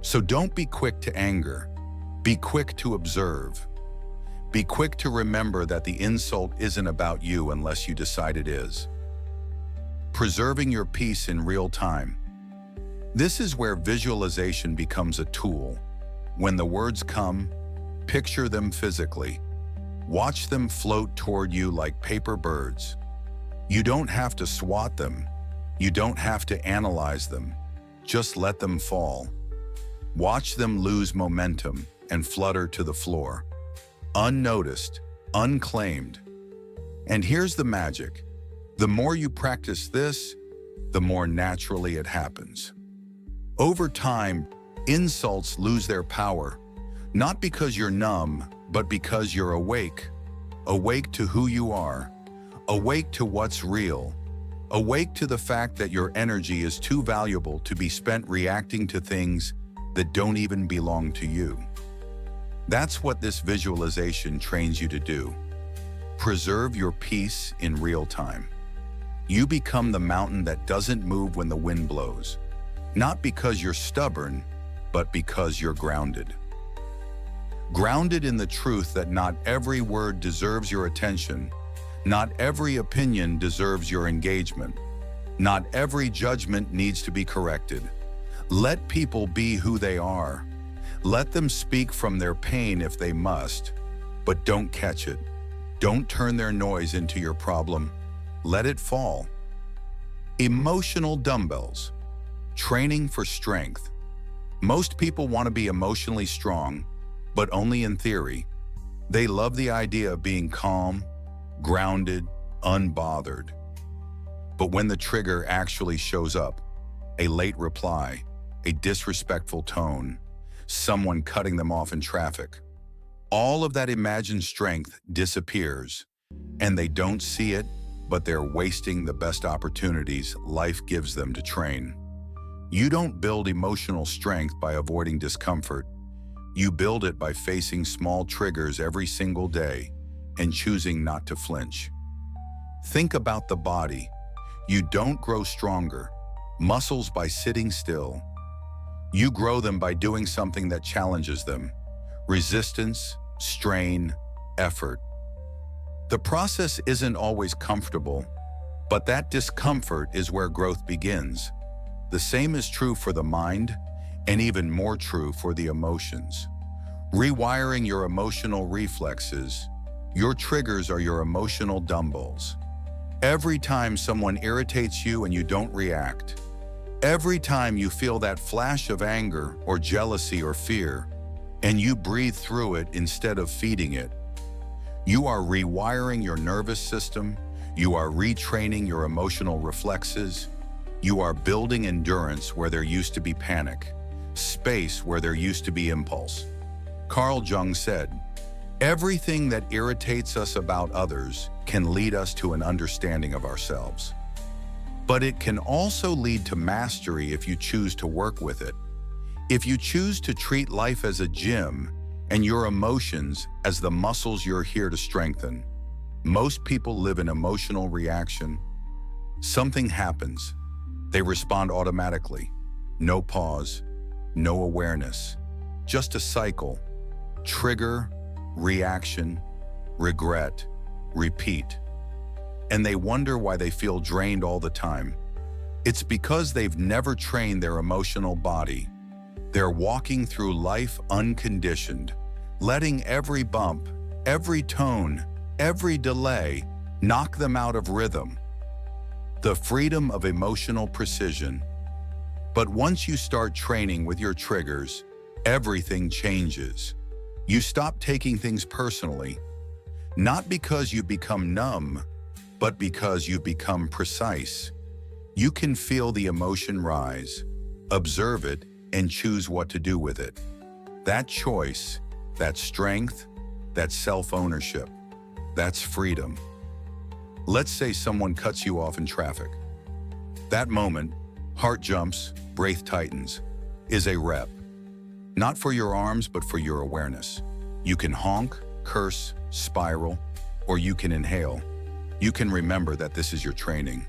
So don't be quick to anger. Be quick to observe. Be quick to remember that the insult isn't about you unless you decide it is." Preserving your peace in real time. This is where visualization becomes a tool. When the words come, picture them physically. Watch them float toward you like paper birds. You don't have to swat them. You don't have to analyze them. Just let them fall. Watch them lose momentum and flutter to the floor. Unnoticed, unclaimed. And here's the magic. The more you practice this, the more naturally it happens. Over time, insults lose their power, not because you're numb, but because you're awake. Awake to who you are. Awake to what's real. Awake to the fact that your energy is too valuable to be spent reacting to things that don't even belong to you. That's what this visualization trains you to do. Preserve your peace in real time. You become the mountain that doesn't move when the wind blows, not because you're stubborn, but because you're grounded. Grounded in the truth that not every word deserves your attention, not every opinion deserves your engagement, not every judgment needs to be corrected. Let people be who they are. Let them speak from their pain if they must, but don't catch it. Don't turn their noise into your problem. Let it fall. Emotional dumbbells. Training for strength. Most people want to be emotionally strong, but only in theory. They love the idea of being calm, grounded, unbothered. But when the trigger actually shows up, a late reply, a disrespectful tone, someone cutting them off in traffic, all of that imagined strength disappears, and they don't see it, but they're wasting the best opportunities life gives them to train. You don't build emotional strength by avoiding discomfort. You build it by facing small triggers every single day and choosing not to flinch. Think about the body. You don't grow stronger muscles by sitting still. You grow them by doing something that challenges them. Resistance, strain, effort. The process isn't always comfortable, but that discomfort is where growth begins. The same is true for the mind, and even more true for the emotions. Rewiring your emotional reflexes. Your triggers are your emotional dumbbells. Every time someone irritates you and you don't react, every time you feel that flash of anger or jealousy or fear, and you breathe through it instead of feeding it, you are rewiring your nervous system, you are retraining your emotional reflexes, you are building endurance where there used to be panic, space where there used to be impulse. Carl Jung said, "Everything that irritates us about others can lead us to an understanding of ourselves. But it can also lead to mastery if you choose to work with it. If you choose to treat life as a gym and your emotions as the muscles you're here to strengthen." Most people live in emotional reaction. Something happens. They respond automatically. No pause, no awareness. Just a cycle. Trigger, reaction, regret, repeat. And they wonder why they feel drained all the time. It's because they've never trained their emotional body. They're walking through life unconditioned, letting every bump, every tone, every delay knock them out of rhythm. The freedom of emotional precision. But once you start training with your triggers, everything changes. You stop taking things personally, not because you become numb, but because you become precise. You can feel the emotion rise, observe it, and choose what to do with it. That choice, that strength, that self-ownership, that's freedom. Let's say someone cuts you off in traffic. That moment, heart jumps, breath tightens, is a rep. Not for your arms, but for your awareness. You can honk, curse, spiral, or you can inhale. You can remember that this is your training.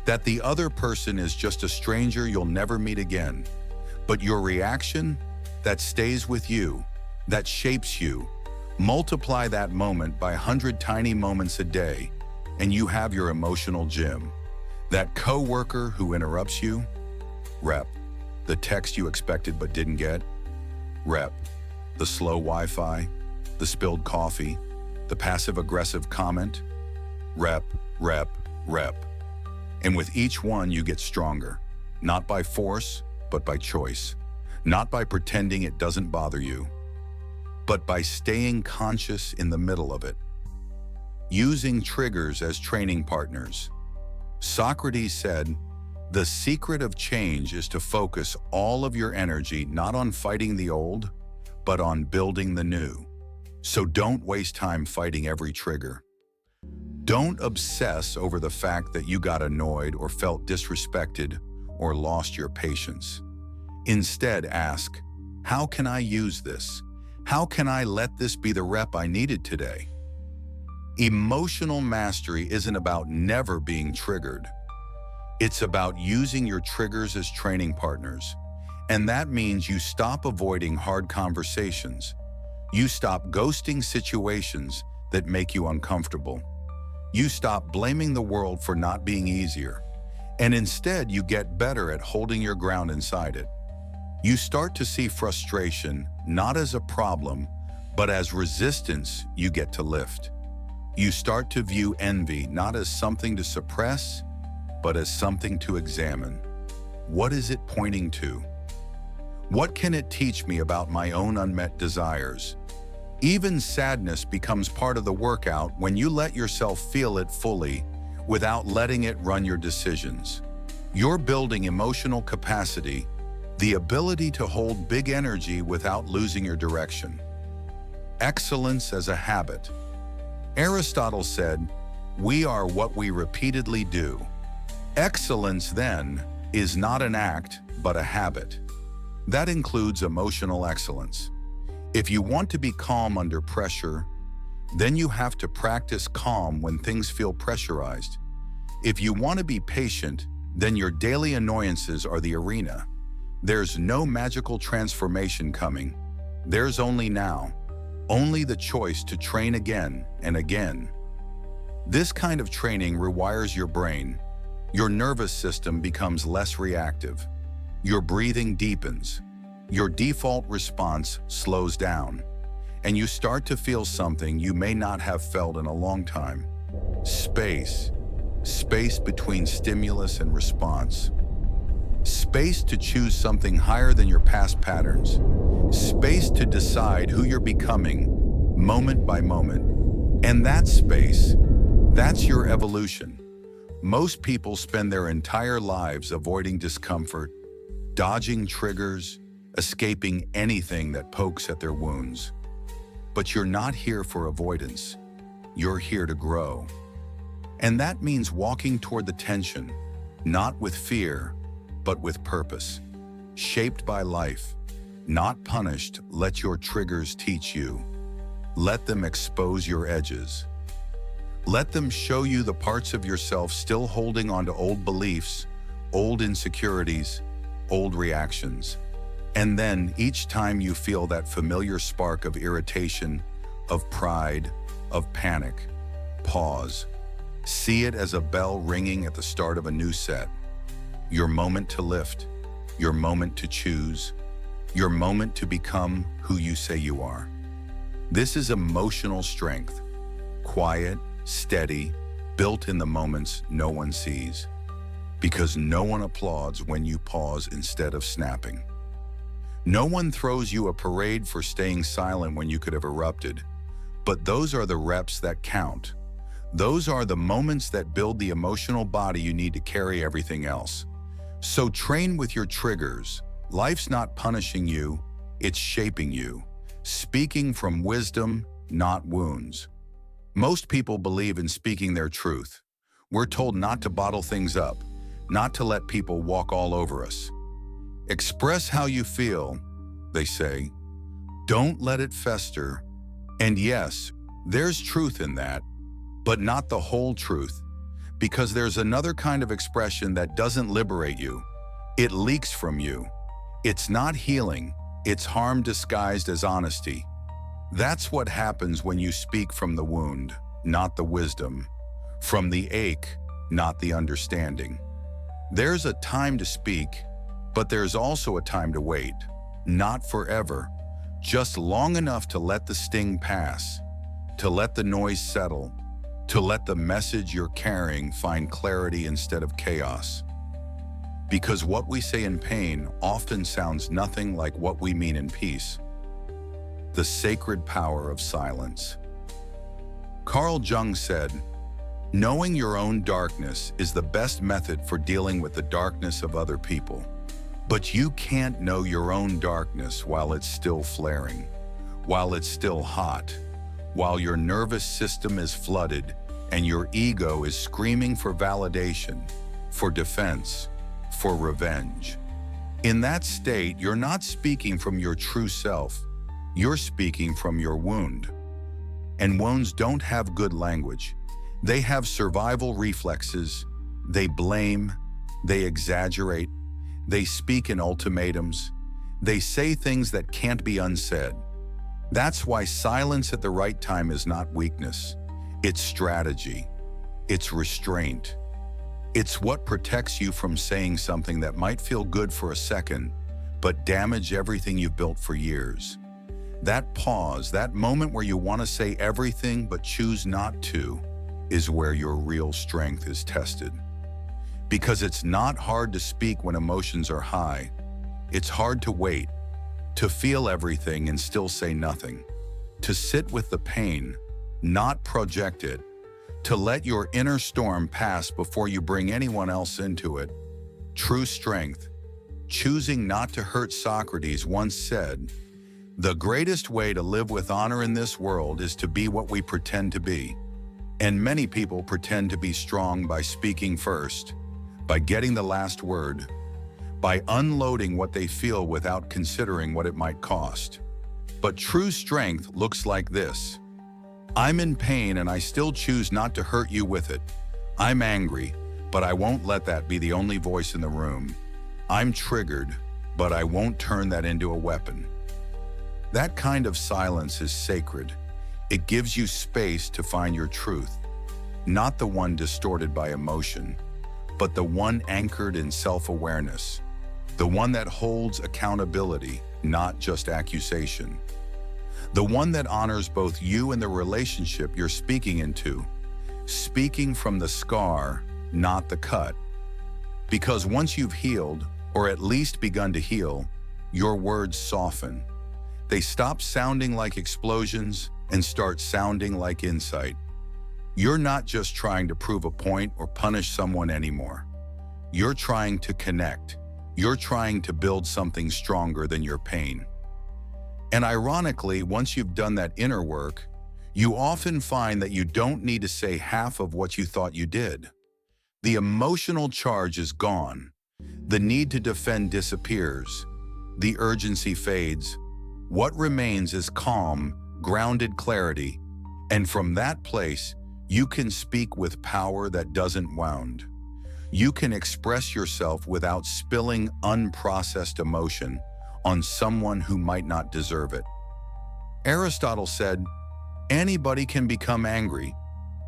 That the other person is just a stranger you'll never meet again. But your reaction, that stays with you, that shapes you. Multiply that moment by 100 tiny moments a day, and you have your emotional gym. That coworker who interrupts you, rep. The text you expected but didn't get, rep. The slow Wi-Fi, the spilled coffee, the passive-aggressive comment, rep, rep, rep. And with each one you get stronger, not by force, but by choice. Not by pretending it doesn't bother you, but by staying conscious in the middle of it. Using triggers as training partners. Socrates said, "The secret of change is to focus all of your energy not on fighting the old, but on building the new." So don't waste time fighting every trigger. Don't obsess over the fact that you got annoyed or felt disrespected or lost your patience. Instead, ask, how can I use this? How can I let this be the rep I needed today? Emotional mastery isn't about never being triggered. It's about using your triggers as training partners. And that means you stop avoiding hard conversations. You stop ghosting situations that make you uncomfortable. You stop blaming the world for not being easier. And instead, you get better at holding your ground inside it. You start to see frustration not as a problem, but as resistance you get to lift. You start to view envy not as something to suppress, but as something to examine. What is it pointing to? What can it teach me about my own unmet desires? Even sadness becomes part of the workout when you let yourself feel it fully without letting it run your decisions. You're building emotional capacity, the ability to hold big energy without losing your direction. Excellence as a habit. Aristotle said, "We are what we repeatedly do." Excellence, then, is not an act, but a habit. That includes emotional excellence. If you want to be calm under pressure, then you have to practice calm when things feel pressurized. If you want to be patient, then your daily annoyances are the arena. There's no magical transformation coming. There's only now. Only the choice to train again and again. This kind of training rewires your brain. Your nervous system becomes less reactive. Your breathing deepens. Your default response slows down. And you start to feel something you may not have felt in a long time. Space. Space between stimulus and response. Space to choose something higher than your past patterns. Space to decide who you're becoming, moment by moment. And that space, that's your evolution. Most people spend their entire lives avoiding discomfort, dodging triggers, escaping anything that pokes at their wounds. But you're not here for avoidance. You're here to grow. And that means walking toward the tension, not with fear, but with purpose. Shaped by life, not punished. Let your triggers teach you. Let them expose your edges. Let them show you the parts of yourself still holding onto old beliefs, old insecurities, old reactions. And then each time you feel that familiar spark of irritation, of pride, of panic, pause. See it as a bell ringing at the start of a new set. Your moment to lift, your moment to choose, your moment to become who you say you are. This is emotional strength, quiet, steady, built in the moments no one sees. Because no one applauds when you pause instead of snapping. No one throws you a parade for staying silent when you could have erupted. But those are the reps that count. Those are the moments that build the emotional body you need to carry everything else. So train with your triggers. Life's not punishing you, it's shaping you. Speaking from wisdom, not wounds. Most people believe in speaking their truth. We're told not to bottle things up, not to let people walk all over us. Express how you feel, they say. Don't let it fester. And yes, there's truth in that, but not the whole truth. Because there's another kind of expression that doesn't liberate you. It leaks from you. It's not healing, it's harm disguised as honesty. That's what happens when you speak from the wound, not the wisdom. From the ache, not the understanding. There's a time to speak, but there's also a time to wait. Not forever, just long enough to let the sting pass, to let the noise settle, to let the message you're carrying find clarity instead of chaos. Because what we say in pain often sounds nothing like what we mean in peace. The sacred power of silence. Carl Jung said, "Knowing your own darkness is the best method for dealing with the darkness of other people. But you can't know your own darkness while it's still flaring, while it's still hot, while your nervous system is flooded and your ego is screaming for validation, for defense, for revenge. In that state, you're not speaking from your true self. You're speaking from your wound. And wounds don't have good language. They have survival reflexes. They blame, they exaggerate, they speak in ultimatums, they say things that can't be unsaid. That's why silence at the right time is not weakness. It's strategy. It's restraint. It's what protects you from saying something that might feel good for a second, but damage everything you've built for years. That pause, that moment where you want to say everything but choose not to, is where your real strength is tested. Because it's not hard to speak when emotions are high. It's hard to wait, to feel everything and still say nothing, to sit with the pain, not project it, to let your inner storm pass before you bring anyone else into it. True strength, choosing not to hurt. Socrates once said, "The greatest way to live with honor in this world is to be what we pretend to be." And many people pretend to be strong by speaking first, by getting the last word, by unloading what they feel without considering what it might cost. But true strength looks like this. I'm in pain and I still choose not to hurt you with it. I'm angry, but I won't let that be the only voice in the room. I'm triggered, but I won't turn that into a weapon. That kind of silence is sacred. It gives you space to find your truth, not the one distorted by emotion, but the one anchored in self-awareness, the one that holds accountability, not just accusation, the one that honors both you and the relationship you're speaking into, speaking from the scar, not the cut. Because once you've healed, or at least begun to heal, your words soften. They stop sounding like explosions and start sounding like insight. You're not just trying to prove a point or punish someone anymore. You're trying to connect. You're trying to build something stronger than your pain. And ironically, once you've done that inner work, you often find that you don't need to say half of what you thought you did. The emotional charge is gone. The need to defend disappears. The urgency fades. What remains is calm, grounded clarity, and from that place, you can speak with power that doesn't wound. You can express yourself without spilling unprocessed emotion on someone who might not deserve it. Aristotle said, "Anybody can become angry.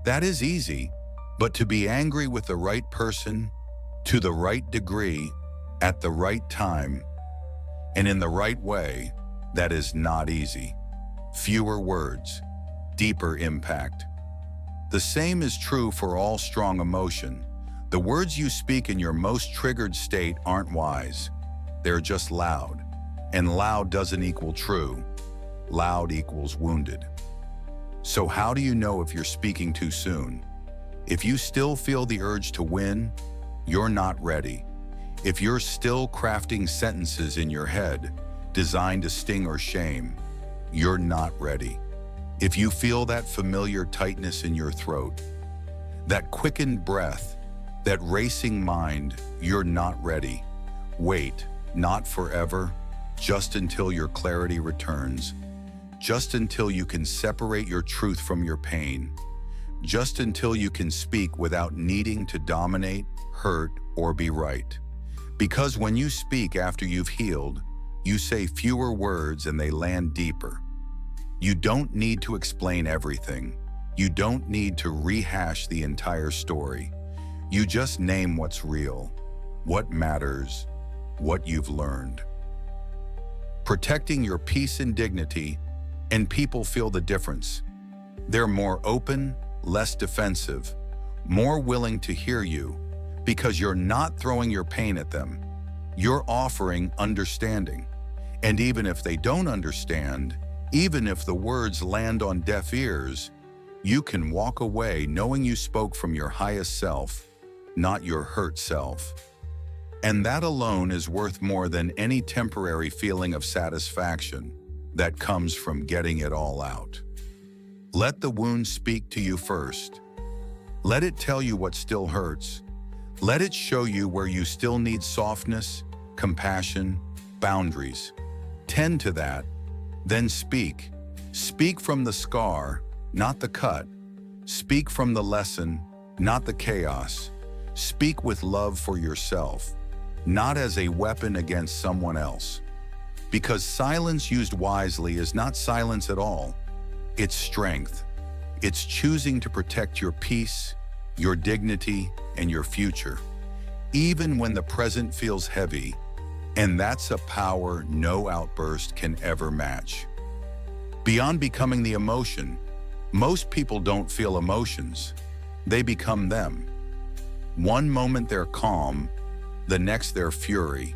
That is easy, but to be angry with the right person, to the right degree, at the right time, and in the right way, that is not easy." Fewer words, deeper impact. The same is true for all strong emotion. The words you speak in your most triggered state aren't wise. They're just loud. And loud doesn't equal true. Loud equals wounded. So how do you know if you're speaking too soon? If you still feel the urge to win, you're not ready. If you're still crafting sentences in your head designed to sting or shame, you're not ready. If you feel that familiar tightness in your throat, that quickened breath, that racing mind, you're not ready. Wait, not forever, just until your clarity returns, just until you can separate your truth from your pain, just until you can speak without needing to dominate, hurt, or be right. Because when you speak after you've healed, you say fewer words and they land deeper. You don't need to explain everything. You don't need to rehash the entire story. You just name what's real, what matters, what you've learned. Protecting your peace and dignity, and people feel the difference. They're more open, less defensive, more willing to hear you, because you're not throwing your pain at them. You're offering understanding. And even if they don't understand, even if the words land on deaf ears, you can walk away knowing you spoke from your highest self, not your hurt self. And that alone is worth more than any temporary feeling of satisfaction that comes from getting it all out. Let the wound speak to you first. Let it tell you what still hurts. Let it show you where you still need softness, compassion, boundaries. Tend to that, Then speak. Speak from the scar, not the cut. Speak from the lesson, not the chaos. Speak with love for yourself, not as a weapon against someone else. Because silence used wisely is not silence at all. It's strength. It's choosing to protect your peace, your dignity, and your future, even when the present feels heavy. And that's a power no outburst can ever match. Beyond becoming the emotion, most people don't feel emotions. They become them. One moment they're calm, the next they're fury.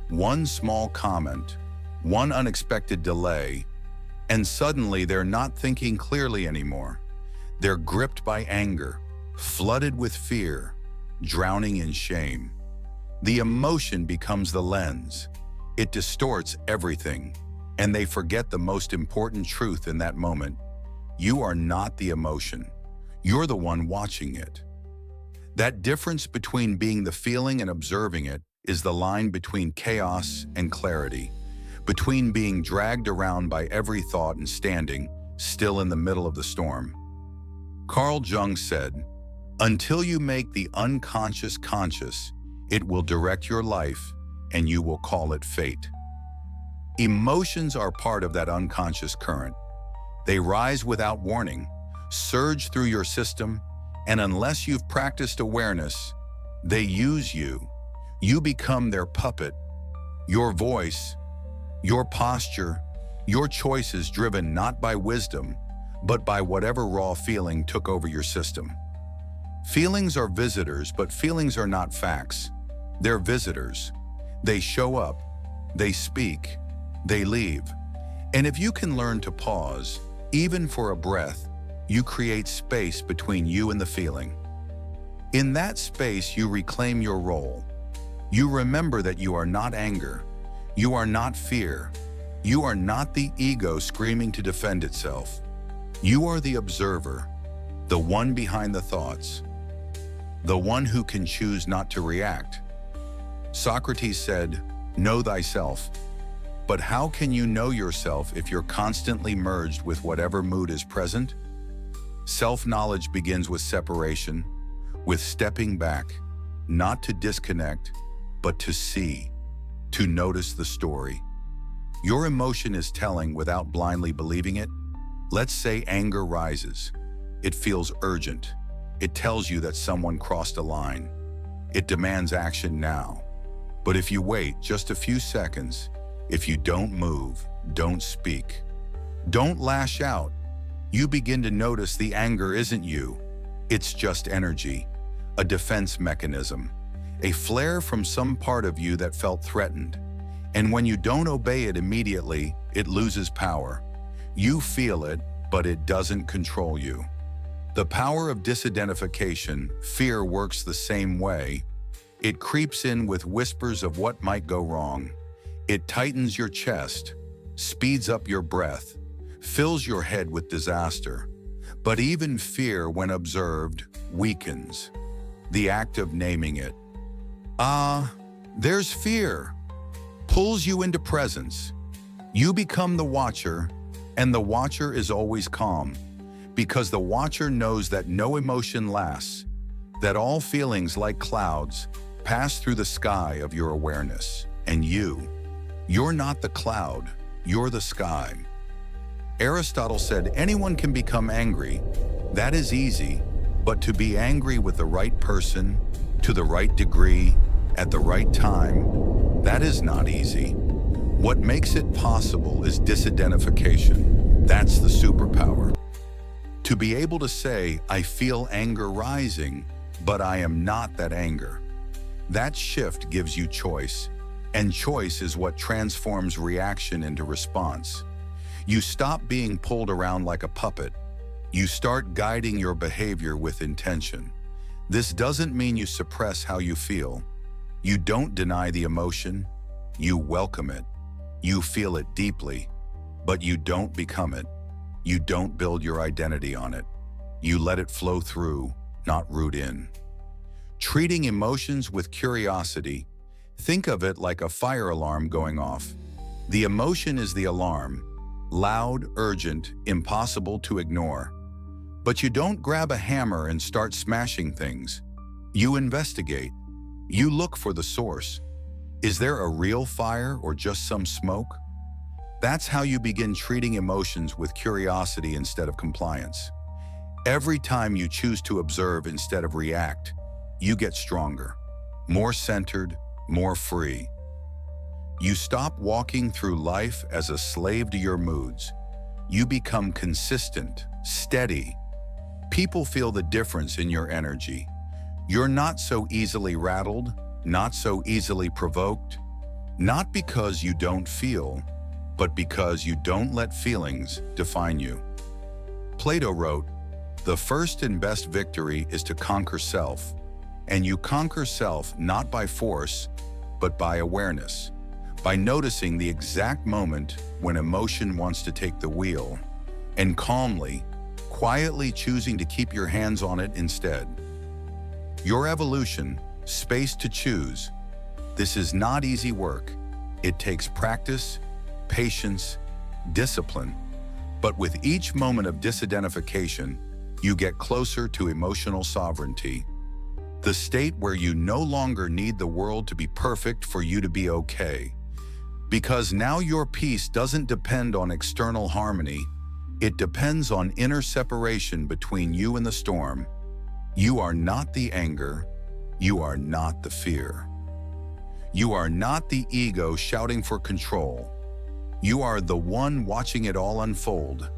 One small comment, one unexpected delay, and suddenly they're not thinking clearly anymore. They're gripped by anger, flooded with fear, drowning in shame. The emotion becomes the lens. It distorts everything, and they forget the most important truth in that moment. You are not the emotion. You're the one watching it. That difference between being the feeling and observing it is the line between chaos and clarity, between being dragged around by every thought and standing still in the middle of the storm. Carl Jung said, "Until you make the unconscious conscious, it will direct your life and you will call it fate." Emotions are part of that unconscious current. They rise without warning, surge through your system, and unless you've practiced awareness, they use you. You become their puppet. Your voice, your posture, your choices driven not by wisdom, but by whatever raw feeling took over your system. Feelings are visitors, but feelings are not facts. They're visitors. They show up, they speak, they leave. And if you can learn to pause, even for a breath, you create space between you and the feeling. In that space, you reclaim your role. You remember that you are not anger. You are not fear. You are not the ego screaming to defend itself. You are the observer, the one behind the thoughts, the one who can choose not to react. Socrates said, "Know thyself." But how can you know yourself if you're constantly merged with whatever mood is present? Self-knowledge begins with separation, with stepping back, not to disconnect, but to see, to notice the story. Your emotion is telling without blindly believing it. Let's say anger rises. It feels urgent. It tells you that someone crossed a line. It demands action now. But if you wait just a few seconds, if you don't move, don't speak, don't lash out, you begin to notice the anger isn't you. It's just energy, a defense mechanism, a flare from some part of you that felt threatened. And when you don't obey it immediately, it loses power. You feel it, but it doesn't control you. The power of disidentification, fear, works the same way. It creeps in with whispers of what might go wrong. It tightens your chest, speeds up your breath, fills your head with disaster. But even fear, when observed, weakens. The act of naming it, there's fear, pulls you into presence. You become the watcher, and the watcher is always calm, because the watcher knows that no emotion lasts, that all feelings, like clouds, pass through the sky of your awareness. And you're not the cloud, you're the sky. Aristotle said anyone can become angry. That is easy, but to be angry with the right person, to the right degree, at the right time, that is not easy. What makes it possible is disidentification. That's the superpower. To be able to say, I feel anger rising, but I am not that anger. That shift gives you choice, and choice is what transforms reaction into response. You stop being pulled around like a puppet. You start guiding your behavior with intention. This doesn't mean you suppress how you feel. You don't deny the emotion. You welcome it. You feel it deeply, but you don't become it. You don't build your identity on it. You let it flow through, not root in. Treating emotions with curiosity, think of it like a fire alarm going off. The emotion is the alarm, Loud, urgent, impossible to ignore. But you don't grab a hammer and start smashing things. You investigate. You look for the source. Is there a real fire or just some smoke? That's how you begin treating emotions with curiosity instead of compliance. Every time you choose to observe instead of react, you get stronger, more centered, more free. You stop walking through life as a slave to your moods. You become consistent, steady. People feel the difference in your energy. You're not so easily rattled, not so easily provoked, not because you don't feel, but because you don't let feelings define you. Plato wrote, "The first and best victory is to conquer self, and you conquer self not by force, but by awareness, by noticing the exact moment when emotion wants to take the wheel, and calmly, quietly choosing to keep your hands on it instead." Your evolution, space to choose. This is not easy work. It takes practice, patience, discipline. But with each moment of disidentification, you get closer to emotional sovereignty, the state where you no longer need the world to be perfect for you to be okay. Because now your peace doesn't depend on external harmony, it depends on inner separation between you and the storm. You are not the anger, you are not the fear. You are not the ego shouting for control. You are the one watching it all unfold,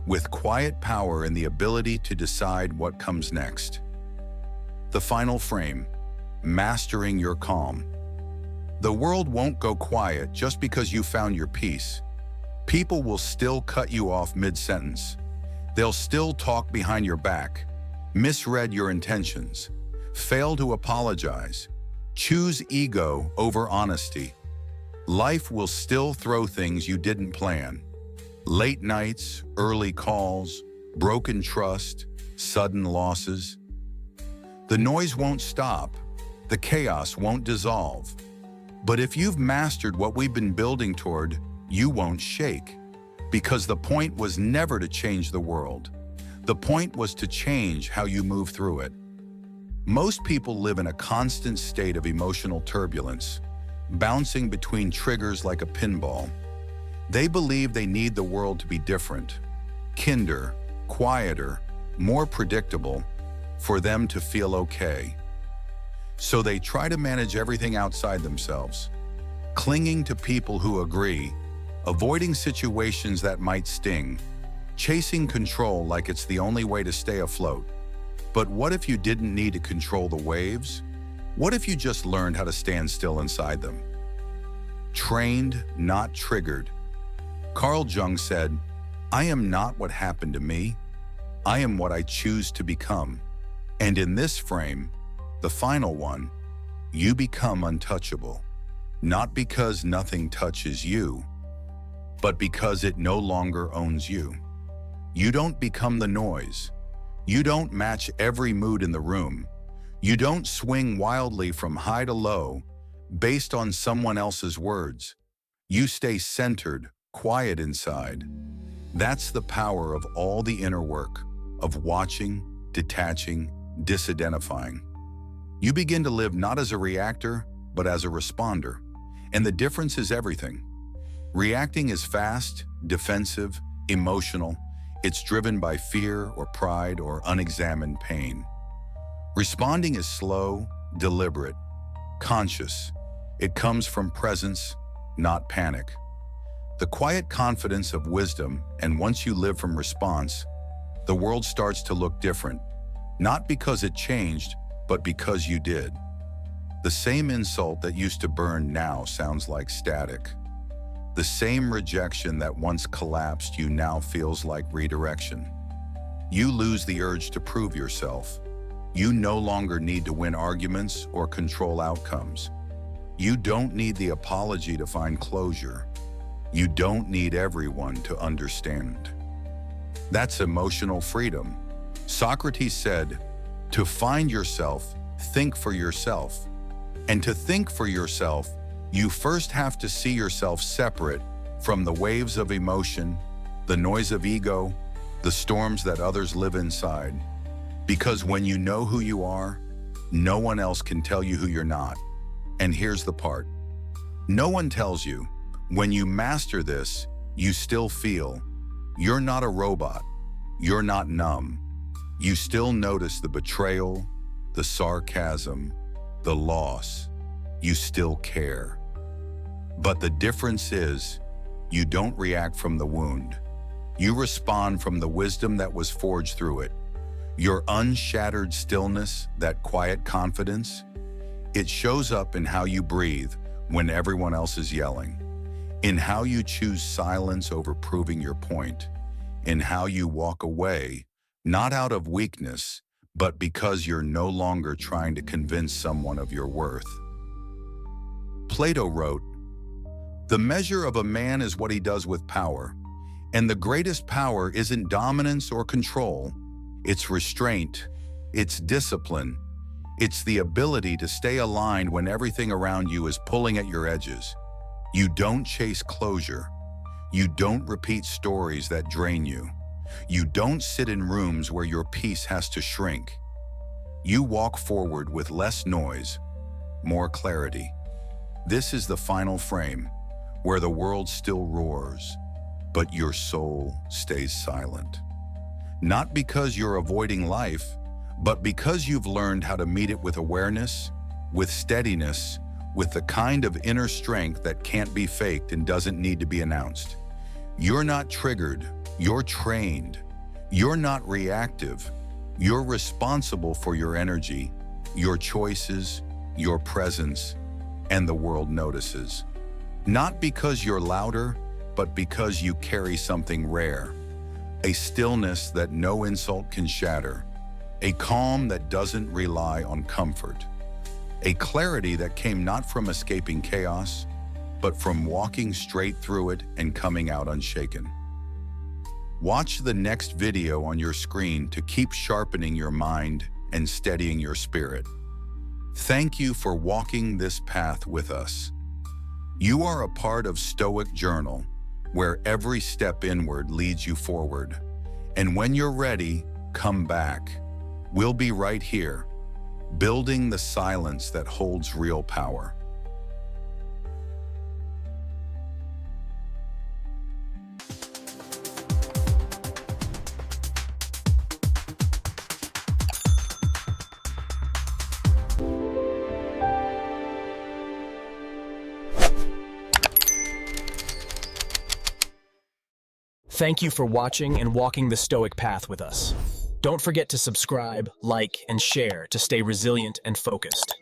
with quiet power and the ability to decide what comes next. The final frame, mastering your calm. The world won't go quiet just because you found your peace. People will still cut you off mid-sentence. They'll still talk behind your back, misread your intentions, fail to apologize, choose ego over honesty. Life will still throw things you didn't plan. Late nights, early calls, broken trust, sudden losses. The noise won't stop. The chaos won't dissolve. But if you've mastered what we've been building toward, you won't shake. Because the point was never to change the world. The point was to change how you move through it. Most people live in a constant state of emotional turbulence, bouncing between triggers like a pinball. They believe they need the world to be different, kinder, quieter, more predictable, for them to feel okay. So they try to manage everything outside themselves, clinging to people who agree, avoiding situations that might sting, chasing control like it's the only way to stay afloat. But what if you didn't need to control the waves? What if you just learned how to stand still inside them? Trained, not triggered. Carl Jung said, "I am not what happened to me. I am what I choose to become." And in this frame, the final one, you become untouchable. Not because nothing touches you, but because it no longer owns you. You don't become the noise. You don't match every mood in the room. You don't swing wildly from high to low based on someone else's words. You stay centered, quiet inside. That's the power of all the inner work, of watching, detaching, disidentifying. You begin to live not as a reactor, but as a responder. And the difference is everything. Reacting is fast, defensive, emotional. It's driven by fear or pride or unexamined pain. Responding is slow, deliberate, conscious. It comes from presence, not panic. The quiet confidence of wisdom, and once you live from response, the world starts to look different, not because it changed, but because you did. The same insult that used to burn now sounds like static. The same rejection that once collapsed you now feels like redirection. You lose the urge to prove yourself. You no longer need to win arguments or control outcomes. You don't need the apology to find closure. You don't need everyone to understand. That's emotional freedom. Socrates said, "To find yourself, think for yourself." And to think for yourself, you first have to see yourself separate from the waves of emotion, the noise of ego, the storms that others live inside. Because when you know who you are, no one else can tell you who you're not. And here's the part. No one tells you, when you master this, you still feel. You're not a robot. You're not numb. You still notice the betrayal, the sarcasm, the loss. You still care. But the difference is, you don't react from the wound. You respond from the wisdom that was forged through it. Your unshattered stillness, that quiet confidence, it shows up in how you breathe when everyone else is yelling, in how you choose silence over proving your point, in how you walk away, not out of weakness, but because you're no longer trying to convince someone of your worth. Plato wrote, "The measure of a man is what he does with power, and the greatest power isn't dominance or control. It's restraint, it's discipline, it's the ability to stay aligned when everything around you is pulling at your edges. You don't chase closure. You don't repeat stories that drain you. You don't sit in rooms where your peace has to shrink. You walk forward with less noise, more clarity. This is the final frame, where the world still roars, but your soul stays silent. Not because you're avoiding life, but because you've learned how to meet it with awareness, with steadiness, with the kind of inner strength that can't be faked and doesn't need to be announced. You're not triggered, you're trained. You're not reactive. You're responsible for your energy, your choices, your presence, and the world notices. Not because you're louder, but because you carry something rare. A stillness that no insult can shatter. A calm that doesn't rely on comfort. A clarity that came not from escaping chaos, but from walking straight through it and coming out unshaken. Watch the next video on your screen to keep sharpening your mind and steadying your spirit. Thank you for walking this path with us. You are a part of Stoic Journal, where every step inward leads you forward. And when you're ready, come back. We'll be right here, building the silence that holds real power.
Thank you for watching and walking the Stoic path with us. Don't forget to subscribe, like, and share to stay resilient and focused.